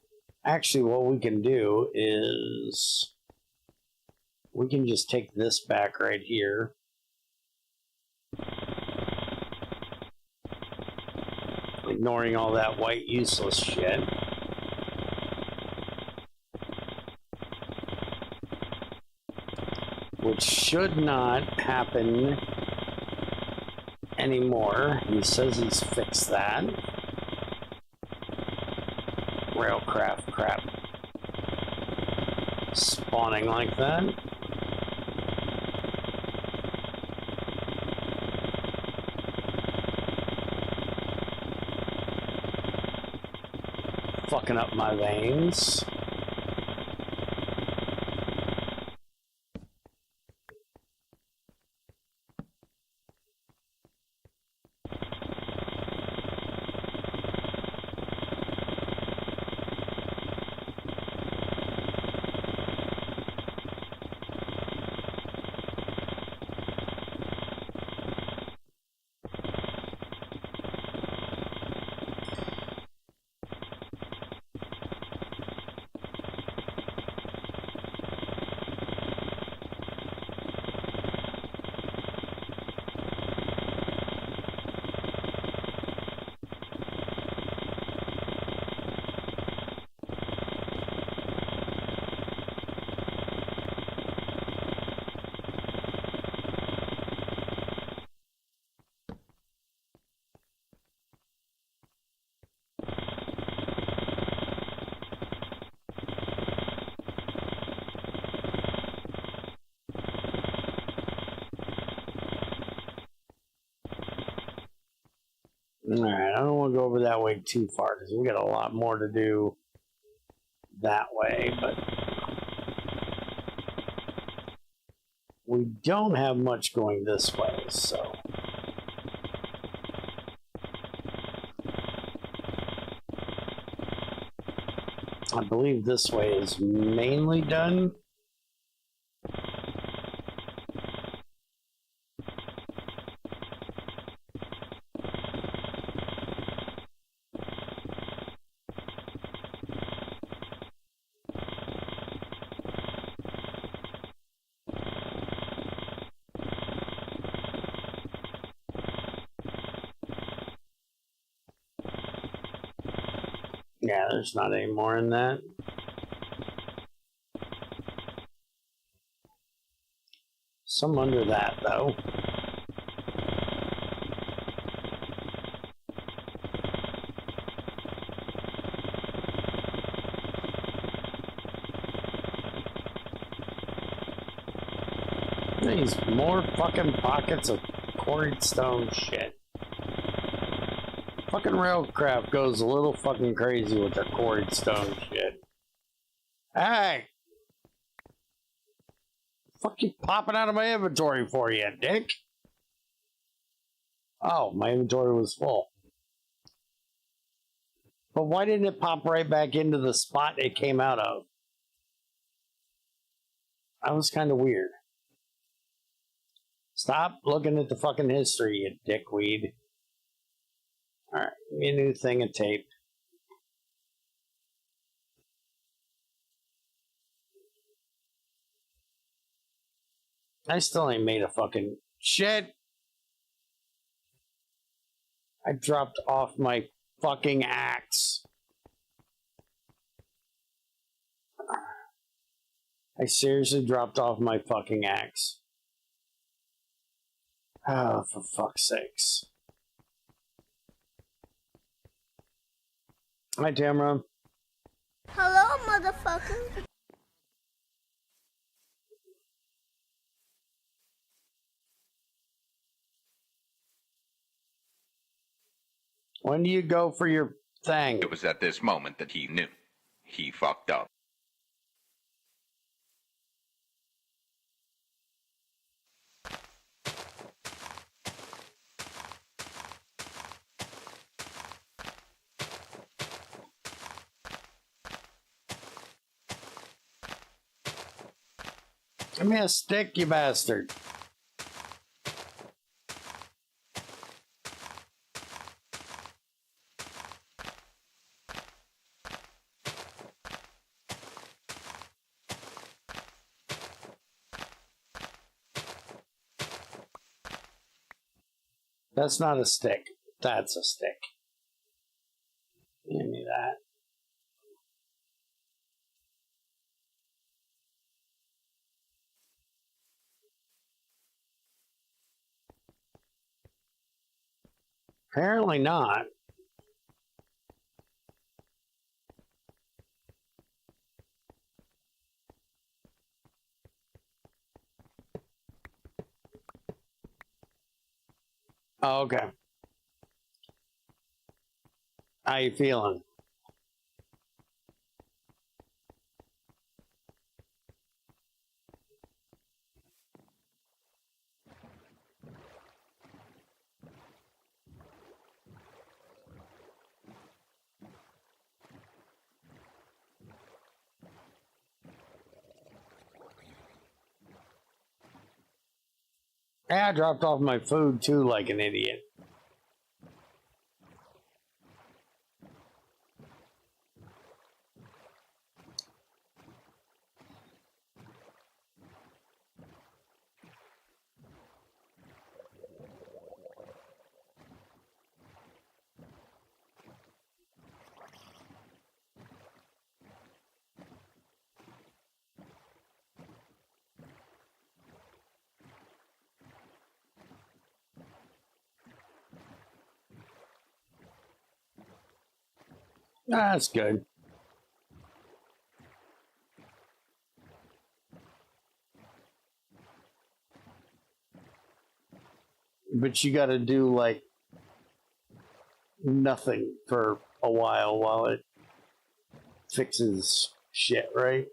Actually, what we can do is we can just take this back right here. Ignoring all that white useless shit. Which should not happen anymore. He says he's fixed that. Railcraft crap. Spawning like that. Fucking up my veins. Alright, I don't want to go over that way too far because we got a lot more to do that way, but we don't have much going this way, so I believe this way is mainly done. Yeah, there's not any more in that. Some under that, though. These more fucking pockets of quarried stone shit. Fucking Railcraft goes a little fucking crazy with their quarried stone shit. Hey! Fuck you popping out of my inventory for you, dick? Oh, my inventory was full. But why didn't it pop right back into the spot it came out of? That was kind of weird. Stop looking at the fucking history, you dickweed. Alright, give me a new thing of tape. I still ain't made a fucking shit. I dropped off my fucking axe. I seriously dropped off my fucking axe. Oh, for fuck's sakes. Hi, Tamara. Hello, motherfucker. When do you go for your thing? It was at this moment that he knew. He fucked up. Give me a stick, you bastard. That's not a stick. That's a stick. Give me that. Apparently not. Oh, okay. How you feeling? Yeah, I dropped off my food too like an idiot. That's good. But you got to do like nothing for a while it fixes shit, right?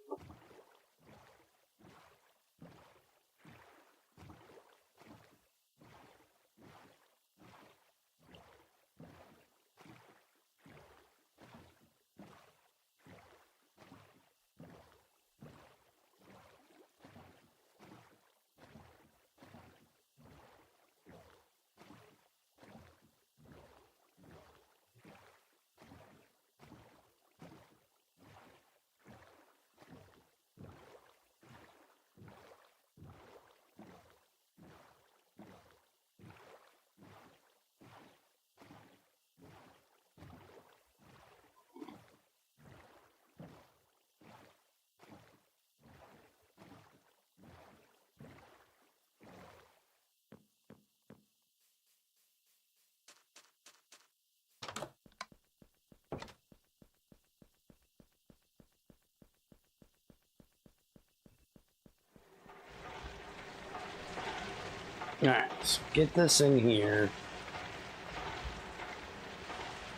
Alright, so get this in here.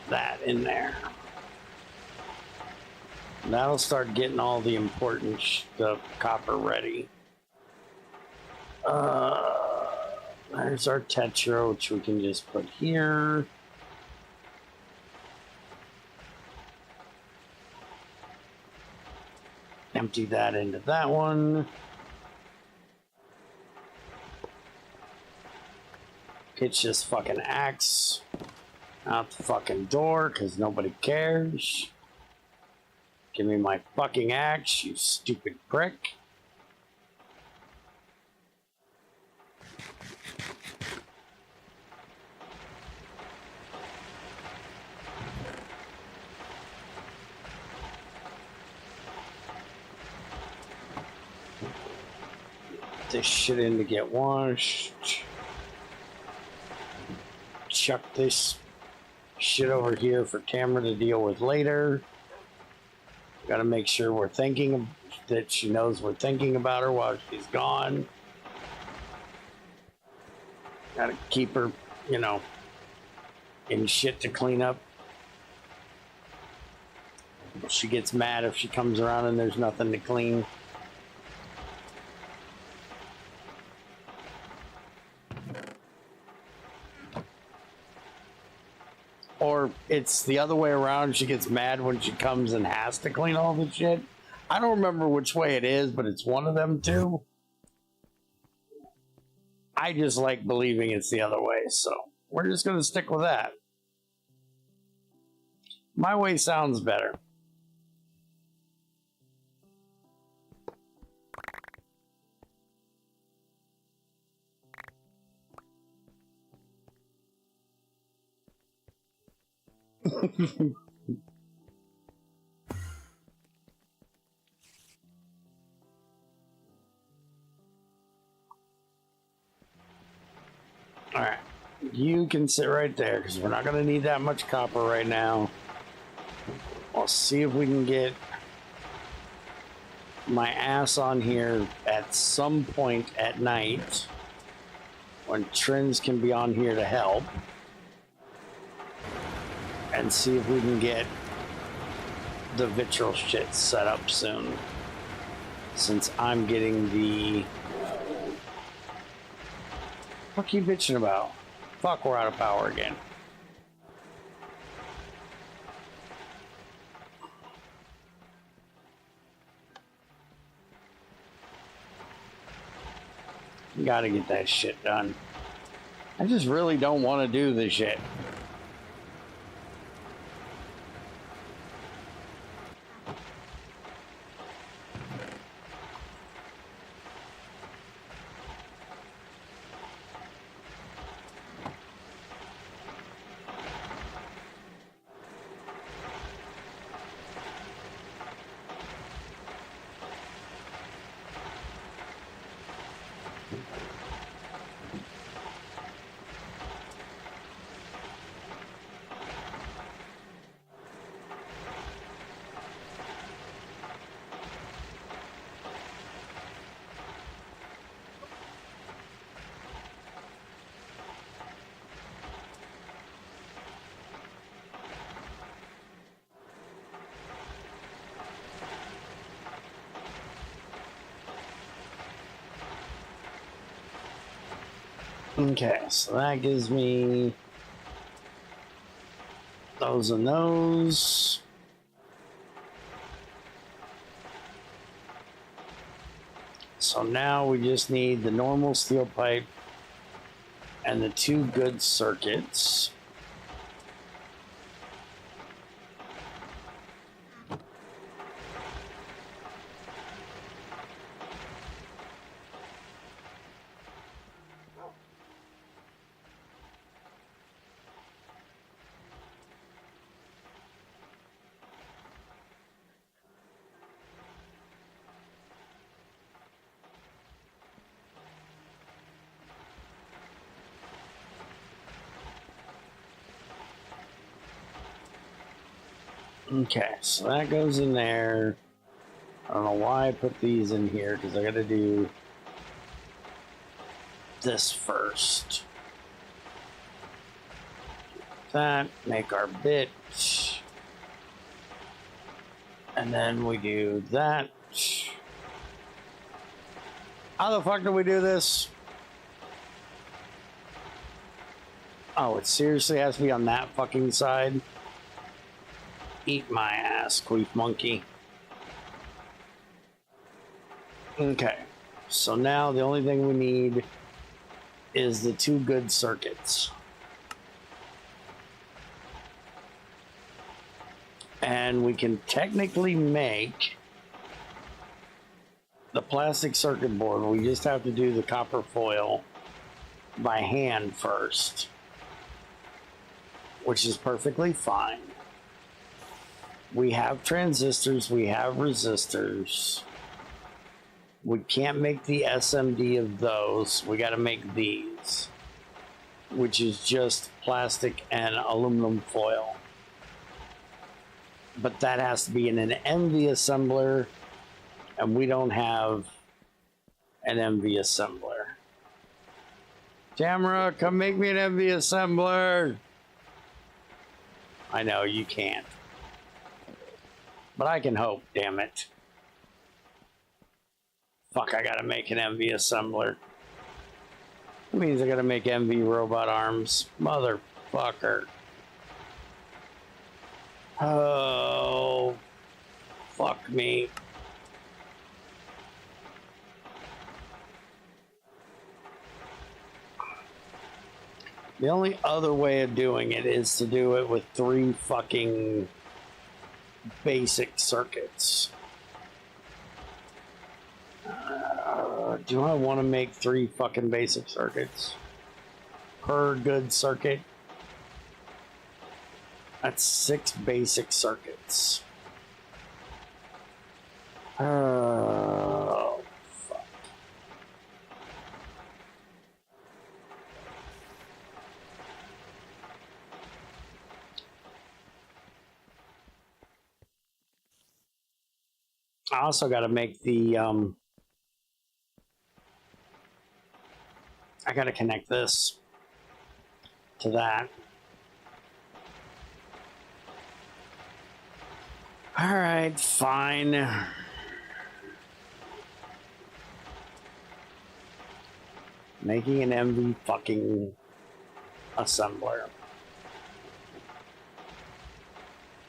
That in there. That'll start getting all the important stuff, copper ready. There's our tetra, which we can just put here. Empty that into that one. Pitch this fucking axe out the fucking door because nobody cares. Give me my fucking axe, you stupid prick. This shit in to get washed. Chuck this shit over here for Tamara to deal with later. Gotta make sure we're thinking that she knows we're thinking about her while she's gone. Gotta keep her, you know, in shit to clean up. She gets mad if she comes around and there's nothing to clean. Or it's the other way around. She gets mad when she comes and has to clean all the shit. I don't remember which way it is, but it's one of them two. I just like believing it's the other way, so we're just going to stick with that. My way sounds better. Alright, you can sit right there because we're not going to need that much copper right now. I'll see if we can get my ass on here at some point at night when Trins can be on here to help. And see if we can get the vitriol shit set up soon. Since I'm getting the... What are you bitching about? Fuck, we're out of power again. Gotta get that shit done. I just really don't want to do this shit. Okay, so that gives me those and those. So now we just need the normal steel pipe and the two good circuits. Okay, so that goes in there. I don't know why I put these in here because I got to do this first. That, make our bit. And then we do that. How the fuck do we do this? Oh, it seriously has to be on that fucking side? Eat my ass, queef monkey. Okay, so now the only thing we need is the two good circuits. And we can technically make the plastic circuit board. We just have to do the copper foil by hand first, which is perfectly fine. We have transistors, we have resistors. We can't make the SMD of those. We got to make these, which is just plastic and aluminum foil. But that has to be in an MV assembler, and we don't have an MV assembler. Tamara, come make me an MV assembler. I know you can't, but I can hope, damn it. Fuck, I gotta make an MV assembler. That means I gotta make MV robot arms. Motherfucker. Oh, fuck me. The only other way of doing it is to do it with 3 fucking basic circuits. Do I want to make 3 fucking basic circuits per good circuit? That's 6 basic circuits. Oh, fuck. I also got to make the, I got to connect this to that. All right, fine. Making an MV fucking assembler.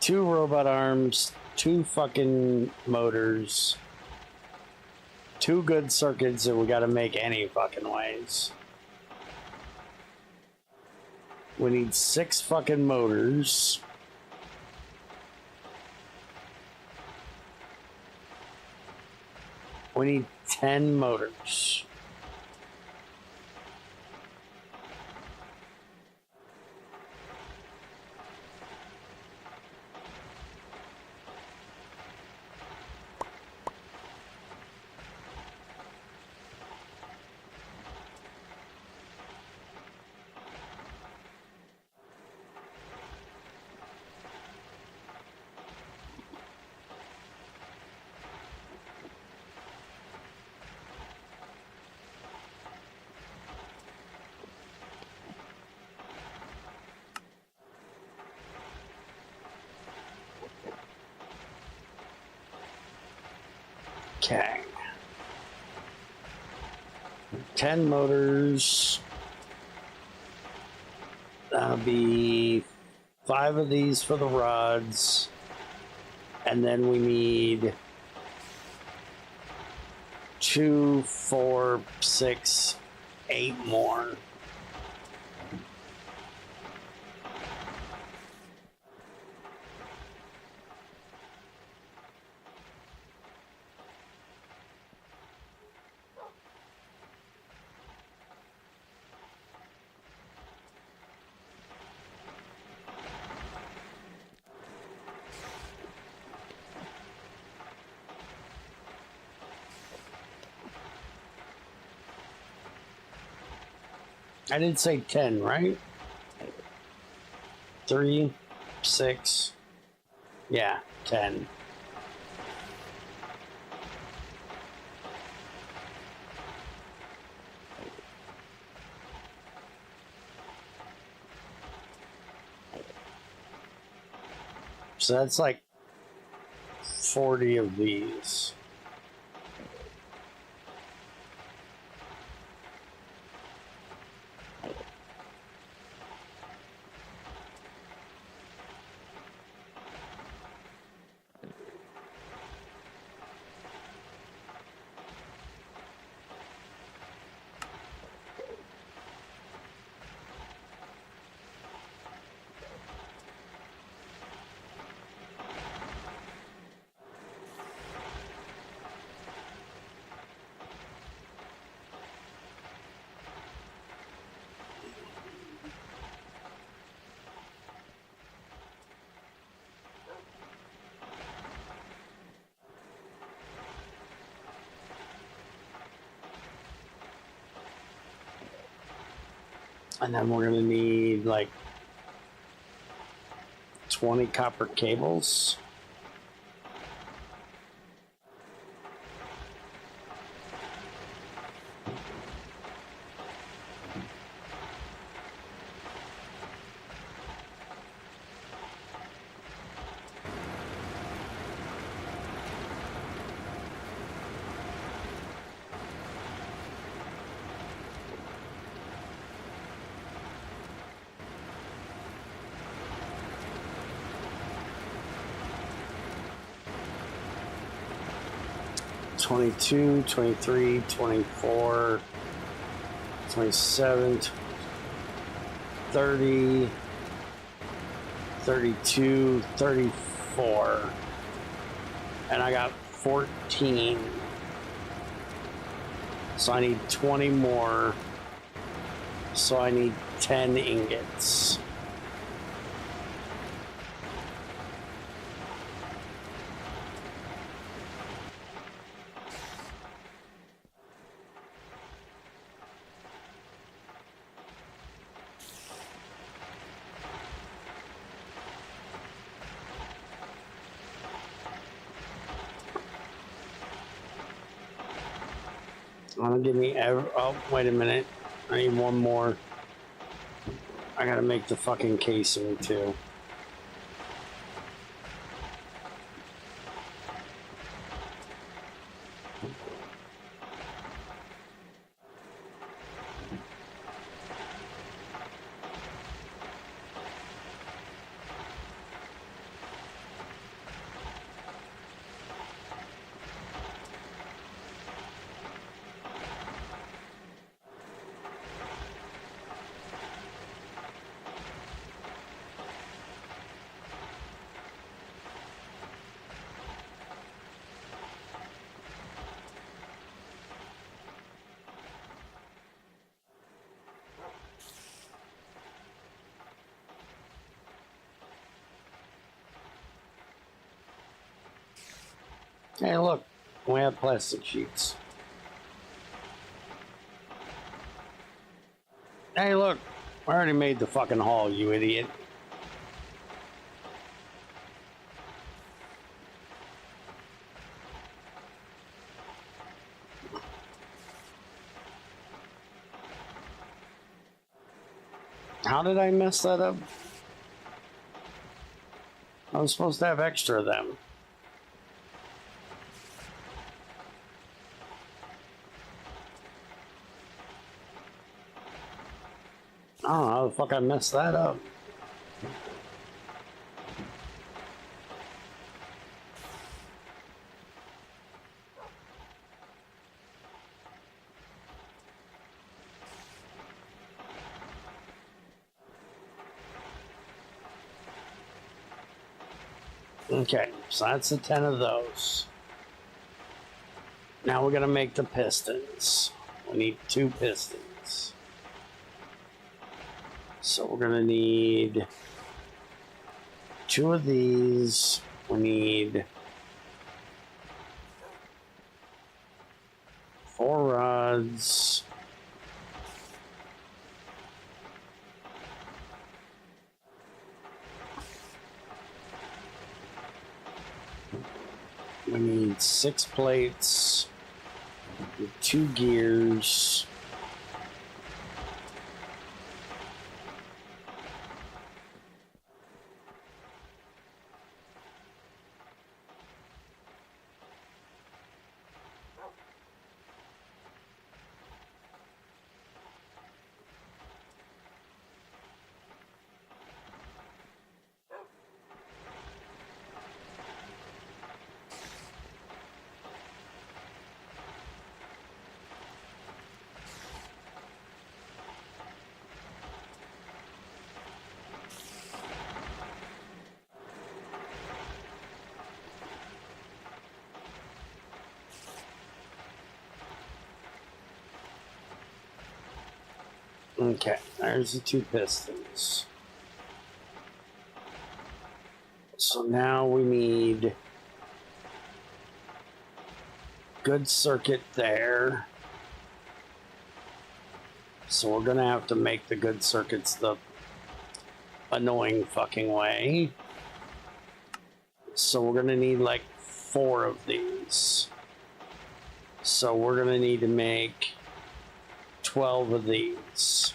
2 robot arms, 2 fucking motors, 2 good circuits that we gotta make any fucking ways. We need 6 fucking motors. We need 10 motors. Okay. 10 motors. That'll be 5 of these for the rods. And then we need 2, 4, 6, 8 more. I did say 10, right? 3, 6, yeah, 10. So that's like 40 of these. And then we're going to need like 20 copper cables. $22, $23, $24, $27, $30, $32, $34, and I got 14. So I need 20 more. So I need 10 ingots. Give me oh, wait a minute. I need one more. I gotta make the fucking casing too. Hey, look, we have plastic sheets. Hey, look, I already made the fucking haul, you idiot. How did I mess that up? I was supposed to have extra of them. I don't know how the fuck I messed that up. Okay, so that's the 10 of those. Now we're gonna make the pistons. We need 2 pistons. So we're gonna need 2 of these. We need 4 rods. We need 6 plates, 2 gears. Okay, there's the 2 pistons. So now we need good circuit there. So we're gonna have to make the good circuits the annoying fucking way. So we're gonna need like 4 of these. So we're gonna need to make 12 of these.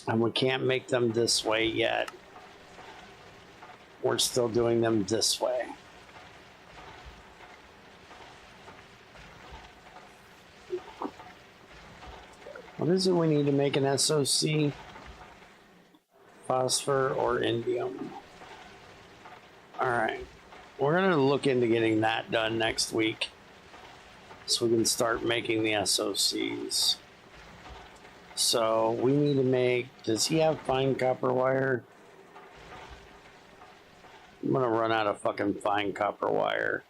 And we can't make them this way yet. We're still doing them this way. What is it we need to make an SOC? Phosphor or indium? Alright. We're going to look into getting that done next week. So we can start making the SOCs. So we need to make... Does he have fine copper wire? I'm going to run out of fucking fine copper wire.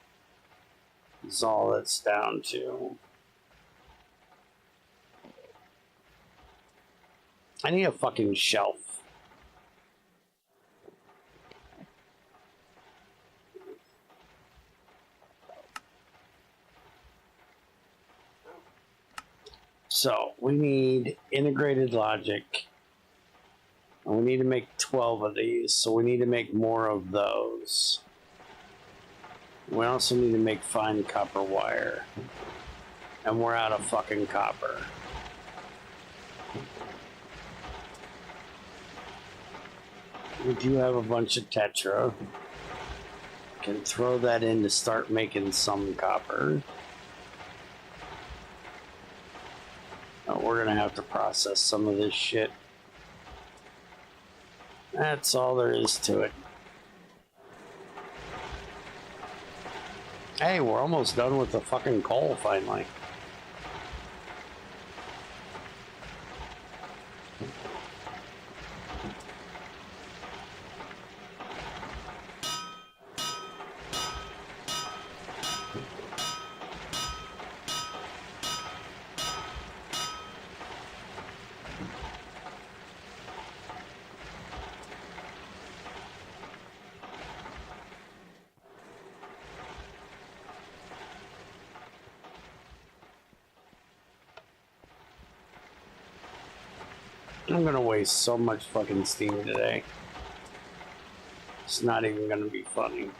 That's all that's down to. I need a fucking shelf. So we need integrated logic. And we need to make 12 of these, so we need to make more of those. We also need to make fine copper wire. And we're out of fucking copper. We do have a bunch of tetra. Can throw that in to start making some copper. Oh, we're gonna have to process some of this shit. That's all there is to it. Hey, we're almost done with the fucking coal finally. I'm gonna waste so much fucking steam today. It's not even gonna be funny.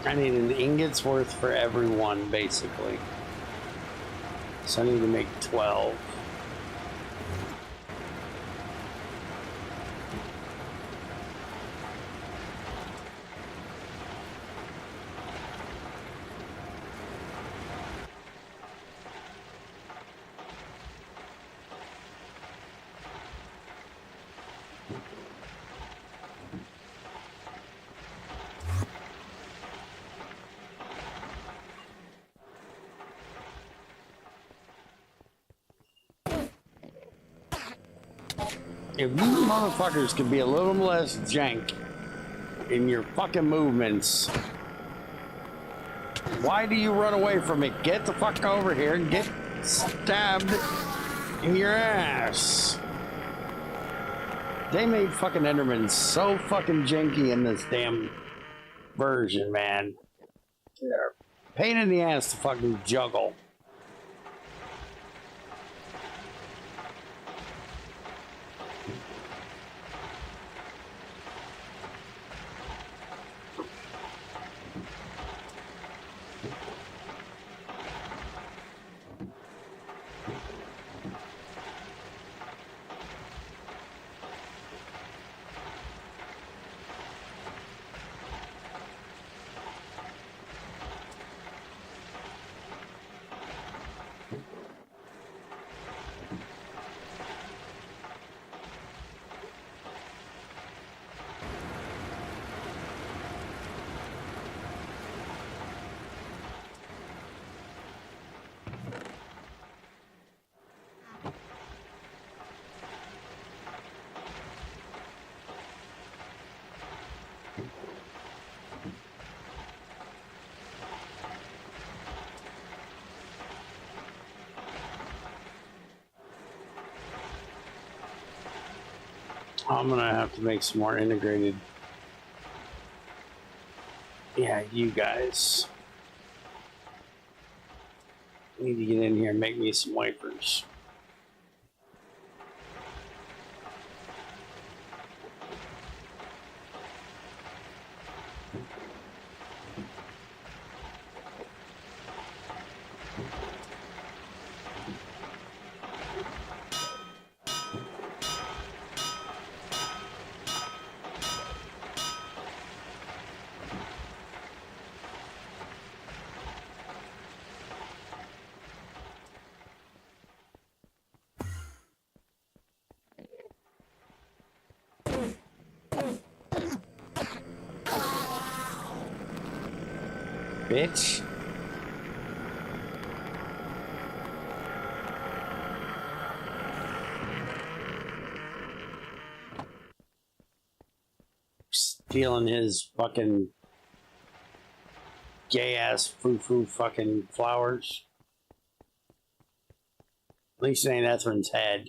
I need an ingot's worth for every one, basically. So I need to make 12. If you motherfuckers could be a little less jank in your fucking movements, why do you run away from it? Get the fuck over here and get stabbed in your ass. They made fucking Enderman so fucking janky in this damn version, man. They're a pain in the ass to fucking juggle. I'm gonna have to make some more integrated. Yeah, you guys need to get in here and make me some wafers. Bitch. Stealing his fucking gay ass foo fucking flowers. At least it ain't Etherin's head.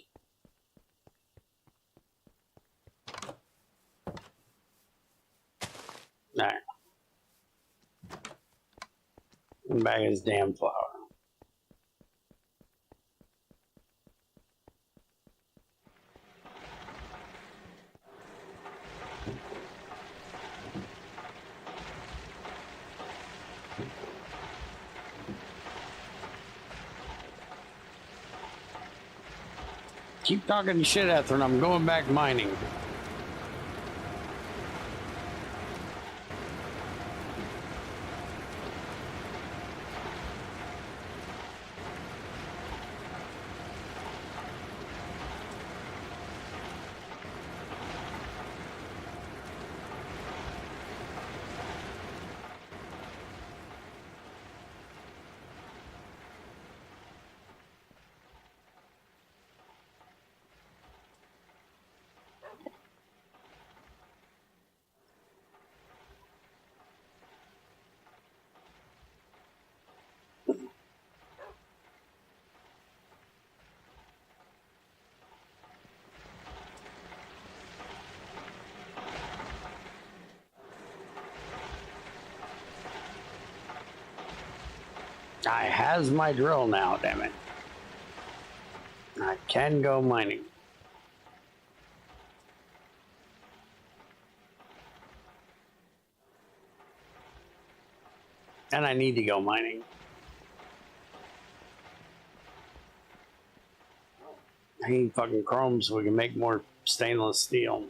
Alright. Back his damn flower. Keep talking shit, Etherin. I'm going back mining. I has my drill now, damn it. I can go mining. And I need to go mining. I need fucking chrome so we can make more stainless steel.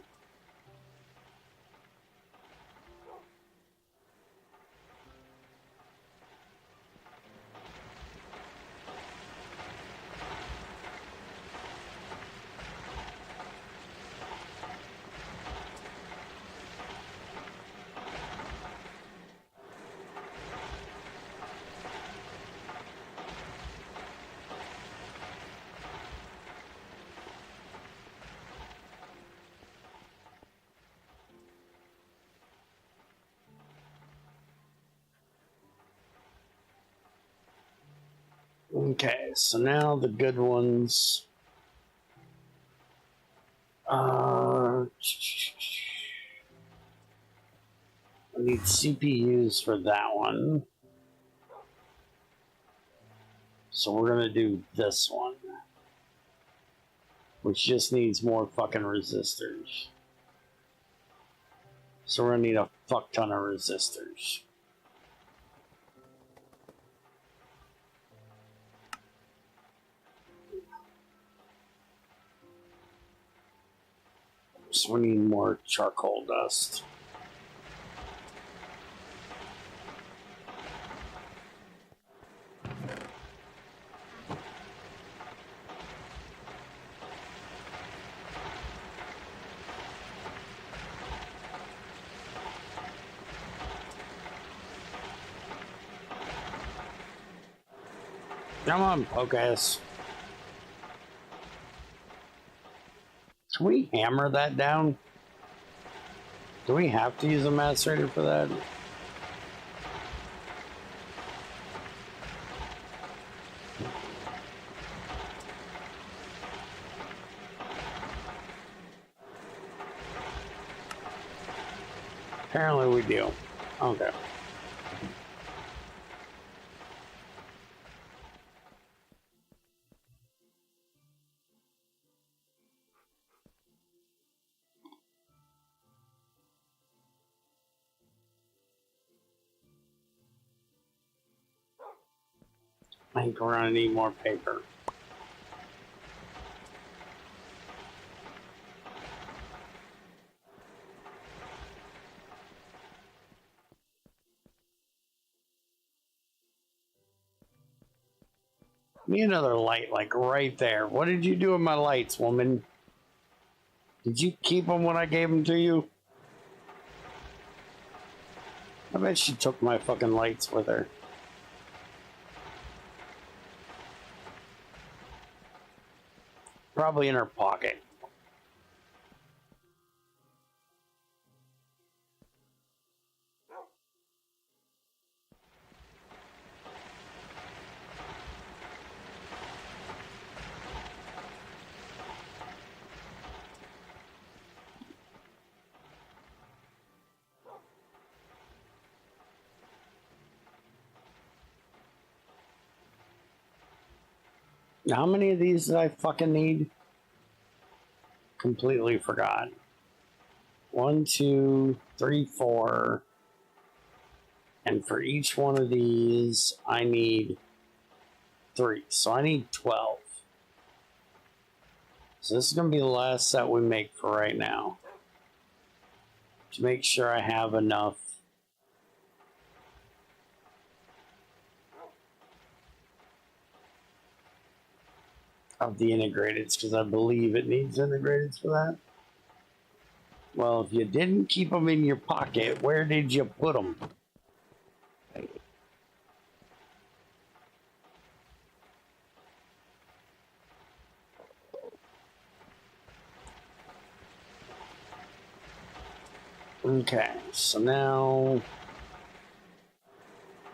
Okay, so now the good ones. I need CPUs for that one. So we're gonna do this one, which just needs more fucking resistors. So we're gonna need a fuck ton of resistors. So we need more charcoal dust. Come on, poke ass. Can we hammer that down? Do we have to use a macerator for that? Apparently we do. Okay. I think we're gonna need more paper. Need another light, like right there. What did you do with my lights, woman? Did you keep them when I gave them to you? I bet she took my fucking lights with her. Probably in her pocket. How many of these did I fucking need? Completely forgot. 1, 2, 3, 4. And for each one of these, I need 3. So I need 12. So this is going to be the last set we make for right now. To make sure I have enough. Of the integrateds, because I believe it needs integrateds for that. Well, if you didn't keep them in your pocket, where did you put them? Okay, so now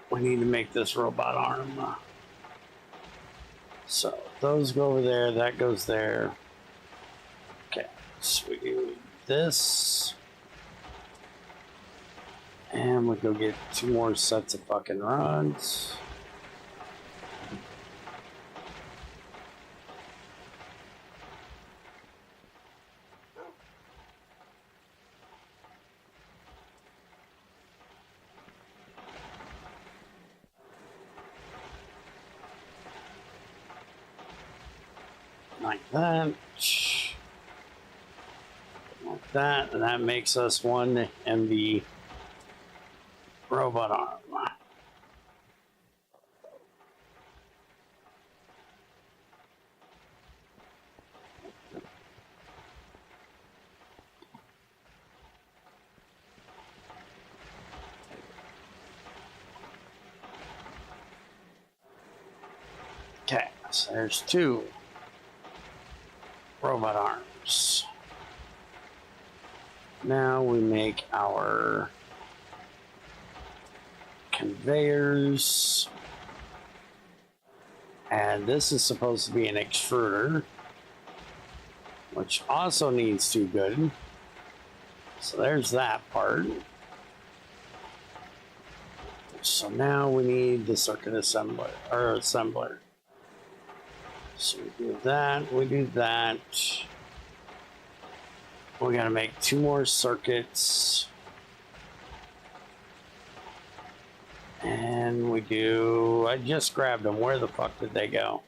we need to make this robot arm. So those go over there, that goes there. Okay, so we do this. And we go get 2 more sets of fucking rods. Like that. Like that. And that makes us 1 MB robot arm. Okay, so there's 2 robot arms. Now we make our conveyors. And this is supposed to be an extruder, which also needs 2 good. So there's that part. So now we need the circuit assembler, or assembler. So we do that, we do that. We gotta make 2 more circuits. And we do, I just grabbed them. Where the fuck did they go?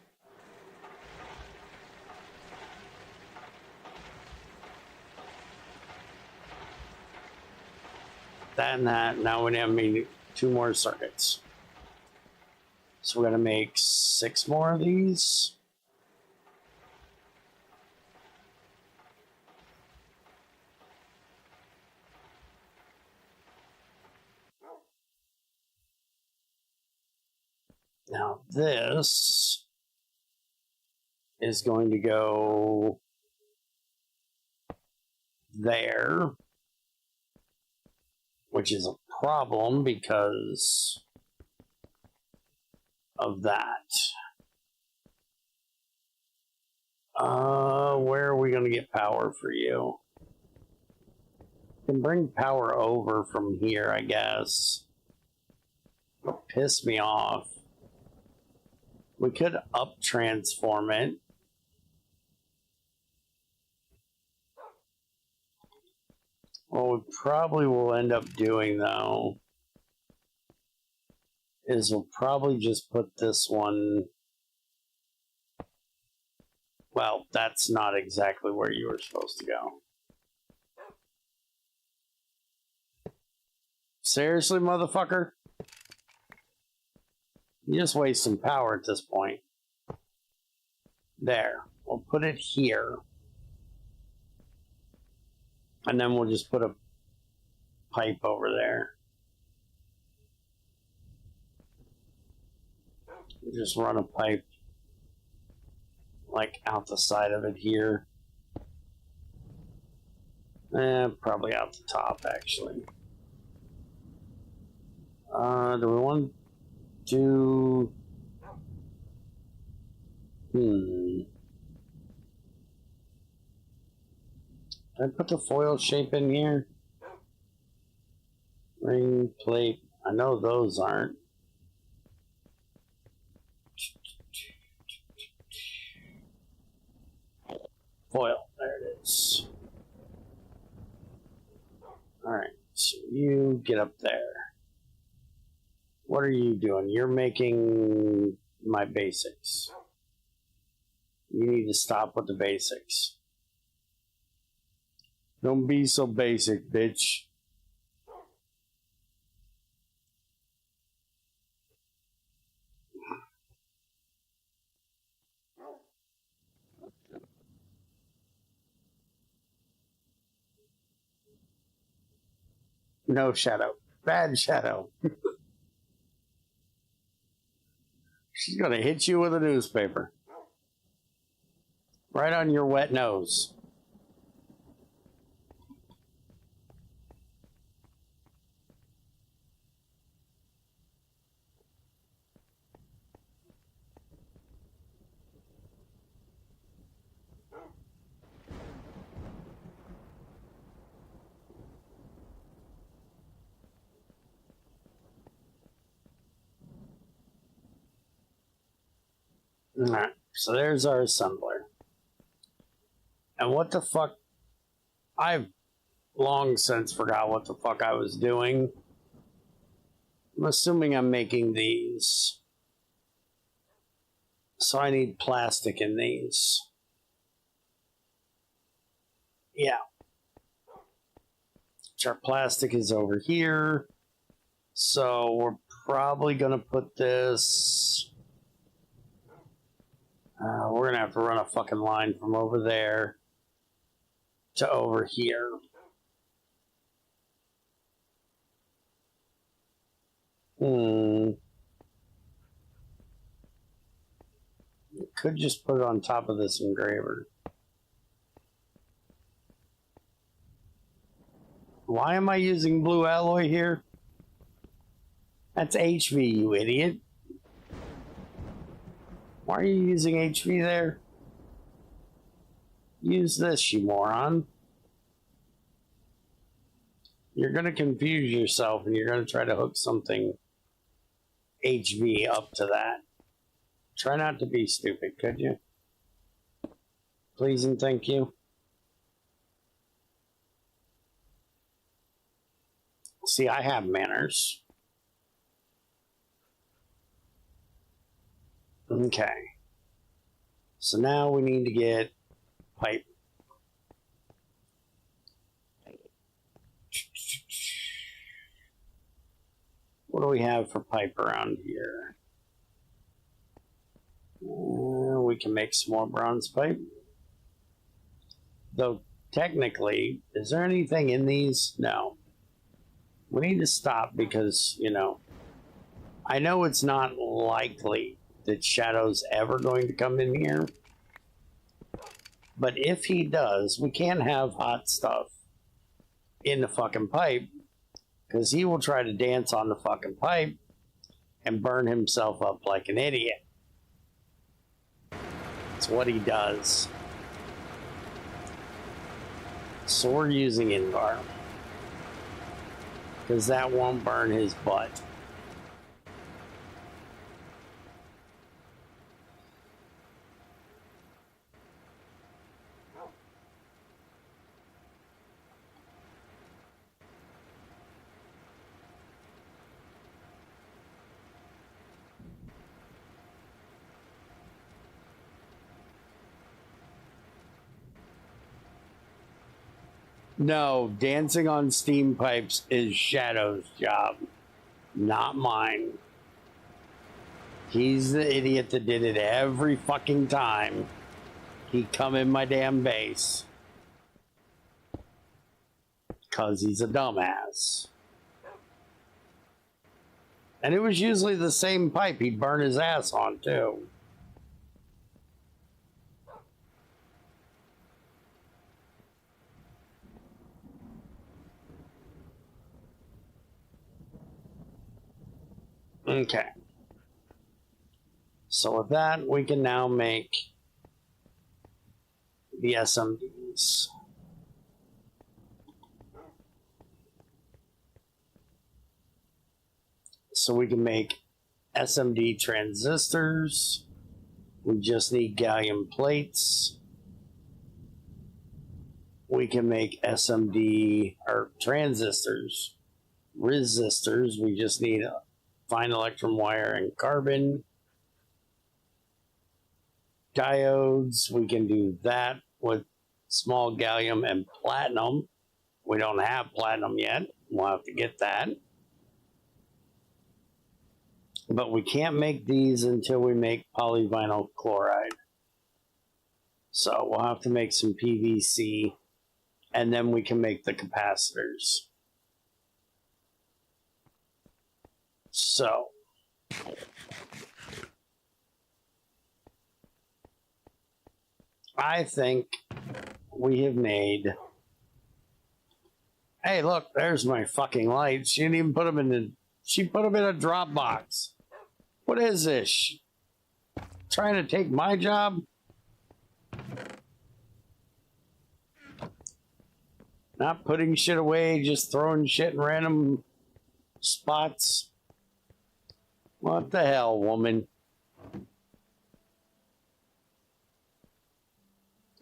That and that. Now we need 2 more circuits. So we're gonna make 6 more of these. Now this is going to go there, which is a problem because of that. Where are we going to get power for you? Can bring power over from here, I guess. It'll piss me off. We could up transform it. What we probably will end up doing, though, is we'll probably just put this one... Well, that's not exactly where you were supposed to go. Seriously, motherfucker? You're just wasting power at this point. There. We'll put it here. And then we'll just put a pipe over there. Just run a pipe like out the side of it here. Probably out the top, actually. Do we want to... Did I put the foil shape in here? Ring, plate. I know those aren't. Foil. There it is. Alright, so you get up there. What are you doing? You're making my basics. You need to stop with the basics. Don't be so basic, bitch. No shadow. Bad shadow. She's gonna hit you with a newspaper. Right on your wet nose. Alright, so there's our assembler. And what the fuck? I've long since forgot what the fuck I was doing. I'm assuming I'm making these. So I need plastic in these. Yeah. Which our plastic is over here. So we're probably going to put this... we're going to have to run a fucking line from over there to over here. Could just put it on top of this engraver. Why am I using blue alloy here? That's HV, you idiot. Why are you using HV there? Use this, you moron. You're going to confuse yourself and you're going to try to hook something HV up to that. Try not to be stupid, could you? Please and thank you. See, I have manners. Okay. So now we need to get pipe. What do we have for pipe around here? We can make some more bronze pipe. Though, technically, is there anything in these? No. We need to stop because, you know, I know it's not likely that Shadow's ever going to come in here. But if he does, we can't have hot stuff in the fucking pipe because he will try to dance on the fucking pipe and burn himself up like an idiot. It's what he does. So we're using Invar. because that won't burn his butt. No, dancing on steam pipes is Shadow's job, not mine. He's the idiot that did it every fucking time he come in my damn base. Because he's a dumbass. And it was usually the same pipe he'd burn his ass on, too. Okay. So with that, we can now make the SMDs. So we can make SMD transistors. We just need gallium plates. We can make SMD or transistors, resistors. We just need a fine electron wire and carbon. Diodes, we can do that with small gallium and platinum. We don't have platinum yet. We'll have to get that. But we can't make these until we make polyvinyl chloride. So we'll have to make some PVC, and then we can make the capacitors. So I think we have made... Hey, look, there's my fucking lights. She didn't even put them in the... She put them in a drop box. What is this? Trying to take my job? Not putting shit away, just throwing shit in random spots. What the hell, woman?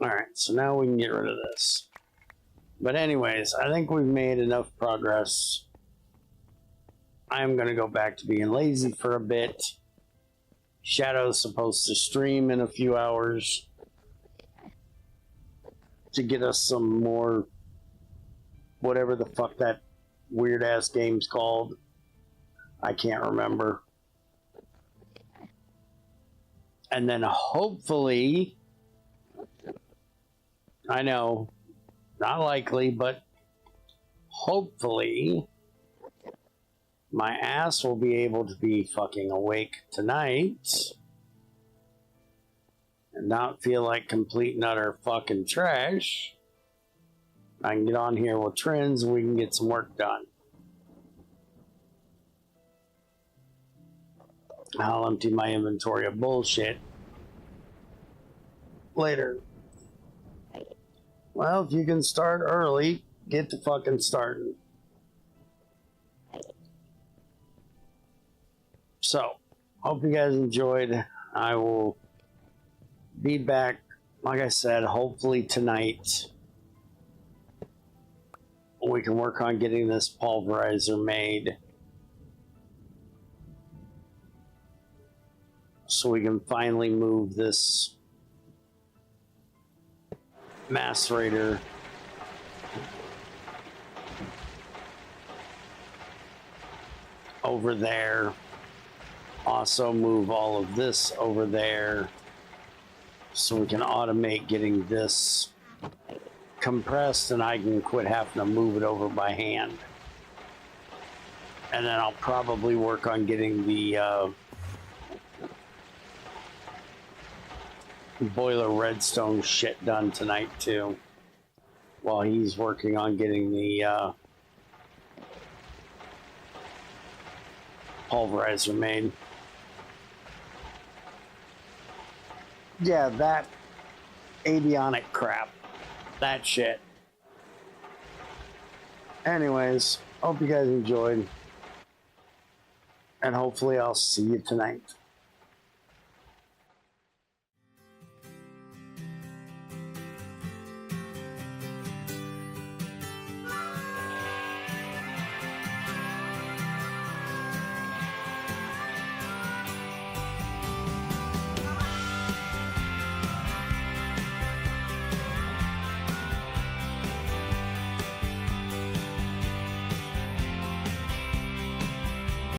Alright, so now we can get rid of this. But anyways, I think we've made enough progress. I'm going to go back to being lazy for a bit. Shadow's supposed to stream in a few hours to get us some more, whatever the fuck that weird ass game's called. I can't remember. And then hopefully, I know, not likely, but hopefully my ass will be able to be fucking awake tonight and not feel like complete and utter fucking trash. I can get on here with trends and we can get some work done. I'll empty my inventory of bullshit later. Well, if you can start early, get to fucking starting. So, hope you guys enjoyed. I will be back, like I said, hopefully tonight. We can work on getting this pulverizer made, so we can finally move this macerator over there. Also move all of this over there so we can automate getting this compressed, and I can quit having to move it over by hand. And then I'll probably work on getting the boiler redstone shit done tonight too, while he's working on getting the pulverizer made. Yeah, that avionic crap. That shit. Anyways, Hope you guys enjoyed. And hopefully I'll see you tonight.